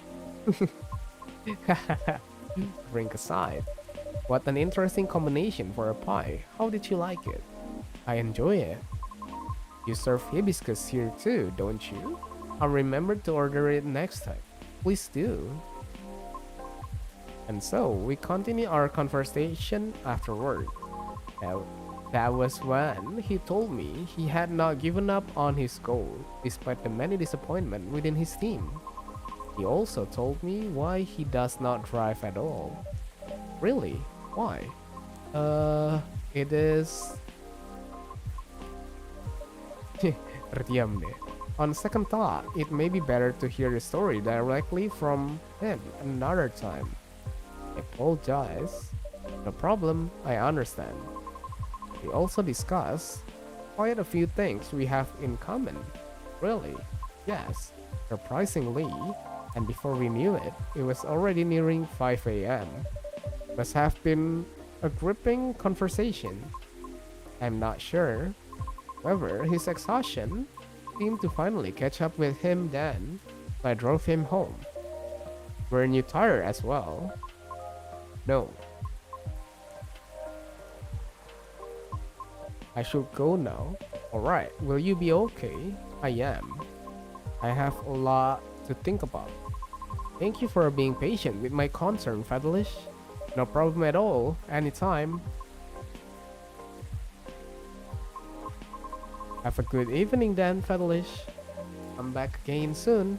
Drink aside, what an interesting combination for a pie. How did you like it? I enjoy it. You serve hibiscus here too, don't you? I'll remember to order it next time. Please do. And so, we continue our conversation afterward. That was when he told me he had not given up on his goal, despite the many disappointments within his team. He also told me why he does not drive at all. Really? Why? It is... Terdiam deh. On second thought, it may be better to hear the story directly from him another time. I apologize. No problem, I understand. We also discussed quite a few things we have in common. Really? Yes, surprisingly. And before we knew it, it was already nearing 5 a.m. Must have been a gripping conversation. I'm not sure. However, his exhaustion seemed to finally catch up with him then, so I drove him home. Weren't you tired as well? No. I should go now. Alright, will you be okay? I am. I have a lot to think about. Thank you for being patient with my concern, Fedelish. No problem at all, anytime. Have a good evening then, Fedelish. Come back again soon.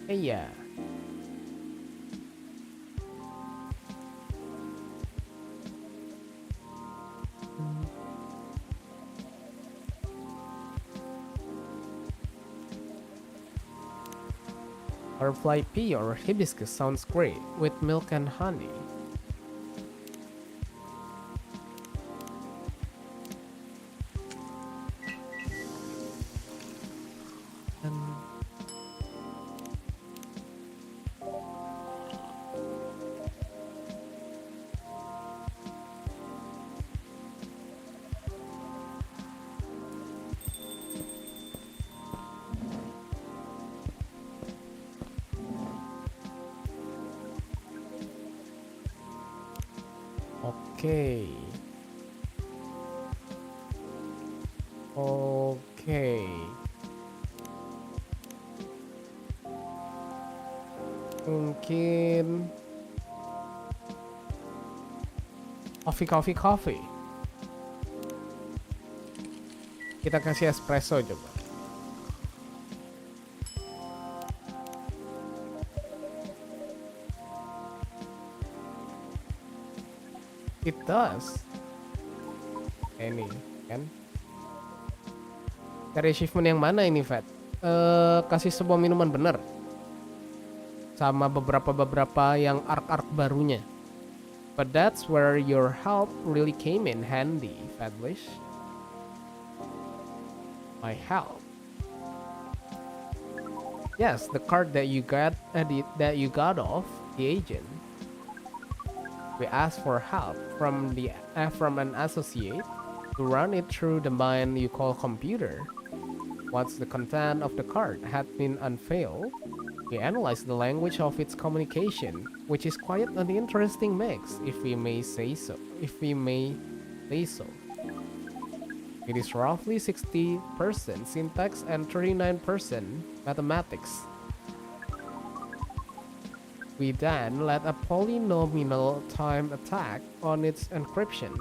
Yeah. Butterfly pea or hibiscus sounds great with milk and honey. Okay. Okay. Mungkin coffee. Kita kasih espresso coba. It does. Ini kan. Cari achievement yang mana ini, Fat? Kasih sebuah minuman bener. Sama beberapa yang arc barunya. But that's where your help really came in handy, Fedelish. My help. Yes, the card that you got off the agent. We asked for help from an associate to run it through the mind you call computer. Once the content of the card had been unveiled, we analyzed the language of its communication, which is quite an interesting mix, if we may say so. It is roughly 60% syntax and 39% mathematics. We then led a polynomial time attack on its encryption,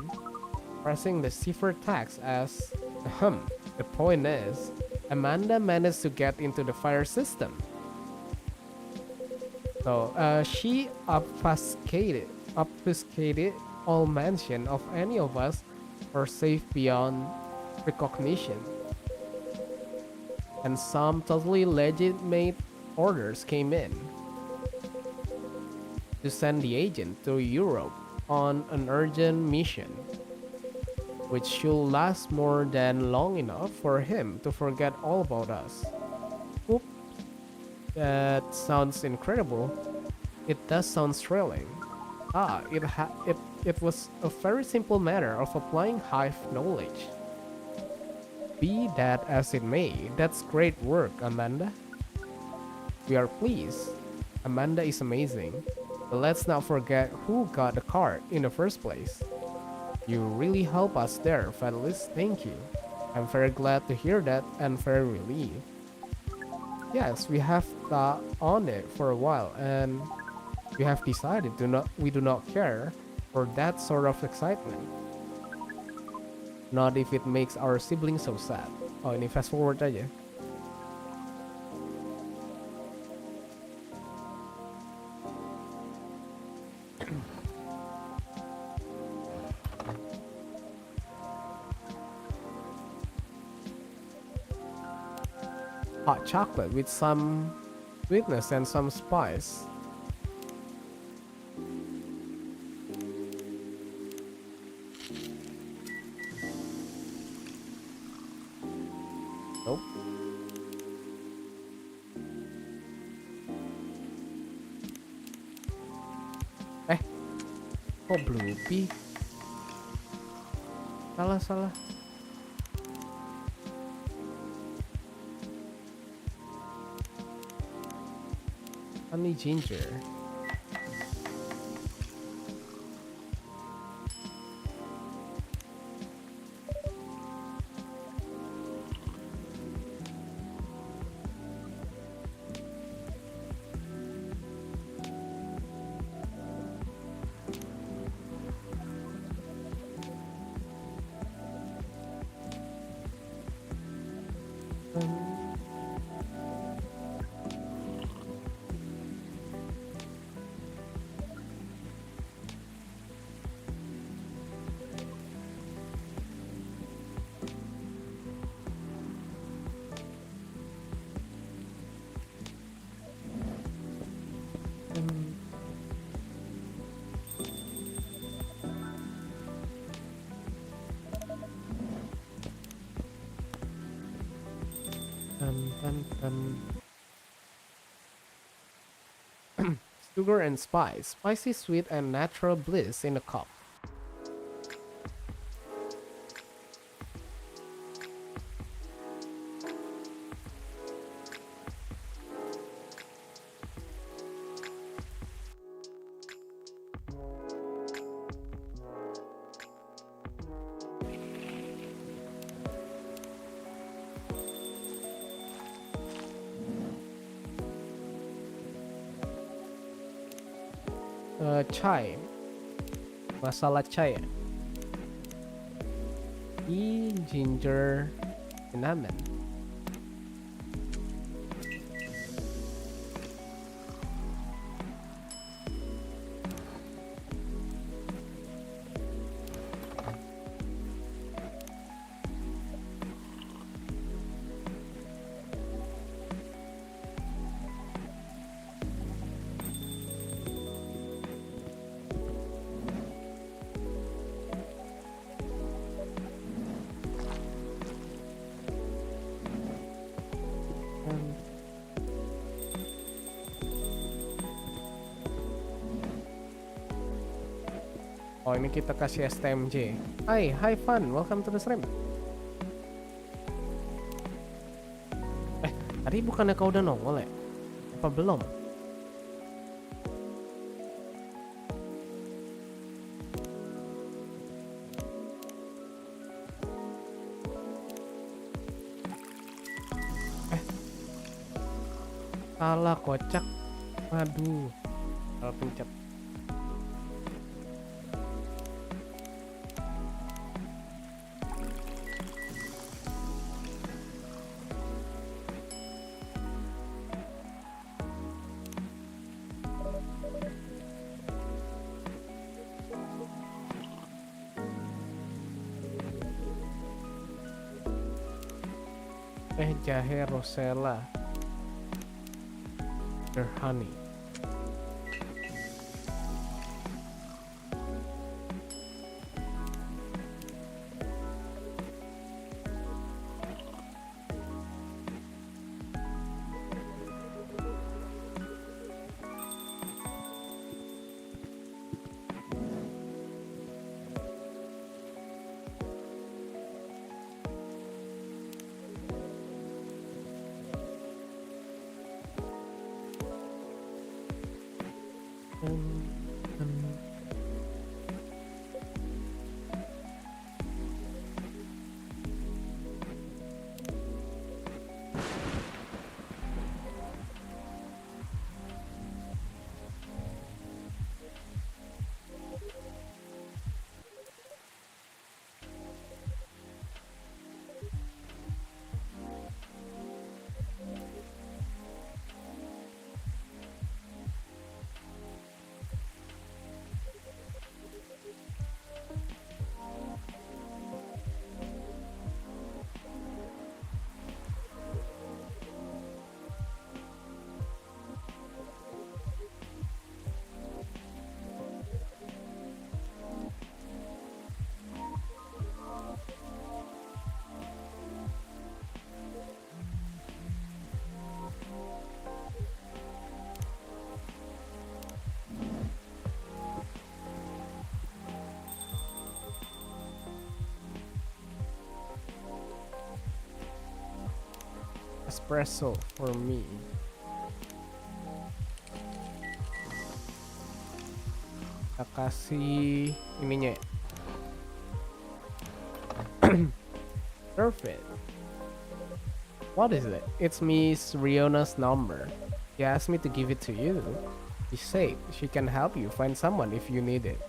pressing the ciphertext as The point is, Amanda managed to get into the fire system. So she obfuscated all mention of any of us or safe beyond recognition. And some totally legitimate orders came in to send the agent to Europe on an urgent mission, which should last more than long enough for him to forget all about us. Oop. That sounds incredible. It does sound thrilling. It was a very simple matter of applying hive knowledge. Be that as it may, that's great work, Amanda. We are pleased. Amanda is amazing. But let's not forget who got the card in the first place. You really help us there, Fedelish. Thank you. I'm very glad to hear that and very relieved. Yes, we have thought on it for a while and we have decided we do not care for that sort of excitement. Not if it makes our siblings so sad. Oh, ini fast forward aja. Hot chocolate with some sweetness and some spice. Nope. Kok Bluepie? Salah. Honey ginger. Sugar and spice. Spicy, sweet, and natural bliss in a cup. Chai. Masalah chai ya? Ginger, cinnamon. Oh, ini kita kasih STMJ. Hi Fun, welcome to the stream. Tadi bukannya kau udah nongol ya? Apa belum? Salah kocak. Aduh, salah pencet. Jahe rosella, honey. espresso for me. Kita kasih ininya ya. Perfect. What is it? It's Miss Riona's number. She asked me to give it to you. She said she can help you find someone if you need it.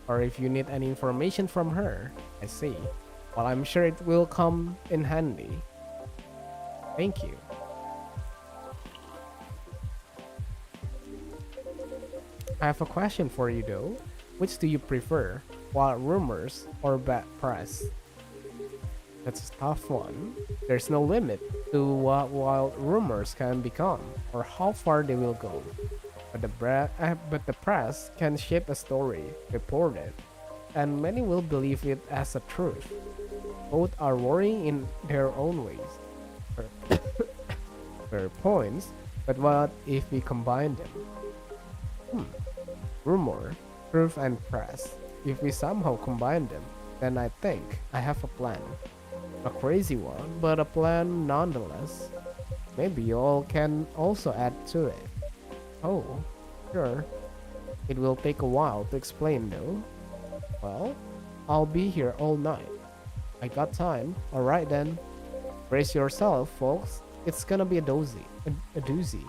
Or if you need any information from her. I see. Well, I'm sure it will come in handy. Thank you. I have a question for you though. Which do you prefer? Wild rumors or bad press? That's a tough one. There's no limit to what wild rumors can become or how far they will go. But the press can shape a story, report it, and many will believe it as a truth. Both are worrying in their own ways. Fair points, but what if we combine them? Rumor, truth, and press. If we somehow combine them, then I think I have a plan. A crazy one, but a plan nonetheless. Maybe you all can also add to it. Oh, sure. It will take a while to explain though. Well, I'll be here all night. I got time. Alright then. Brace yourself, folks. It's gonna be a doozy. A doozy.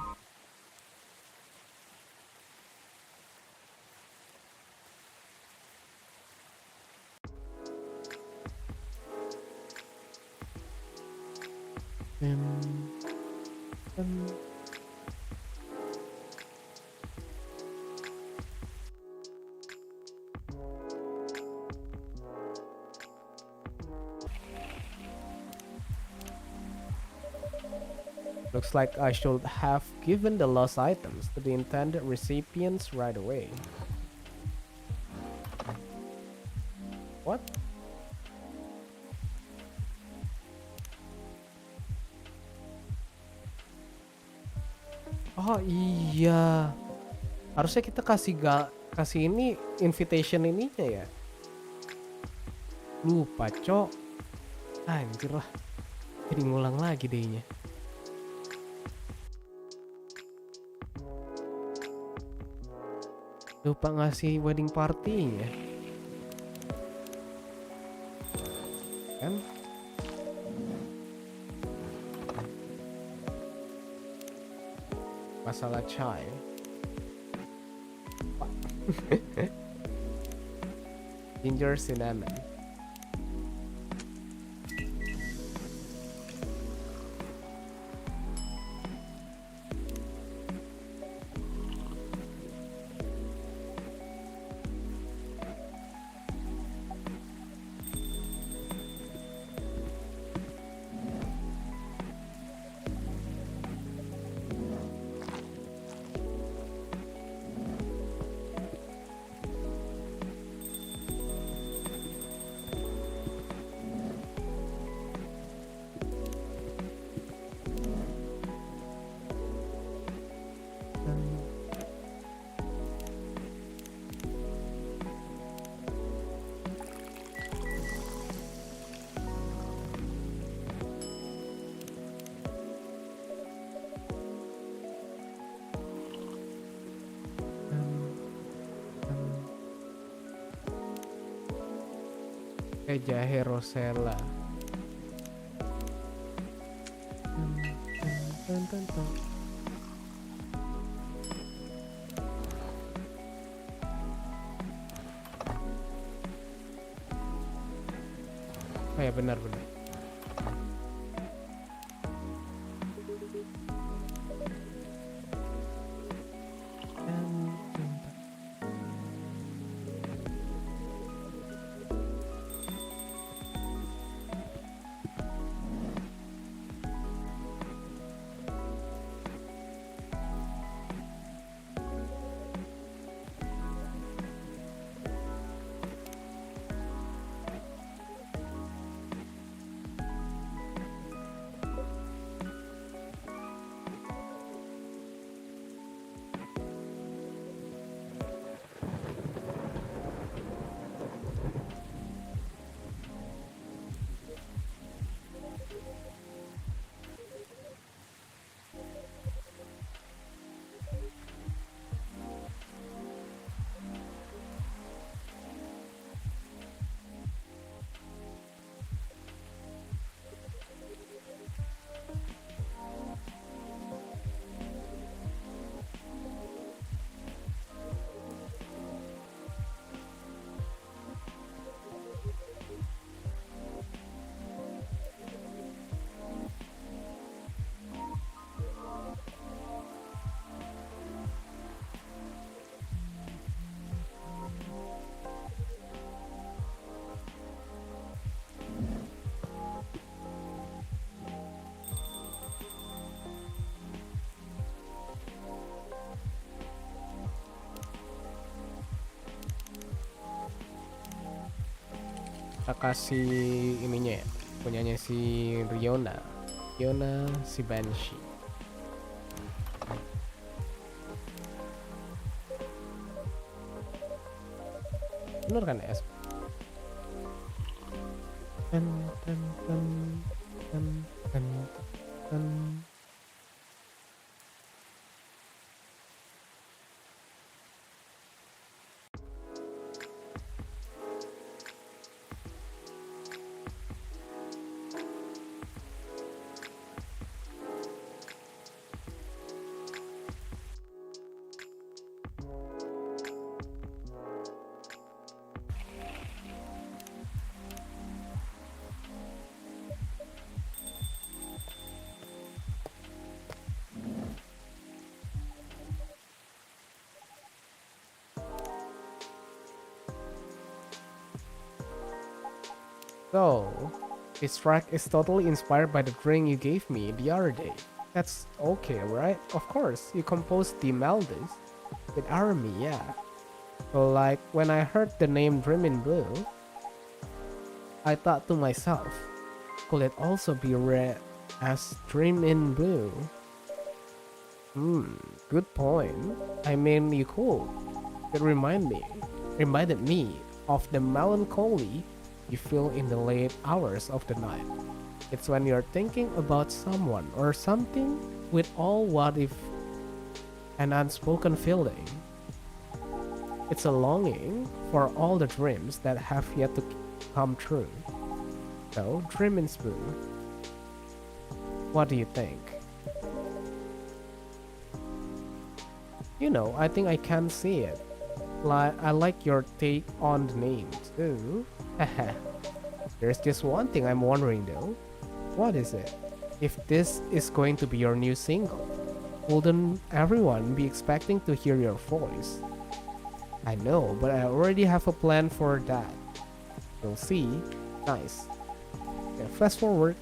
Looks like I should have given the lost items to the intended recipients right away. What? Oh iya, harusnya kita kasih ini invitation ininya ya. Lupa cok. Anjir lah, jadi ngulang lagi dehnya. Lupa ngasih wedding party-nya. Kan? Masalah chai. Ginger cinnamon. Jahe rosella. Oh ya benar-benar. Kita kasih ininya ya, punyanya si Riona si Banshee. Bener kan es? Ten, ten, ten, ten, ten, ten. So, this track is totally inspired by the drink you gave me the other day. That's okay, right? Of course, you composed the melodies with Army, yeah. So like, when I heard the name Dream in Blue, I thought to myself, could it also be read as Dream in Blue? Good point. I mean, you could. It reminded me of the melancholy you feel in the late hours of the night. It's when you're thinking about someone or something with all what if an unspoken feeling. It's a longing for all the dreams that have yet to come true. So, Dream in Blue. What do you think? You know, I think I can see it. I like your take on the name too. There's just one thing I'm wondering though. What is it? If this is going to be your new single, wouldn't everyone be expecting to hear your voice? I know, but I already have a plan for that. You'll see. Nice. Yeah, fast forward.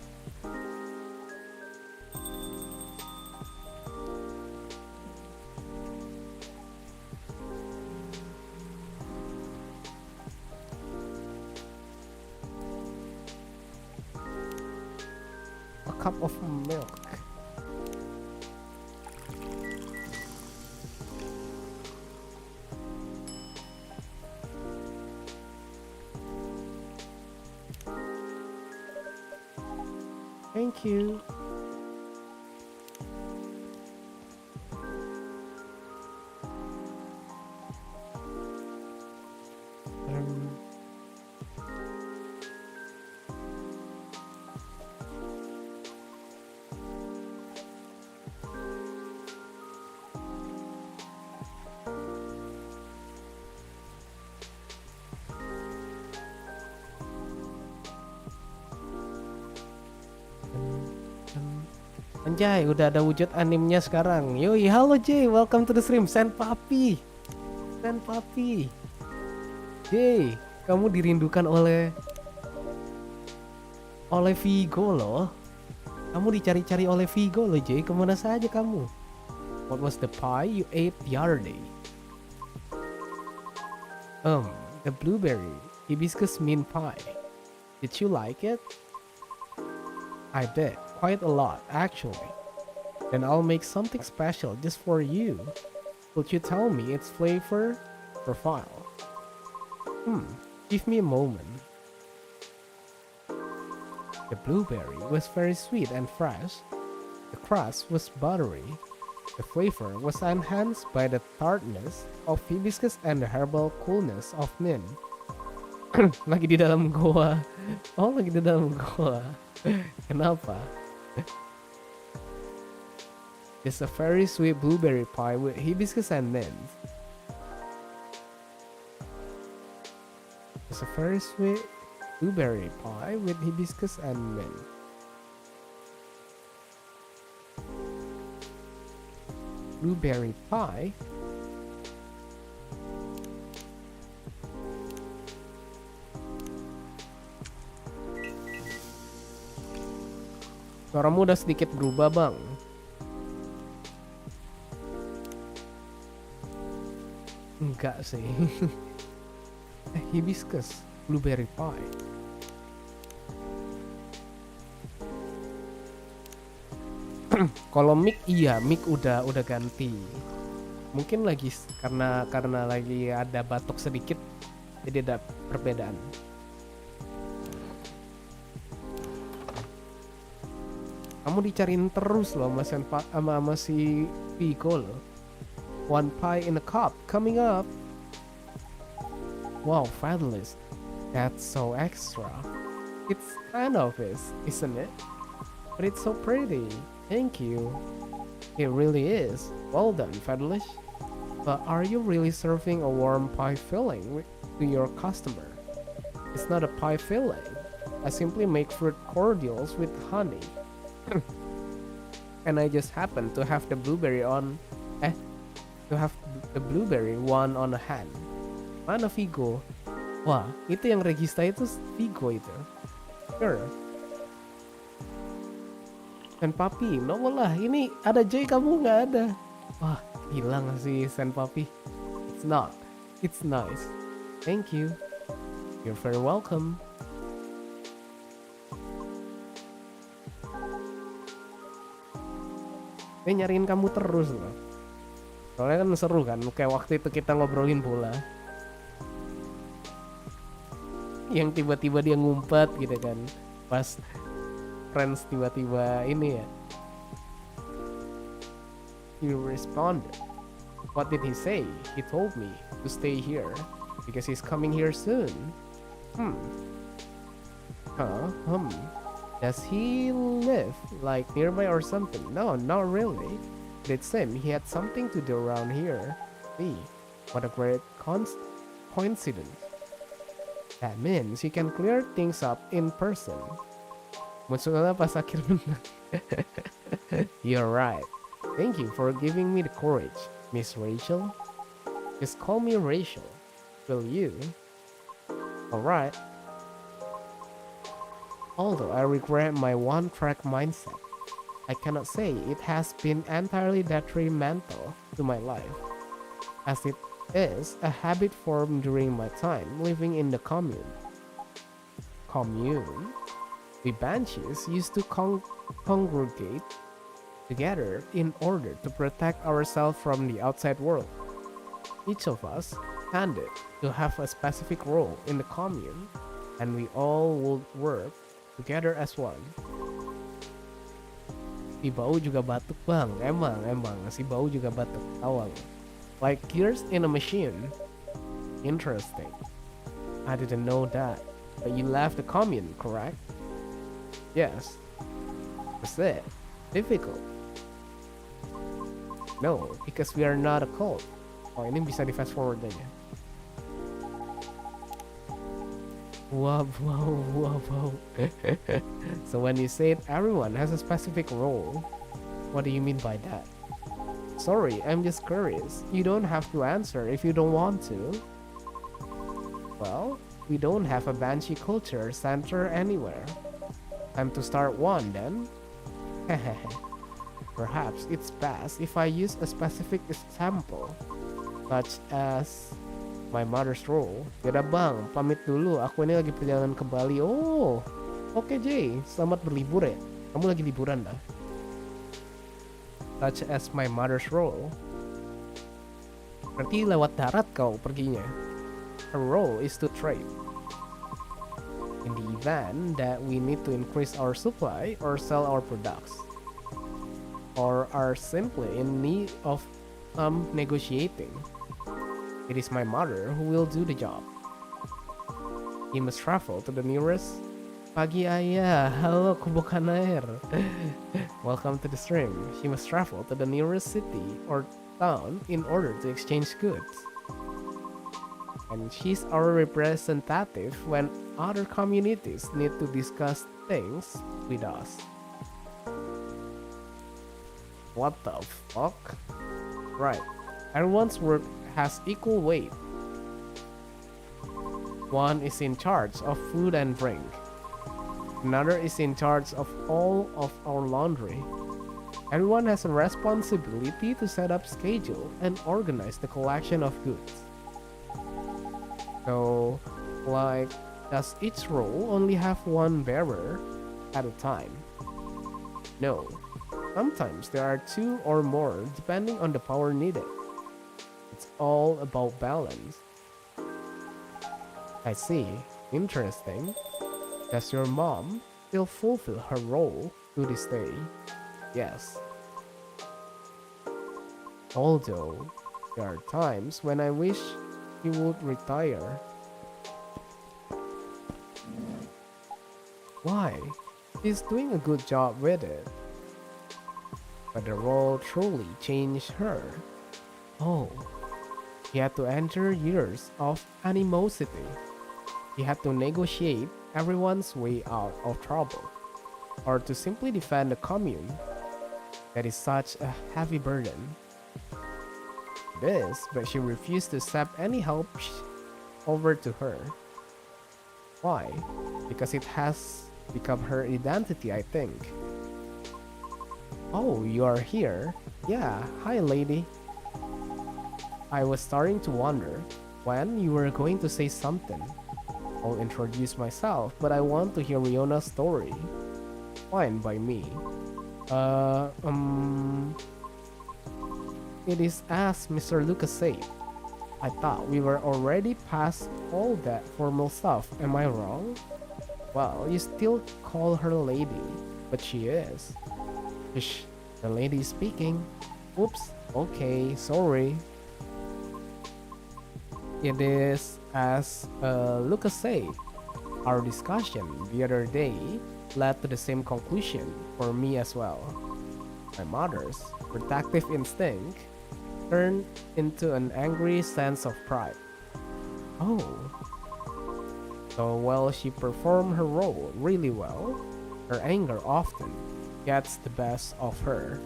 Cup of milk. Thank you. Anjay, udah ada wujud animnya sekarang. Yoi, halo Jay, welcome to the stream. Send papi. Jay, kamu dirindukan oleh Vigo loh. Kamu dicari-cari oleh Vigo loh Jay. Kemana saja kamu? What was the pie you ate the other day? The blueberry hibiscus mint pie. Did you like it? I did. Quite a lot, actually. Then I'll make something special just for you. Would you tell me its flavor profile? Give me a moment. The blueberry was very sweet and fresh. The crust was buttery. The flavor was enhanced by the tartness of hibiscus and the herbal coolness of mint. Lagi di dalam goa. Oh, lagi di dalam goa. Kenapa? It's a very sweet blueberry pie with hibiscus and mint. It's a very sweet blueberry pie with hibiscus and mint. Blueberry pie. Suaramu udah sedikit berubah bang. Enggak sih. Hibiscus blueberry pie. Kalau mic iya, mic udah ganti. Mungkin lagi karena lagi ada batuk sedikit, jadi ada perbedaan. Kamu dicariin terus loh sama si Vigo loh. One pie in a cup coming up. Wow, Fedelish. That's so extra. It's kind of isn't it? But it's so pretty. Thank you. It really is. Well done, Fedelish. But are you really serving a warm pie filling to your customer? It's not a pie filling. I simply make fruit cordials with honey. And I just happen to have the blueberry one on a hand. Mana Vigo? Wah, itu yang regista itu Vigo itu. Sure. Senpapi, nongol lah. Ini ada J kamu nggak ada. Wah, hilang sih Senpapi. It's not. It's nice. Thank you. You're very welcome. Saya nyariin kamu terus loh. Soalnya kan seru kan, kayak waktu itu kita ngobrolin bola. Yang tiba-tiba dia ngumpet gitu kan. Pas Friends tiba-tiba ini ya. He responded. What did he say? He told me to stay here because he's coming here soon. Does he live like nearby or something? No, not really. But it seemed he had something to do around here. See, what a great coincidence. That means you can clear things up in person. Munculnya pas akhir menang. You're right. Thank you for giving me the courage, Miss Rachel. Just call me Rachel. Will you? Alright. Although I regret my one-track mindset, I cannot say it has been entirely detrimental to my life, as it is a habit formed during my time living in the commune. We banshees used to congregate together in order to protect ourselves from the outside world. Each of us tended to have a specific role in the commune, and we all would work together as one. Si Bau juga batuk bang, emang si Bau juga batuk awal. Like gears in a machine. Interesting. I didn't know that. But you left the commune, correct? Yes. Was it difficult? No, because we are not a cult. Oh, ini bisa di fast forward aja. Wow. So when you said everyone has a specific role, what do you mean by that? Sorry, I'm just curious. You don't have to answer if you don't want to. Well, we don't have a Banshee culture center anywhere. Time to start one then. Perhaps it's best if I use a specific example, such as my mother's role. Yaudah bang, pamit dulu. Aku ini lagi perjalanan kembali. Oh, oke Jay. Selamat berlibur ya. Kamu lagi liburan dah. Such as my mother's role. Berarti lewat darat kau perginya. Her role is to trade. In the event that we need to increase our supply or sell our products, or are simply in need of some negotiating, it is my mother who will do the job. He must travel to the nearest. Pagi ayah, halo kubukan air. Welcome to the stream. She must travel to the nearest city or town in order to exchange goods. And she's our representative when other communities need to discuss things with us. What the fuck? Right. Everyone's work has equal weight. One is in charge of food and drink. Another is in charge of all of our laundry. Everyone has a responsibility to set up schedule and organize the collection of goods. So, like, does each role only have one bearer at a time? No. Sometimes there are two or more, depending on the power needed. It's all about balance. I see. Interesting. Does your mom still fulfill her role to this day? Yes. Although, there are times when I wish she would retire. Why? She's doing a good job with it. But the role truly changed her. Oh, she had to enter years of animosity. She had to negotiate everyone's way out of trouble, or to simply defend the commune. That is such a heavy burden. It is, but she refused to accept any help over to her. Why? Because it has become her identity, I think. Oh, you are here? Yeah, hi lady. I was starting to wonder when you were going to say something. I'll introduce myself, but I want to hear Riona's story. Fine by me. It is as Mr. Lucas said. I thought we were already past all that formal stuff, am I wrong? Well, you still call her lady, but she is. Shh, the lady is speaking. Oops, okay, sorry. It is as Lucas said. Our discussion the other day led to the same conclusion for me as well. My mother's protective instinct turned into an angry sense of pride. Oh. So while she performed her role really well, her anger often gets the best of her.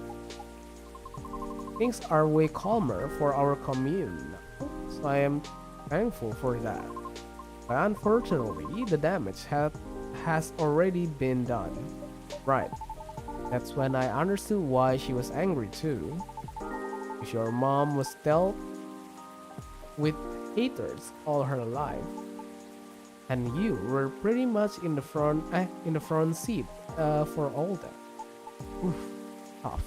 Things are way calmer for our commune, so I am thankful for that. But unfortunately, the damage has already been done. Right. That's when I understood why she was angry too. If your mom was dealt with haters all her life, and you were pretty much in the front seat for all that. Oof, tough.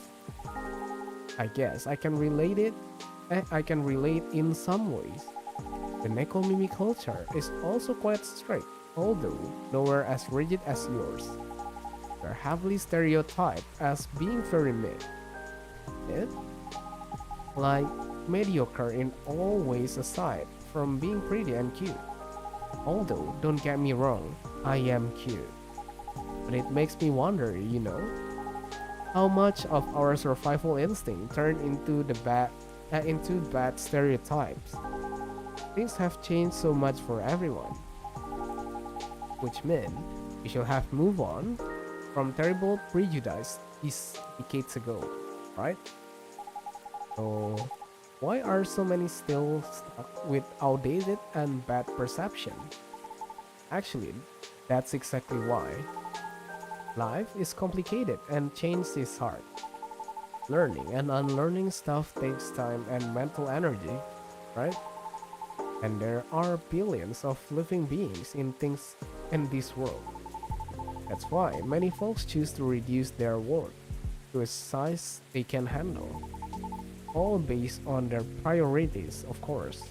I guess I can relate it. I can relate in some ways. The Nekomimi culture is also quite strict, although nowhere as rigid as yours. They're heavily stereotyped as being very mid. Like mediocre in all ways aside from being pretty and cute. Although, don't get me wrong, I am cute. But it makes me wonder, how much of our survival instinct turned into bad stereotypes. Things have changed so much for everyone. Which meant we should have moved on from terrible prejudice these decades ago, right? So, why are so many still stuck with outdated and bad perception? Actually, that's exactly why. Life is complicated and change is hard. Learning and unlearning stuff takes time and mental energy, right? And there are billions of living beings in this world. That's why many folks choose to reduce their work to a size they can handle. All based on their priorities, of course.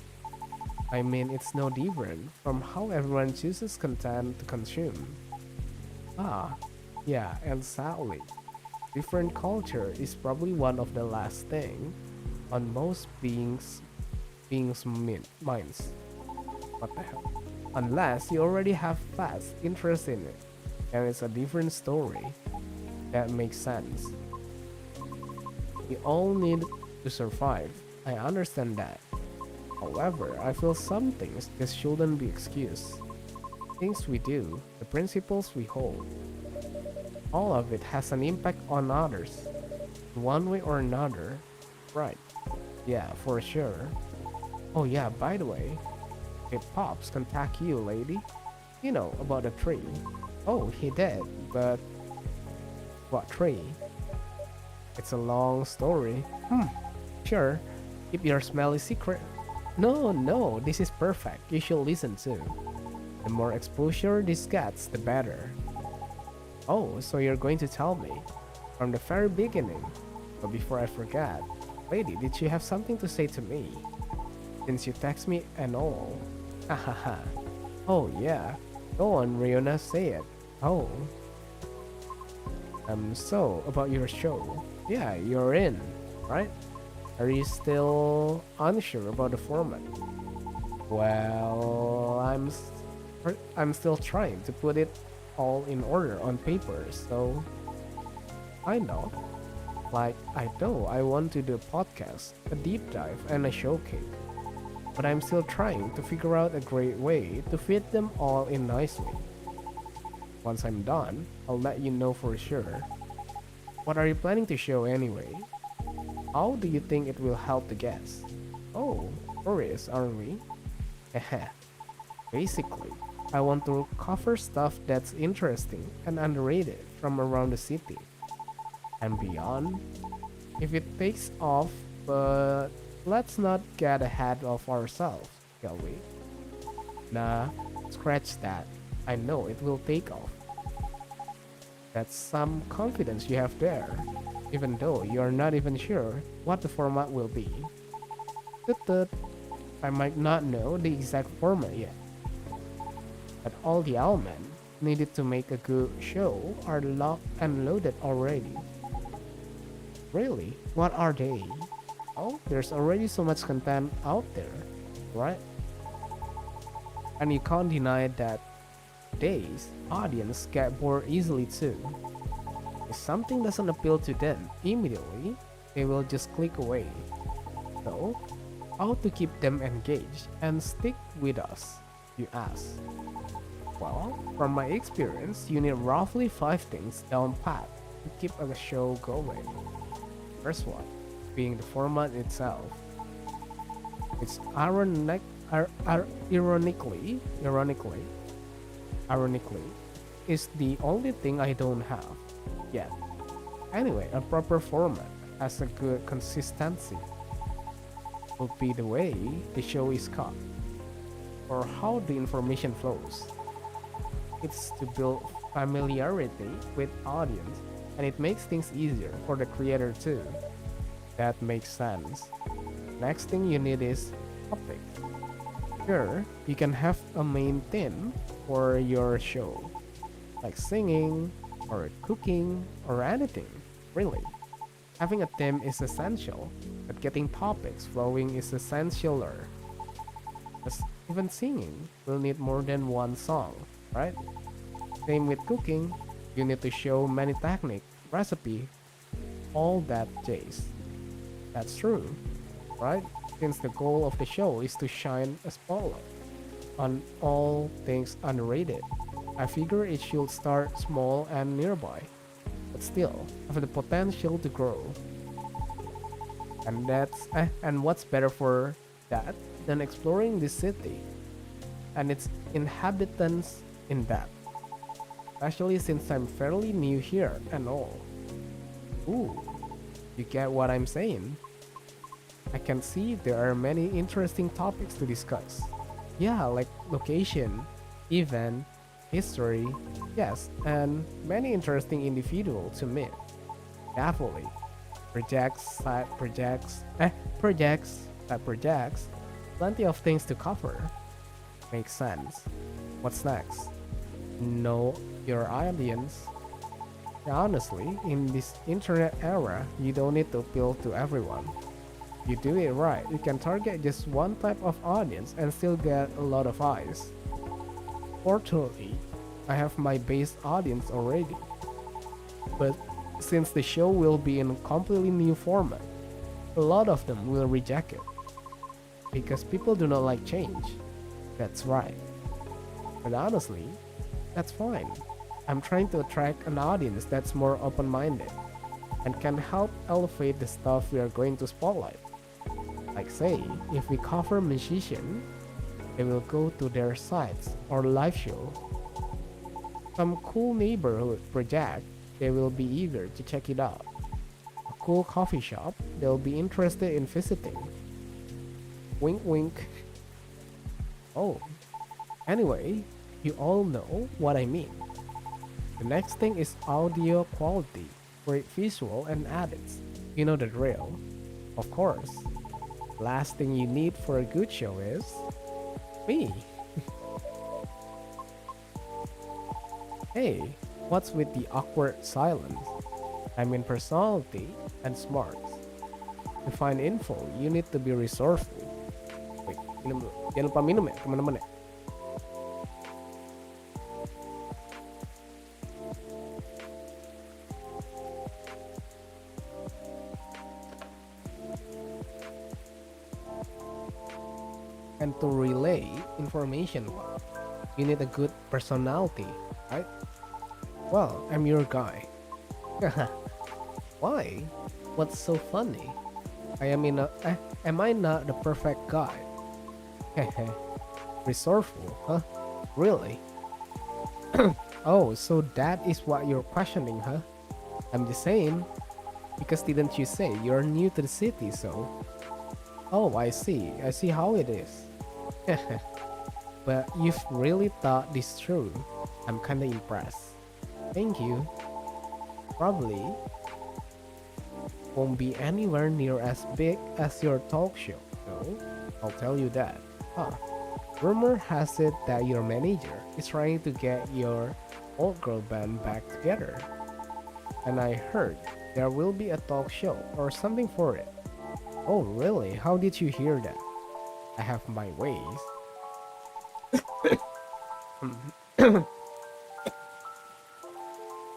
I mean, it's no different from how everyone chooses content to consume. Yeah, and sadly, different culture is probably one of the last thing on most beings' minds. What the hell? Unless you already have vast interest in it, and it's a different story. That makes sense. We all need to survive. I understand that. However, I feel some things just shouldn't be excused. Things we do, the principles we hold, all of it has an impact on others, one way or another. Right. Yeah, for sure. Oh yeah, by the way, if Pops contact you, lady, about the tree. Oh, he did, but what tree? It's a long story. Sure, keep your smelly secret. No, this is perfect. You should listen too. The more exposure this gets, the better. Oh, so you're going to tell me. from the very beginning. But before I forget, lady, did you have something to say to me? Since you text me and all. Hahaha. Oh yeah. Go on, Riona, say it. Oh. So, about your show. Yeah, you're in, right? Are you still unsure about the format? Well, I'm still trying to put it all in order on paper, so I know. Like, I know I want to do a podcast, a deep dive, and a showcase. But I'm still trying to figure out a great way to fit them all in nicely. Once I'm done, I'll let you know for sure. What are you planning to show anyway? How do you think it will help the guests? Oh, curious, aren't we? Heh. Basically, I want to cover stuff that's interesting and underrated from around the city and beyond. If it takes off, but let's not get ahead of ourselves, shall we? Nah, scratch that. I know it will take off. That's some confidence you have there, even though you're not even sure what the format will be. Tut. I might not know the exact format yet, but all the elements needed to make a good show are locked and loaded already. Really? What are they? Oh, there's already so much content out there, right? And you can't deny that today's audience get bored easily too. If something doesn't appeal to them immediately, they will just click away. So, how to keep them engaged and stick with us, you ask? Well, from my experience, you need roughly 5 things down pat to keep a show going. First one, being the format itself. It's ironically, is the only thing I don't have yet. Anyway, a proper format has a good consistency will be the way the show is cut, or how the information flows. It's to build familiarity with audience, and it makes things easier for the creator too. That makes sense. Next thing you need is topic. Sure, you can have a main theme for your show, like singing, or cooking, or anything, really. Having a theme is essential, but getting topics flowing is essentialer. As even singing will need more than one song, right? Same with cooking, you need to show many technique, recipe, all that jazz. That's true, right? Since the goal of the show is to shine a spotlight on all things underrated, I figure it should start small and nearby, but still have the potential to grow. And what's better for that than exploring this city and its inhabitants in depth? Especially since I'm fairly new here and all. Ooh, you get what I'm saying? I can see there are many interesting topics to discuss. Yeah, like location, event, history, yes, and many interesting individuals to meet. Definitely. Side projects, plenty of things to cover. Makes sense. What's next? Know your audience. Honestly, in this internet era, you don't need to appeal to everyone. You do it right, you can target just one type of audience and still get a lot of eyes. Fortunately, I have my base audience already. But since the show will be in a completely new format, a lot of them will reject it. Because people do not like change. That's right. But honestly, that's fine. I'm trying to attract an audience that's more open-minded and can help elevate the stuff we are going to spotlight. Like say, if we cover musician, they will go to their sites or live show. Some cool neighborhood project, they will be eager to check it out. A cool coffee shop, they'll be interested in visiting. Wink wink. Oh, anyway, you all know what I mean. The next thing is audio quality. great visual and edits. You know the drill. Of course. Last thing you need for a good show is me. Hey, what's with the awkward silence? I mean personality and smarts. To find info, you need to be resourceful. Wait, minum dulu. Jangan lupa minum ya, teman-teman ya. And to relay information, you need a good personality, right? Well, I'm your guy. Why? What's so funny? Am I not the perfect guy? Resourceful, huh? Really? Oh, so that is what you're questioning, huh? I'm just saying, because didn't you say you're new to the city, so... Oh, I see how it is. But you've really thought this through. I'm kinda impressed. Thank you. Probably won't be anywhere near as big as your talk show, though. I'll tell you that. Rumor has it that your manager is trying to get your old girl band back together. And I heard there will be a talk show or something for it. Oh, really? How did you hear that? I have my ways.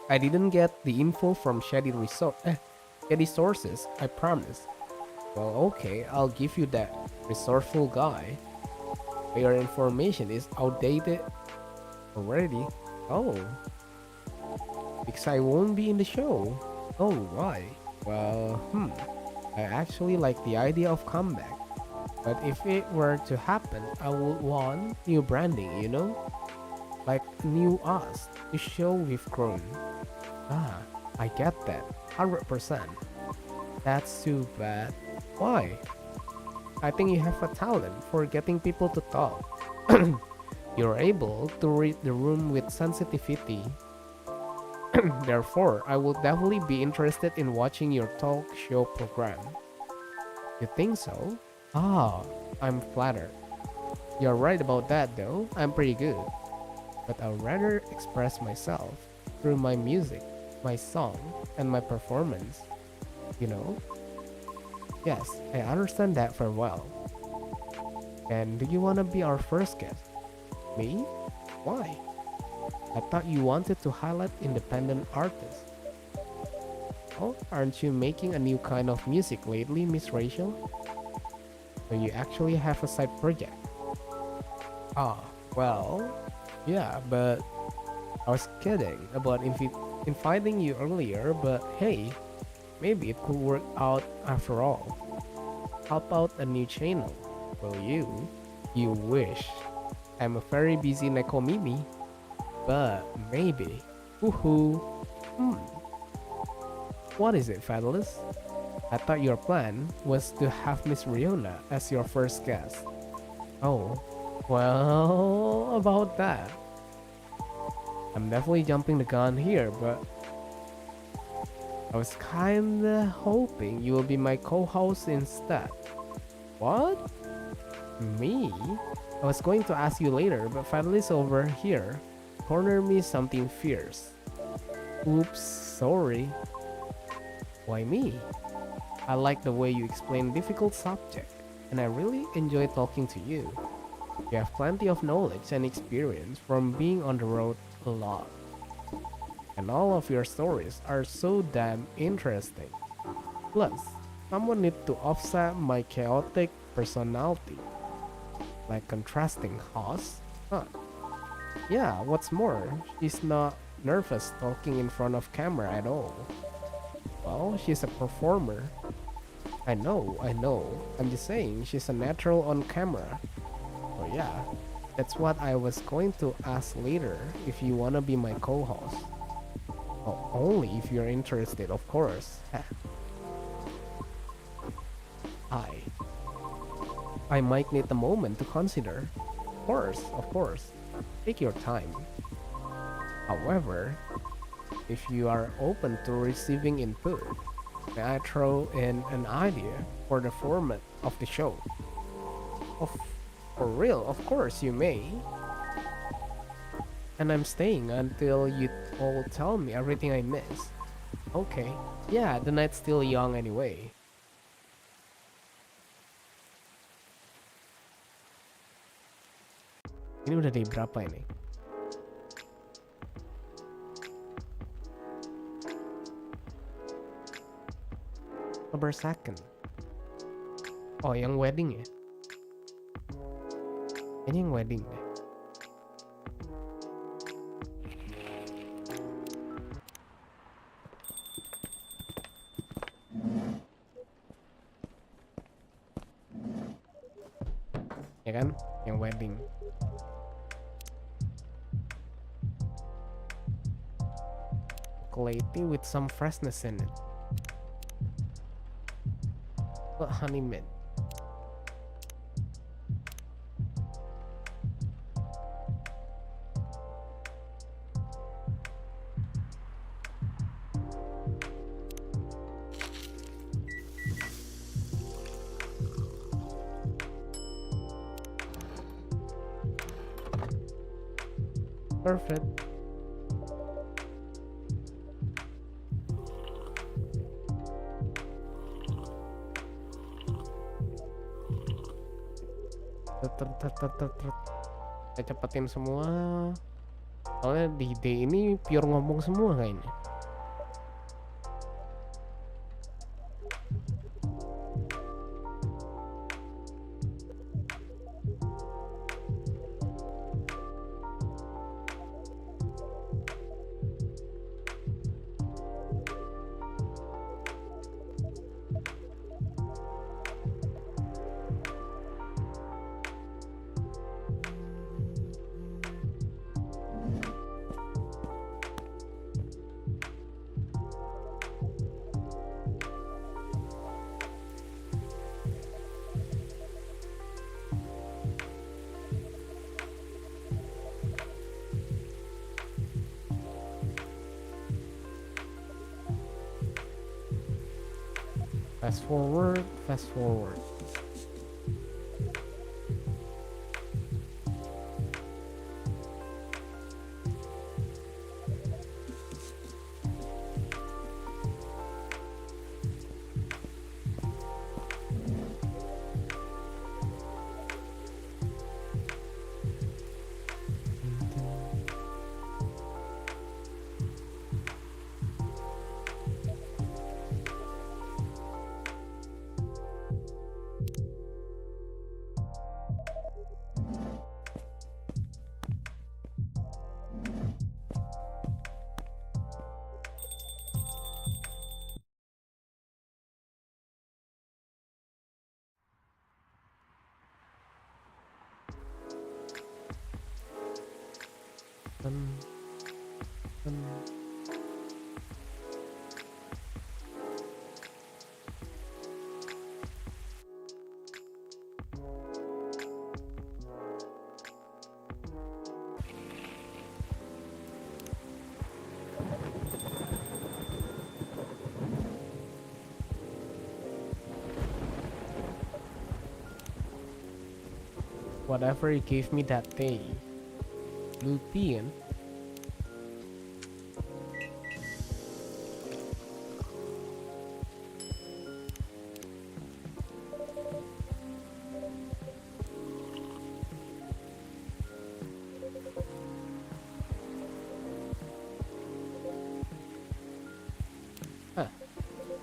I didn't get the info from shady sources, I promise. Well, okay, I'll give you that. Resourceful guy. Your information is outdated already. Oh. Because I won't be in the show. Oh, why? Well, I actually like the idea of comeback. But if it were to happen, I would want new branding, you know? Like new us to show we've grown. I get that. 100%. That's too bad. Why? I think you have a talent for getting people to talk. You're able to read the room with sensitivity. Therefore, I will definitely be interested in watching your talk show program. You think so? I'm flattered. You're right about that though, I'm pretty good. But I'd rather express myself through my music, my song, and my performance. You know? Yes, I understand that very well. And do you want to be our first guest? Me? Why? I thought you wanted to highlight independent artists. Oh, aren't you making a new kind of music lately, Miss Rachel? So you actually have a side project? Well, yeah, but I was kidding about inviting you earlier, but hey, maybe it could work out after all. Help out a new channel, will you? You wish. I'm a very busy Nekomimi, but maybe. Woohoo. What is it, Fedelish? I thought your plan was to have Miss Riona as your first guest. Oh, well, about that. I'm definitely jumping the gun here, but I was kinda hoping you will be my co-host instead. What? Me? I was going to ask you later, but Fedelish over here cornered me something fierce. Oops, sorry. Why me? I like the way you explain difficult subject, and I really enjoy talking to you. You have plenty of knowledge and experience from being on the road a lot. And all of your stories are so damn interesting. Plus, someone need to offset my chaotic personality. Like contrasting hosts? Yeah, what's more, she's not nervous talking in front of camera at all. Well, she's a performer. I know. I'm just saying she's a natural on camera. Oh yeah, that's what I was going to ask later if you wanna be my co-host. Oh, only if you're interested, of course. I might need a moment to consider. Of course. Take your time. However, If you are open to receiving input, may I throw in an idea for the format of the show? Of, for real, of course you may. And I'm staying until you all tell me everything I miss. Okay, yeah, the night's still young anyway. Ini udah di berapa ini? Per second. Oh, yang wedding ya? Ini yang wedding deh. Ya kan? Yang wedding. Chocolatey with some freshness in it. But honey mint. Perfect. Kita cepetin semua. Soalnya di ide ini pure ngomong semua kayaknya. Fast forward, fast forward. Whatever you gave me that day. Lupian. Huh.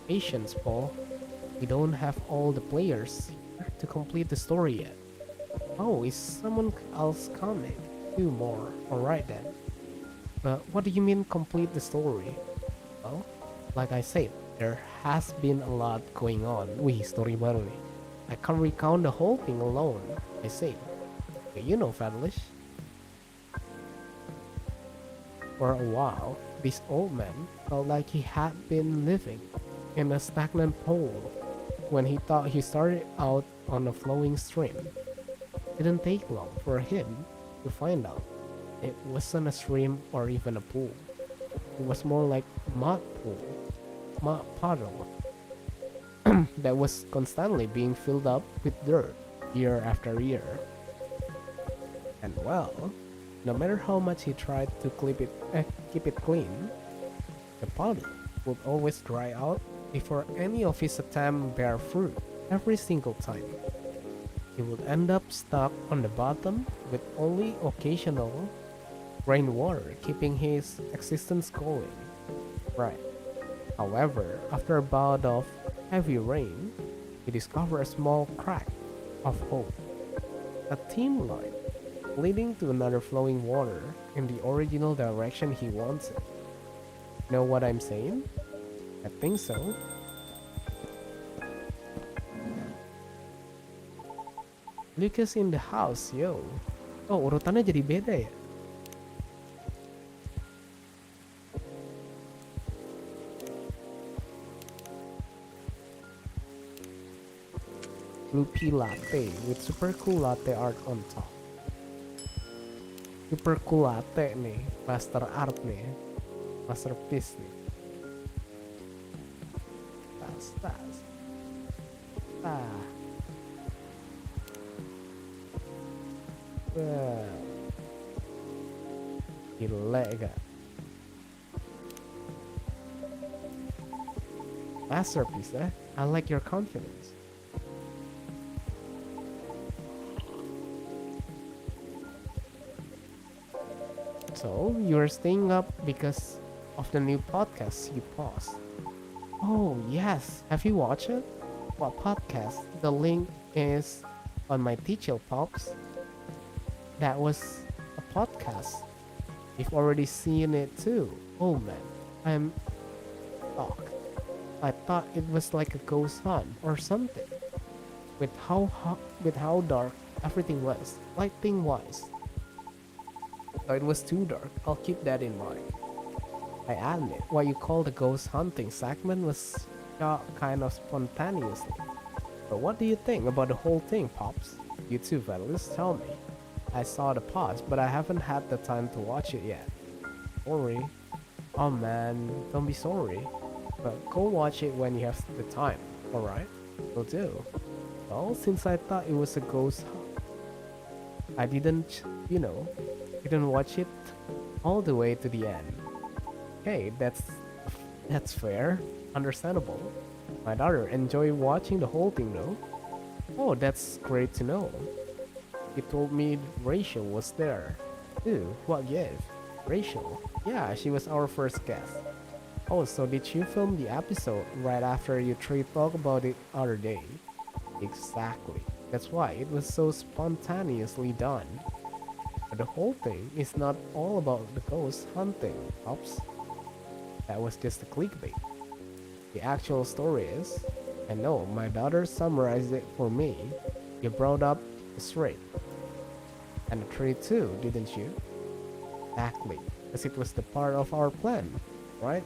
Patience, Paul. We don't have all the players to complete the story yet. Oh, is someone else coming? 2 more. Alright then. But what do you mean complete the story? Well, like I said, there has been a lot going on. Wih, story baru nih. I can't recount the whole thing alone, I said. But you know Fedelish. For a while, this old man felt like he had been living in a stagnant pool when he thought he started out on a flowing stream. It didn't take long for him to find out it wasn't a stream or even a pool. It was more like mud puddle that was constantly being filled up with dirt year after year. And well, no matter how much he tried to keep it clean, the puddle would always dry out before any of his attempt bear fruit every single time. He would end up stuck on the bottom with only occasional rainwater keeping his existence going. Right. However, after a bout of heavy rain, he discovered a small crack of hope. A thin line leading to another flowing water in the original direction he wanted. Know what I'm saying? I think so. Lucas in the house, yo. Oh, urutannya jadi beda ya? Loopy latte with super cool latte art on top. Super cool latte nih, master art nih, masterpiece nih. Tas. Gila gak? Masterpiece, eh? I like your confidence. So, you're staying up because of the new podcast you paused. Oh, yes. Have you watched it? What podcast? The link is on my teacher pops. That was a podcast. You've already seen it too. Oh man, I'm shocked. I thought it was like a ghost hunt or something. With how dark everything was, lighting wise. So it was too dark. I'll keep that in mind. I admit, what you call the ghost hunting segment was shot kind of spontaneously. But what do you think about the whole thing, Pops? You too, fellas, tell me. I saw the pods, but I haven't had the time to watch it yet. Sorry. Oh man, don't be sorry. But go watch it when you have the time, alright? Will do. Well, since I thought it was a ghost hunt, I didn't watch it all the way to the end. Okay, that's fair. Understandable. My daughter enjoyed watching the whole thing though. Oh, that's great to know. He told me Rachel was there. Ooh, what gift? Rachel? Yeah, she was our first guest. Oh, so did you film the episode right after you three talked about it other day? Exactly. That's why it was so spontaneously done. But the whole thing is not all about the ghost hunting, Pops. That was just a clickbait. The actual story is, I know my daughter summarized it for me. You brought up straight. And the tree too, didn't you? Exactly, as it was the part of our plan, right?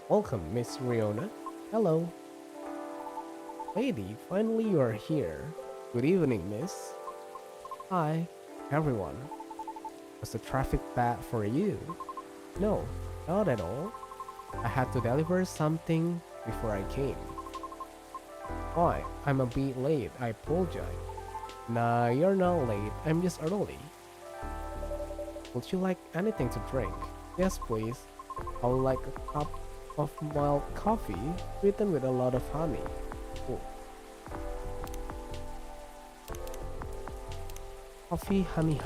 Welcome, Miss Riona. Hello. Lady, finally you are here. Good evening, miss. Hi, everyone. Was the traffic bad for you? No, not at all. I had to deliver something before I came. Why, I'm a bit late, I apologize. Nah, you're not late, I'm just early. Would you like anything to drink? Yes, please. I would like a cup of mild coffee, sweetened with a lot of honey. Cool. Coffee, honey.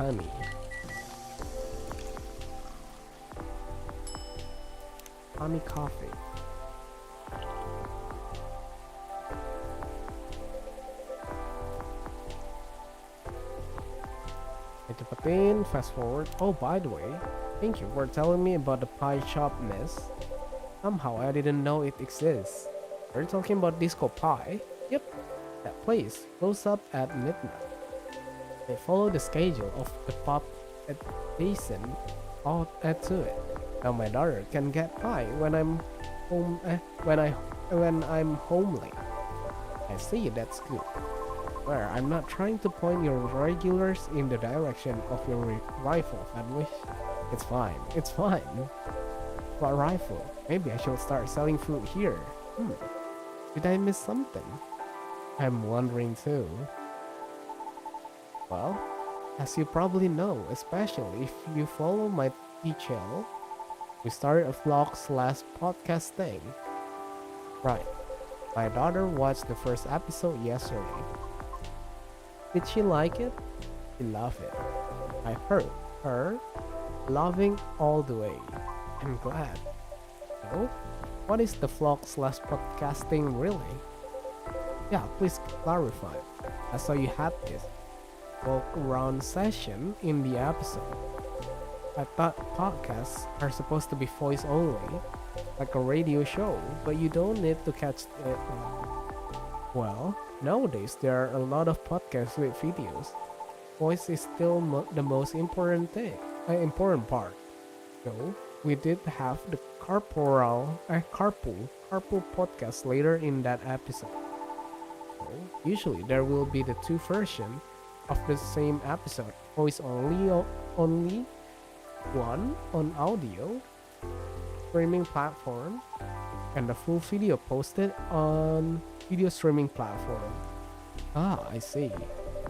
Honey coffee. Cepetin, fast forward. Oh, by the way, thank you for telling me about the pie shop, miss. Somehow I didn't know it exists. Are you talking about Disco Pie? Yep, that place closes up at midnight. They follow the schedule of the pub adjacent to it. Now my daughter can get pie when I'm home when I'm home late. I see, that's good. Where I'm not trying to point your regulars in the direction of your rifle, Fedelish. It's fine. It's fine. What rifle? Maybe I should start selling food here. Did I miss something? I'm wondering too. Well, as you probably know, especially if you follow my channel, we started a vlog/podcast thing. Right. My daughter watched the first episode yesterday. Did she like it? She loved it. I heard her loving all the way. I'm glad. So, what is the vlog/podcasting really? Yeah, please clarify. I saw you had this walk around session in the episode. I thought podcasts are supposed to be voice only, like a radio show, but you don't need to catch it. Well, nowadays there are a lot of podcasts with videos. Voice is still the most important thing, important part. So we did have the carpool podcast later in that episode. So usually there will be the two versions of the same episode, voice only one on audio streaming platform, and the full video posted on video streaming platform. Ah, I see.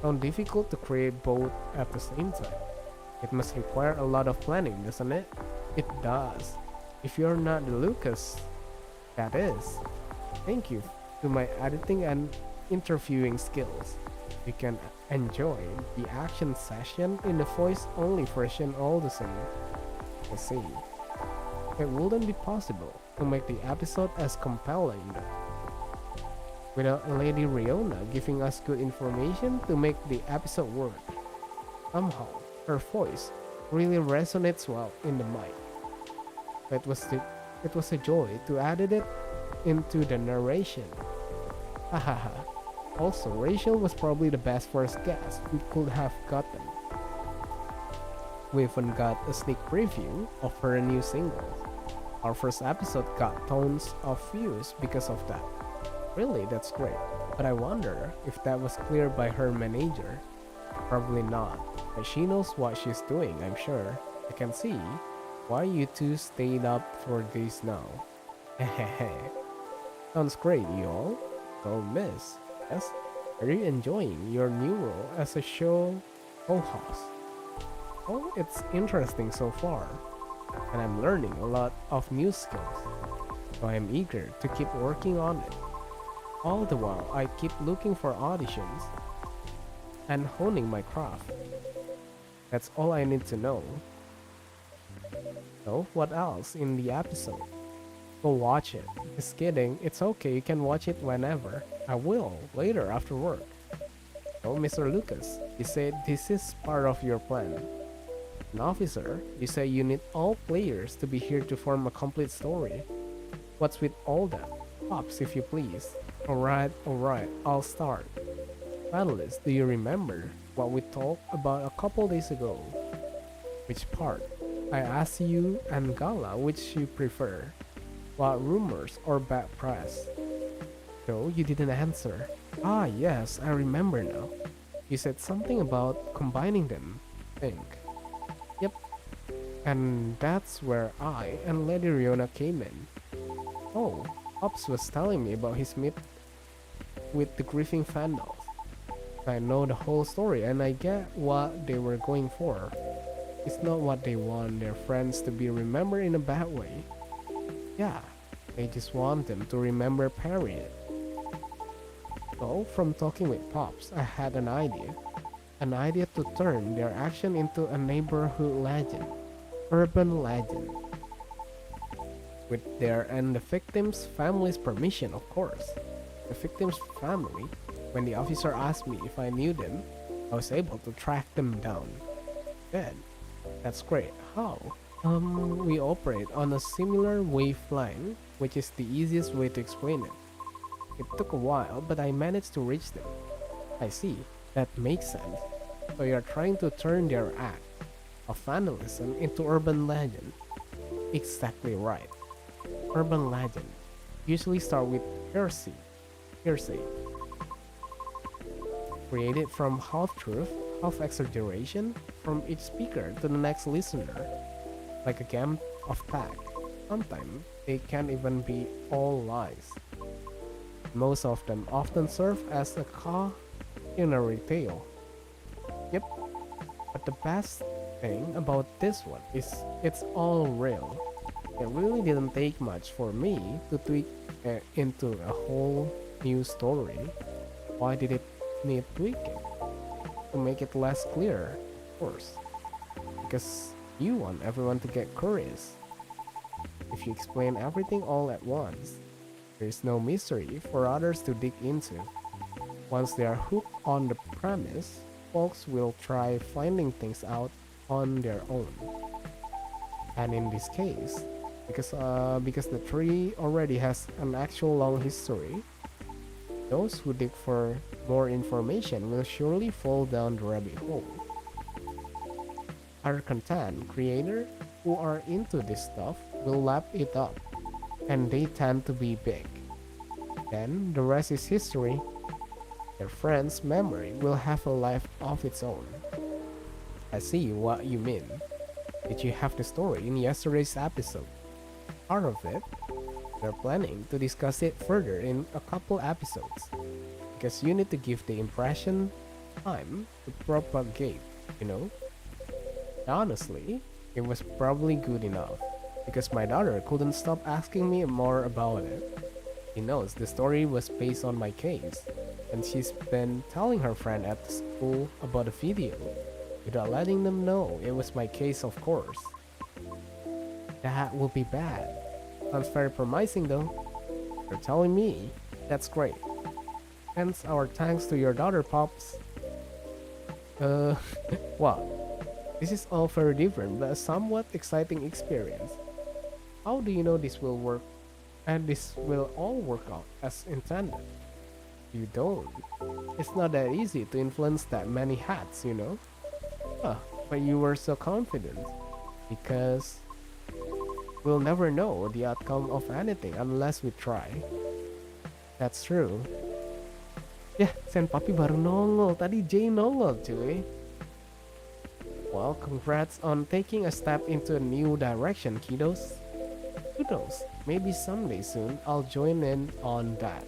Sounds difficult to create both at the same time. It must require a lot of planning, doesn't it? It does. If you're not the Lucas, that is. Thank you to my editing and interviewing skills. You can enjoy the action session in the voice-only version all the same. I see. It wouldn't be possible to make the episode as compelling without Lady Riona giving us good information to make the episode work. Somehow, her voice really resonates well in the mic. It was a joy to add it into the narration. Hahaha. Also, Rachel was probably the best first guest we could have gotten. We even got a sneak preview of her new single. Our first episode got tons of views because of that. Really, that's great. But I wonder if that was cleared by her manager. Probably not. But she knows what she's doing, I'm sure. I can see why you two stayed up for this now. Hehehe. Sounds great, you all. So, miss, yes, are you enjoying your new role as a show co-host? Well, it's interesting so far, and I'm learning a lot of new skills, so I'm eager to keep working on it. All the while, I keep looking for auditions and honing my craft. That's all I need to know. So, what else in the episode? Go watch it. Just kidding, it's okay, you can watch it whenever. I will, later after work. So, Mr. Lucas, you said this is part of your plan. An officer, you say you need all players to be here to form a complete story. What's with all that? Pops, if you please. Alright, I'll start. Panelists, do you remember what we talked about a couple days ago? Which part? I asked you and Gala which you prefer. What rumors or bad press? No, you didn't answer. Ah, yes, I remember now. You said something about combining them, I think. Yep. And that's where I and Lady Riona came in. Oh, Pops was telling me about his meet with the grieving vandals. I know the whole story and I get what they were going for. It's not what they want their friends to be remembered in a bad way. Yeah, they just want them to remember, period. So, from talking with Pops, I had an idea. An idea to turn their action into a neighborhood legend. Urban legend. With their and the victim's family's permission, of course. The victim's family, when the officer asked me if I knew them, I was able to track them down. Good. That's great. How? We operate on a similar wavelength, which is the easiest way to explain it. It took a while, but I managed to reach them. I see. That makes sense. So you're trying to turn their act of vandalism into urban legend. Exactly right. Urban legend usually start with hearsay. created from half truth, half exaggeration from each speaker to the next listener, like a game of tag. Sometimes they can't even be all lies. Most of them often serve as a cautionary tale. Yep, but the best thing about this one is it's all real. It really didn't take much for me to tweak into a whole new story. Why did it need tweaking? To make it less clear, of course. Because you want everyone to get curious. If you explain everything all at once, there is no mystery for others to dig into. Once they are hooked on the premise, folks will try finding things out on their own. And in this case, because the tree already has an actual long history, those who dig for more information will surely fall down the rabbit hole. Other content creators who are into this stuff will lap it up, and they tend to be big. Then the rest is history. Their friend's memory will have a life of its own. I see what you mean. Did you have the story in yesterday's episode? Part of it, we're planning to discuss it further in a couple episodes, because you need to give the impression time to propagate, you know? Honestly, it was probably good enough, because my daughter couldn't stop asking me more about it. She knows the story was based on my case, and she's been telling her friend at the school about the video, without letting them know it was my case, of course. That will be bad. Sounds very promising though. You're telling me, that's great. Hence our thanks to your daughter, Pops. Well, this is all very different but a somewhat exciting experience. How do you know this will work and this will all work out as intended? You don't. It's not that easy to influence that many hats, you know? But you were so confident. Because we'll never know the outcome of anything unless we try. That's true. Yah, Sen Papi baru nongol. Tadi Jay nongol cuy. Well, congrats on taking a step into a new direction, kiddos. Who knows, maybe someday soon I'll join in on that.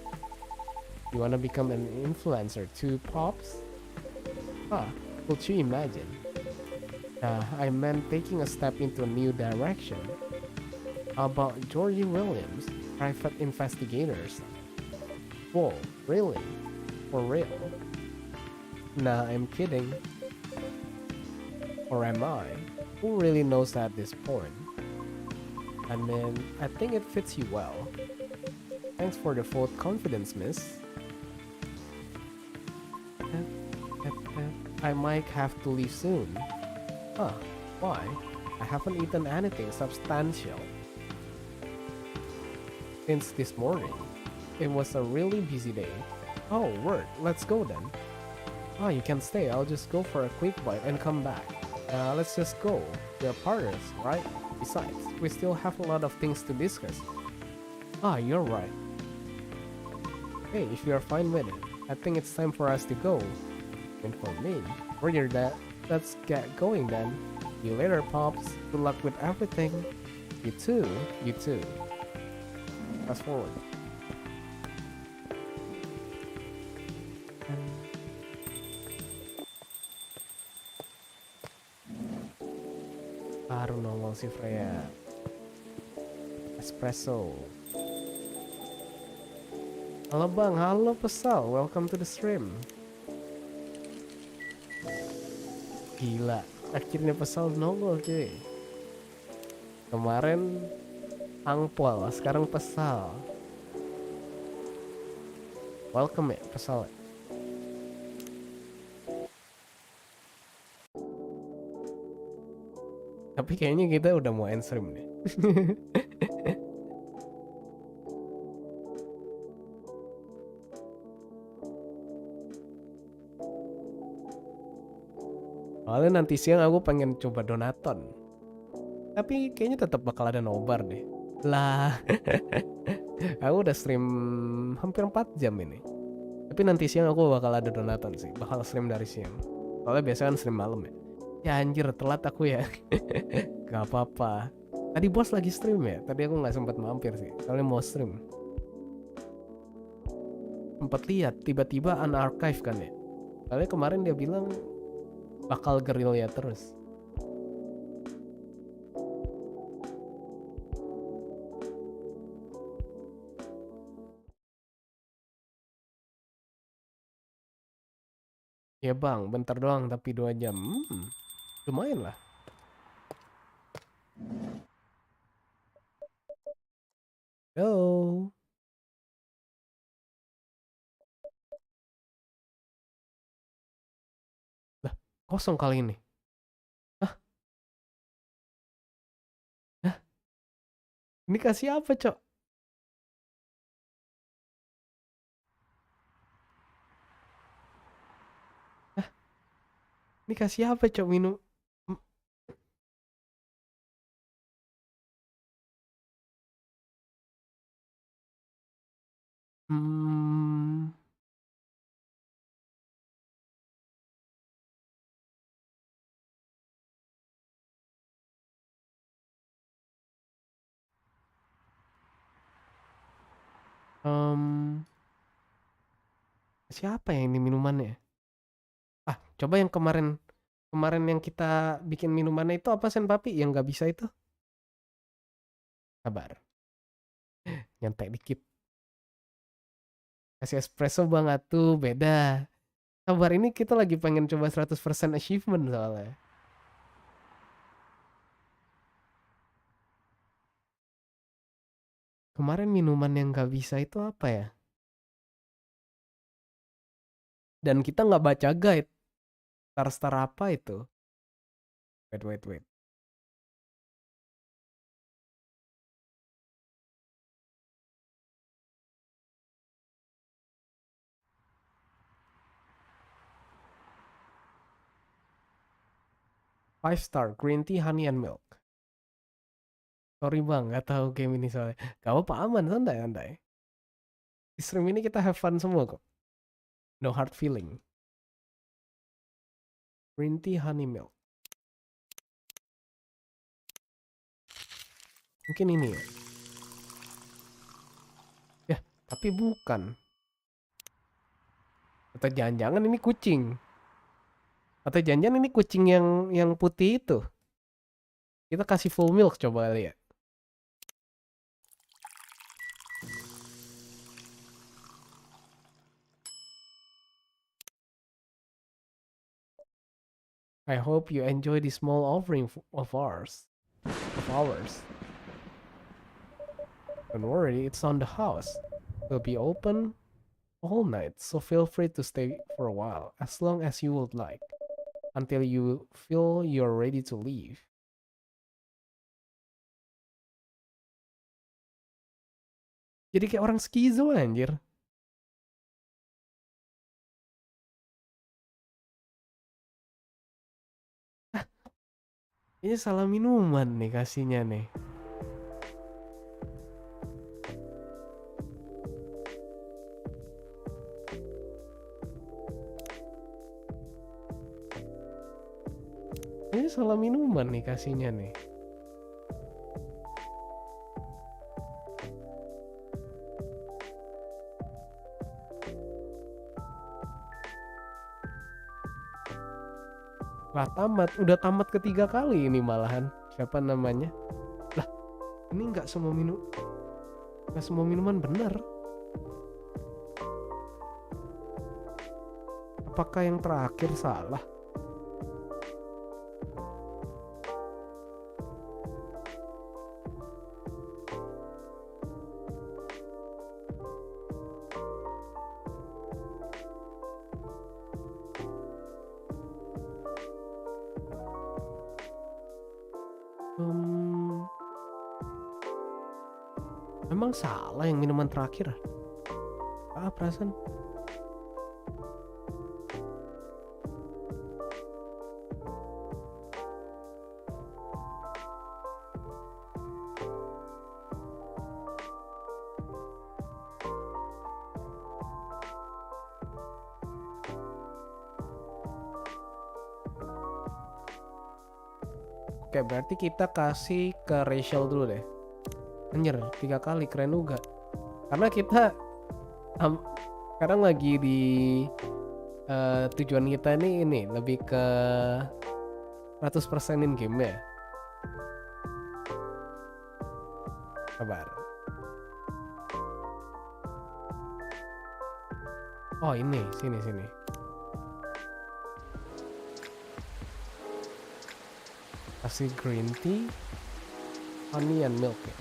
You wanna become an influencer too, Pops? Could you imagine? I meant taking a step into a new direction. How about Georgie Williams, private investigators? Whoa, really? For real? Nah, I'm kidding. Or am I? Who really knows at this point? I mean, I think it fits you well. Thanks for the vote confidence, miss. I might have to leave soon. Why? I haven't eaten anything substantial since this morning. It was a really busy day. Oh, word, let's go then. You can stay, I'll just go for a quick bite and come back. Let's just go. We're partners, right? Besides, we still have a lot of things to discuss. You're right. Hey, if you're fine with it, I think it's time for us to go. And for me, roger that. Let's get going then. See you later, Pops. Good luck with everything. You too, you too. Fast forward. Baru nongol si Freya. Espresso. Halo bang, halo pesal. Welcome to the stream. Gila, akhirnya pesal nongol cuy. Kemarin angpol, sekarang pesal. Welcome ya pesal. Tapi kayaknya kita udah mau end stream nih. Soalnya nanti siang aku pengen coba donaton. Tapi kayaknya tetap bakal ada nobar deh. Lah. Aku udah stream hampir 4 jam ini. Tapi nanti siang aku bakal ada donatan sih, bakal stream dari siang. Soalnya biasa kan stream malam ya. Ya anjir, telat aku ya. Gak apa-apa. Tadi bos lagi stream ya. Tadi aku nggak sempat mampir sih. Soalnya mau stream. Sempat lihat tiba-tiba unarchive kan ya. Soalnya kemarin dia bilang bakal gerilya terus. Ya bang, bentar doang tapi 2 jam. Lumayan lah. Yo. Lah, kosong kali ini. Hah? Hah? Ini kasih apa, Cok? Hah? Ini kasih apa, Cok, minum? Hmm. Siapa ya ini minumannya? Ah, coba yang kemarin kemarin yang kita bikin minumannya itu apa sen papi yang nggak bisa itu? Sabar, nyantai dikit. Kasih espresso banget tuh beda. Sabar ini kita lagi pengen coba 100% achievement soalnya. Kemarin minuman yang nggak bisa itu apa ya? Dan kita nggak baca guide. Star-star apa itu? Wait. 5 star green tea honey and milk. Sorry bang, nggak tahu game ini soalnya. Gak apa-apa, aman, santai. Di stream ini kita have fun semua kok. No hard feeling. Green tea honey milk. Mungkin ini ya. Ya, tapi bukan. Atau jangan-jangan ini kucing. Atau jangan-jangan ini kucing yang putih itu. Kita kasih full milk coba lihat. I hope you enjoy this small offering of ours. Don't worry, it's on the house. We'll be open all night, so feel free to stay for a while, as long as you would like, until you feel you're ready to leave. Jadi kayak orang skizo anjir. Ini salah minuman nih kasihnya nih. Ini salah minuman nih kasihnya nih. Lah udah tamat ketiga kali ini malahan. Siapa namanya? Lah, ini nggak semua minuman benar. Apakah yang terakhir salah? Emang salah yang minuman terakhir? Perasaan. Oke, berarti kita kasih ke Rachel dulu deh. Anjir, 3 kali keren juga. Karena kita sekarang lagi di tujuan kita ini lebih ke 100%in game ya. Sabar. Oh ini, sini. Kasih green tea, honey and milk ya.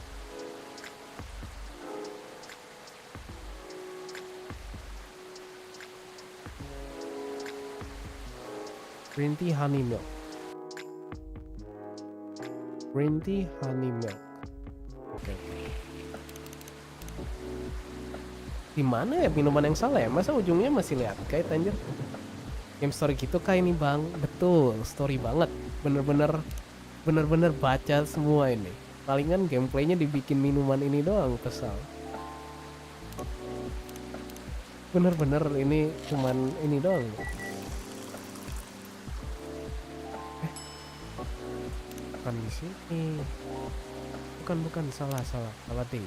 Green tea, honey milk. Green tea, honey milk. Oke. Di mana ya minuman yang salah ya? Masa ujungnya masih lihat kayak anjir. Game story gitu kayak ini bang. Betul, story banget. Bener-bener baca semua ini. Palingan gameplaynya dibikin minuman ini doang, kesal. Bener-bener ini cuman ini doang. Bukan di sini. Bukan salah deh.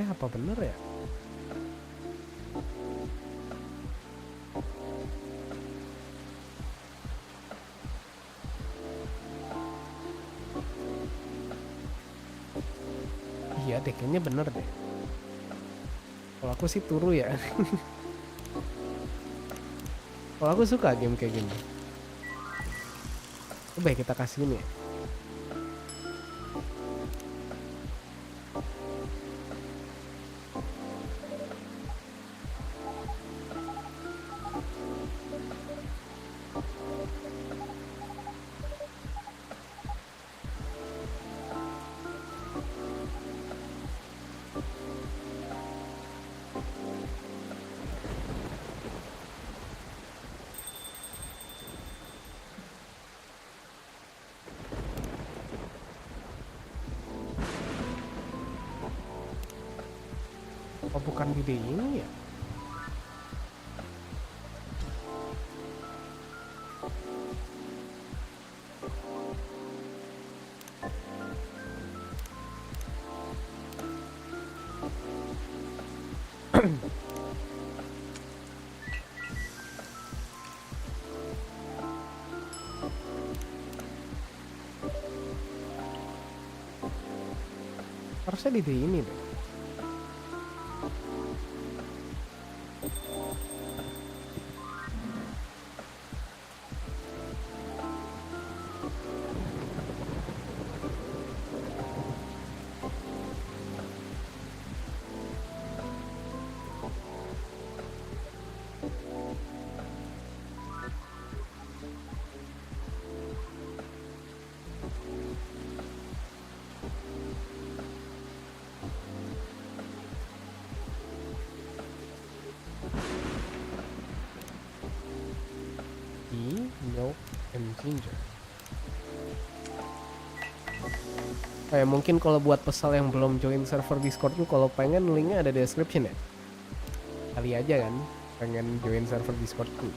Apa bener ya? Iya deh, kayaknya bener deh. Kalau aku sih turu ya. Kalau aku suka game kayak gini. Coba kita kasih ini ya. Oh bukan di ini ya? Harusnya di ini deh. Milk and ginger. Kayak mungkin kalau buat pesal yang belum join server Discord tuh, kalau pengen linknya ada di description ya. Kali aja kan pengen join server Discordku.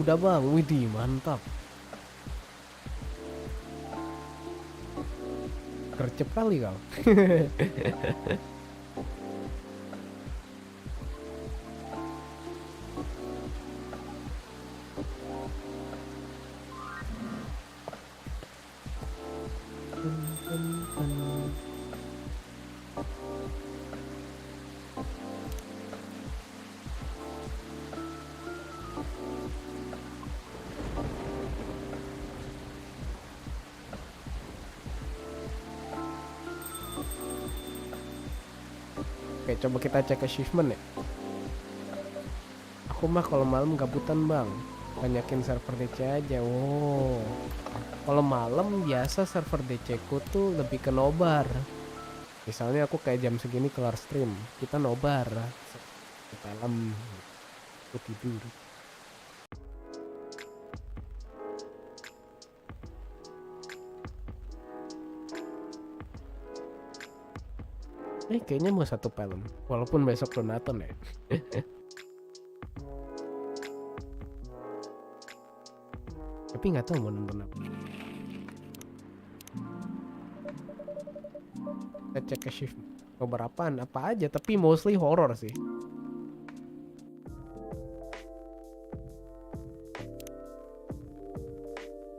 Udah bang, widih mantap. Gercep kali kau. Oke, coba kita cek achievement ya. Aku mah kalau malam gabutan bang, banyakin server DC aja. Wow. Kalau malam biasa server DC ku tuh lebih ke nobar. Misalnya aku kayak jam segini kelar stream, kita nobar ke malam, aku tidur. Kayaknya mau satu film, walaupun besok Donaton ya. Tapi nggak tahu mau nonton apa. Kita cek ke shift. Beberapaan apa aja, tapi mostly horror sih.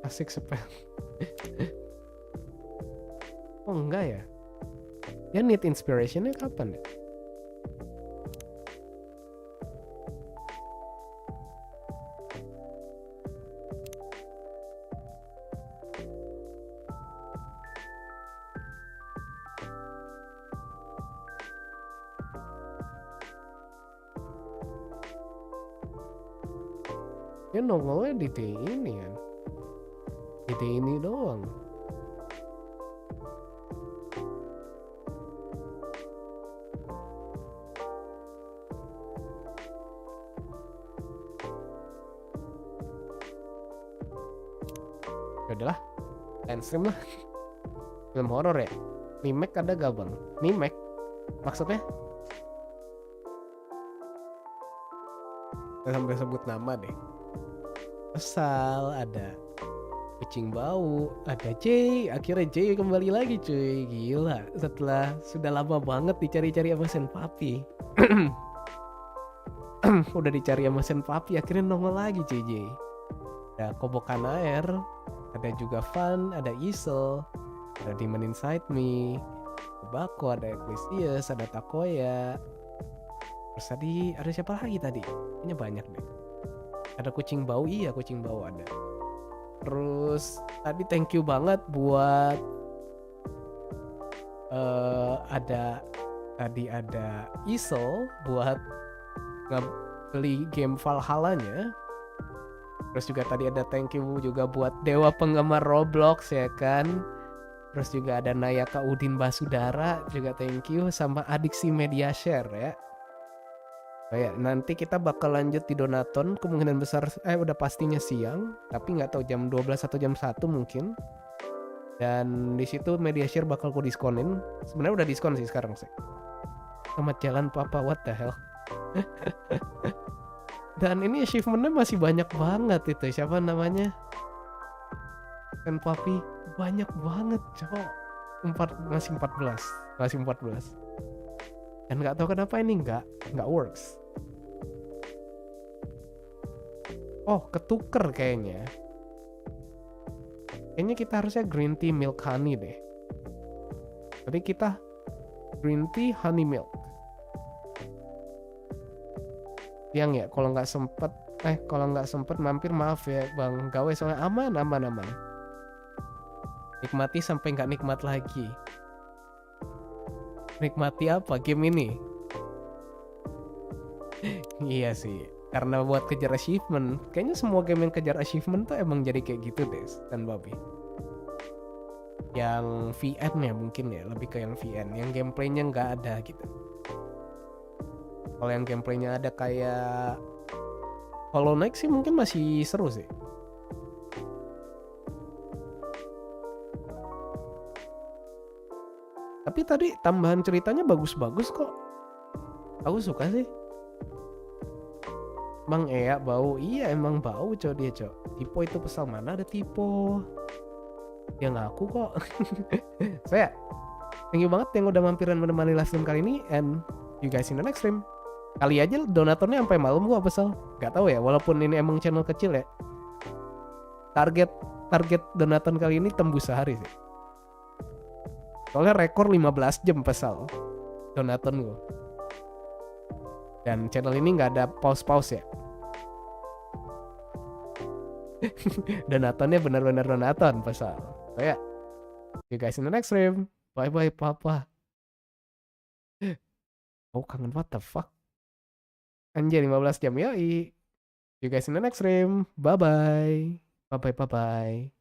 Asik sepel. Oh enggak ya? Ya need inspirationnya kapan ya? Ya nongolnya di day ini kan. Di day ini doang. Ya udahlah, stream lah. Film horor ya. Remake ada gak bang? Remake? Maksudnya? Gak sampai sebut nama deh. Asal ada kucing bau, ada Jay, akhirnya Jay kembali lagi cuy, gila. Setelah sudah lama banget dicari-cari sama Sen Papi. Udah dicari sama Sen Papi, akhirnya nongol lagi cuy Jay. Ada kobokan air, ada juga Fun, ada Isel, ada Demon Inside Me, ada Bako, ada Ecclesias, ada Takoya. Terus tadi ada siapa lagi tadi? Kayaknya banyak deh. Ada kucing bau, iya kucing bau ada. Terus tadi thank you banget buat ada Isel buat beli game Valhalla-nya. Terus juga tadi ada thank you juga buat Dewa Penggemar Roblox ya kan. Terus juga ada Nayaka Udin Basudara juga thank you, sama Adiksi Media Share ya. Oh ya, nanti kita bakal lanjut di Donaton, kemungkinan besar udah pastinya siang, tapi nggak tahu jam 12 atau jam 1 mungkin. Dan di situ Media Share bakal ku diskonin. Sebenarnya udah diskon sih sekarang sih. Selamat jalan papa, what the hell. Dan ini achievementnya masih banyak banget itu. Siapa namanya? Kan papi banyak banget, cowok. Masih 14. Dan nggak tahu kenapa ini nggak works. Oh, ketuker kayaknya. Kayaknya kita harusnya green tea milk honey deh. Jadi kita green tea honey milk. Yang ya, kalau nggak sempet mampir maaf ya bang, gawe soalnya aman. Nikmati sampai nggak nikmat lagi. Nikmati apa game ini? Iya sih, karena buat kejar achievement. Kayaknya semua game yang kejar achievement tuh emang jadi kayak gitu deh kan babi. Yang VN ya mungkin ya, lebih ke yang VN, yang gameplaynya nggak ada gitu. Kalau yang gameplaynya ada kayak Hollow Knight sih mungkin masih seru sih. Tapi tadi tambahan ceritanya bagus-bagus kok. Aku suka sih. Bang Ea bau, iya emang bau cok dia cok. Tipo itu pesal mana ada Tipo. Dia ngaku kok. Saya thank you banget yang udah mampiran menemani live stream kali ini, and you guys in the next stream. Kali aja donaturnya sampai malam gua pesal. Gak tahu ya, walaupun ini emang channel kecil ya. Target donaton kali ini tembus sehari sih. Soalnya rekor 15 jam pesal donaton gue. Dan channel ini gak ada pause-pause ya. Donatonnya benar-benar donaton pesal. So ya, you guys in the next stream. Bye-bye papa. Oh kangen, what the fuck. Anjir 15 jam yoi. You guys in the next stream. Bye-bye. Bye-bye.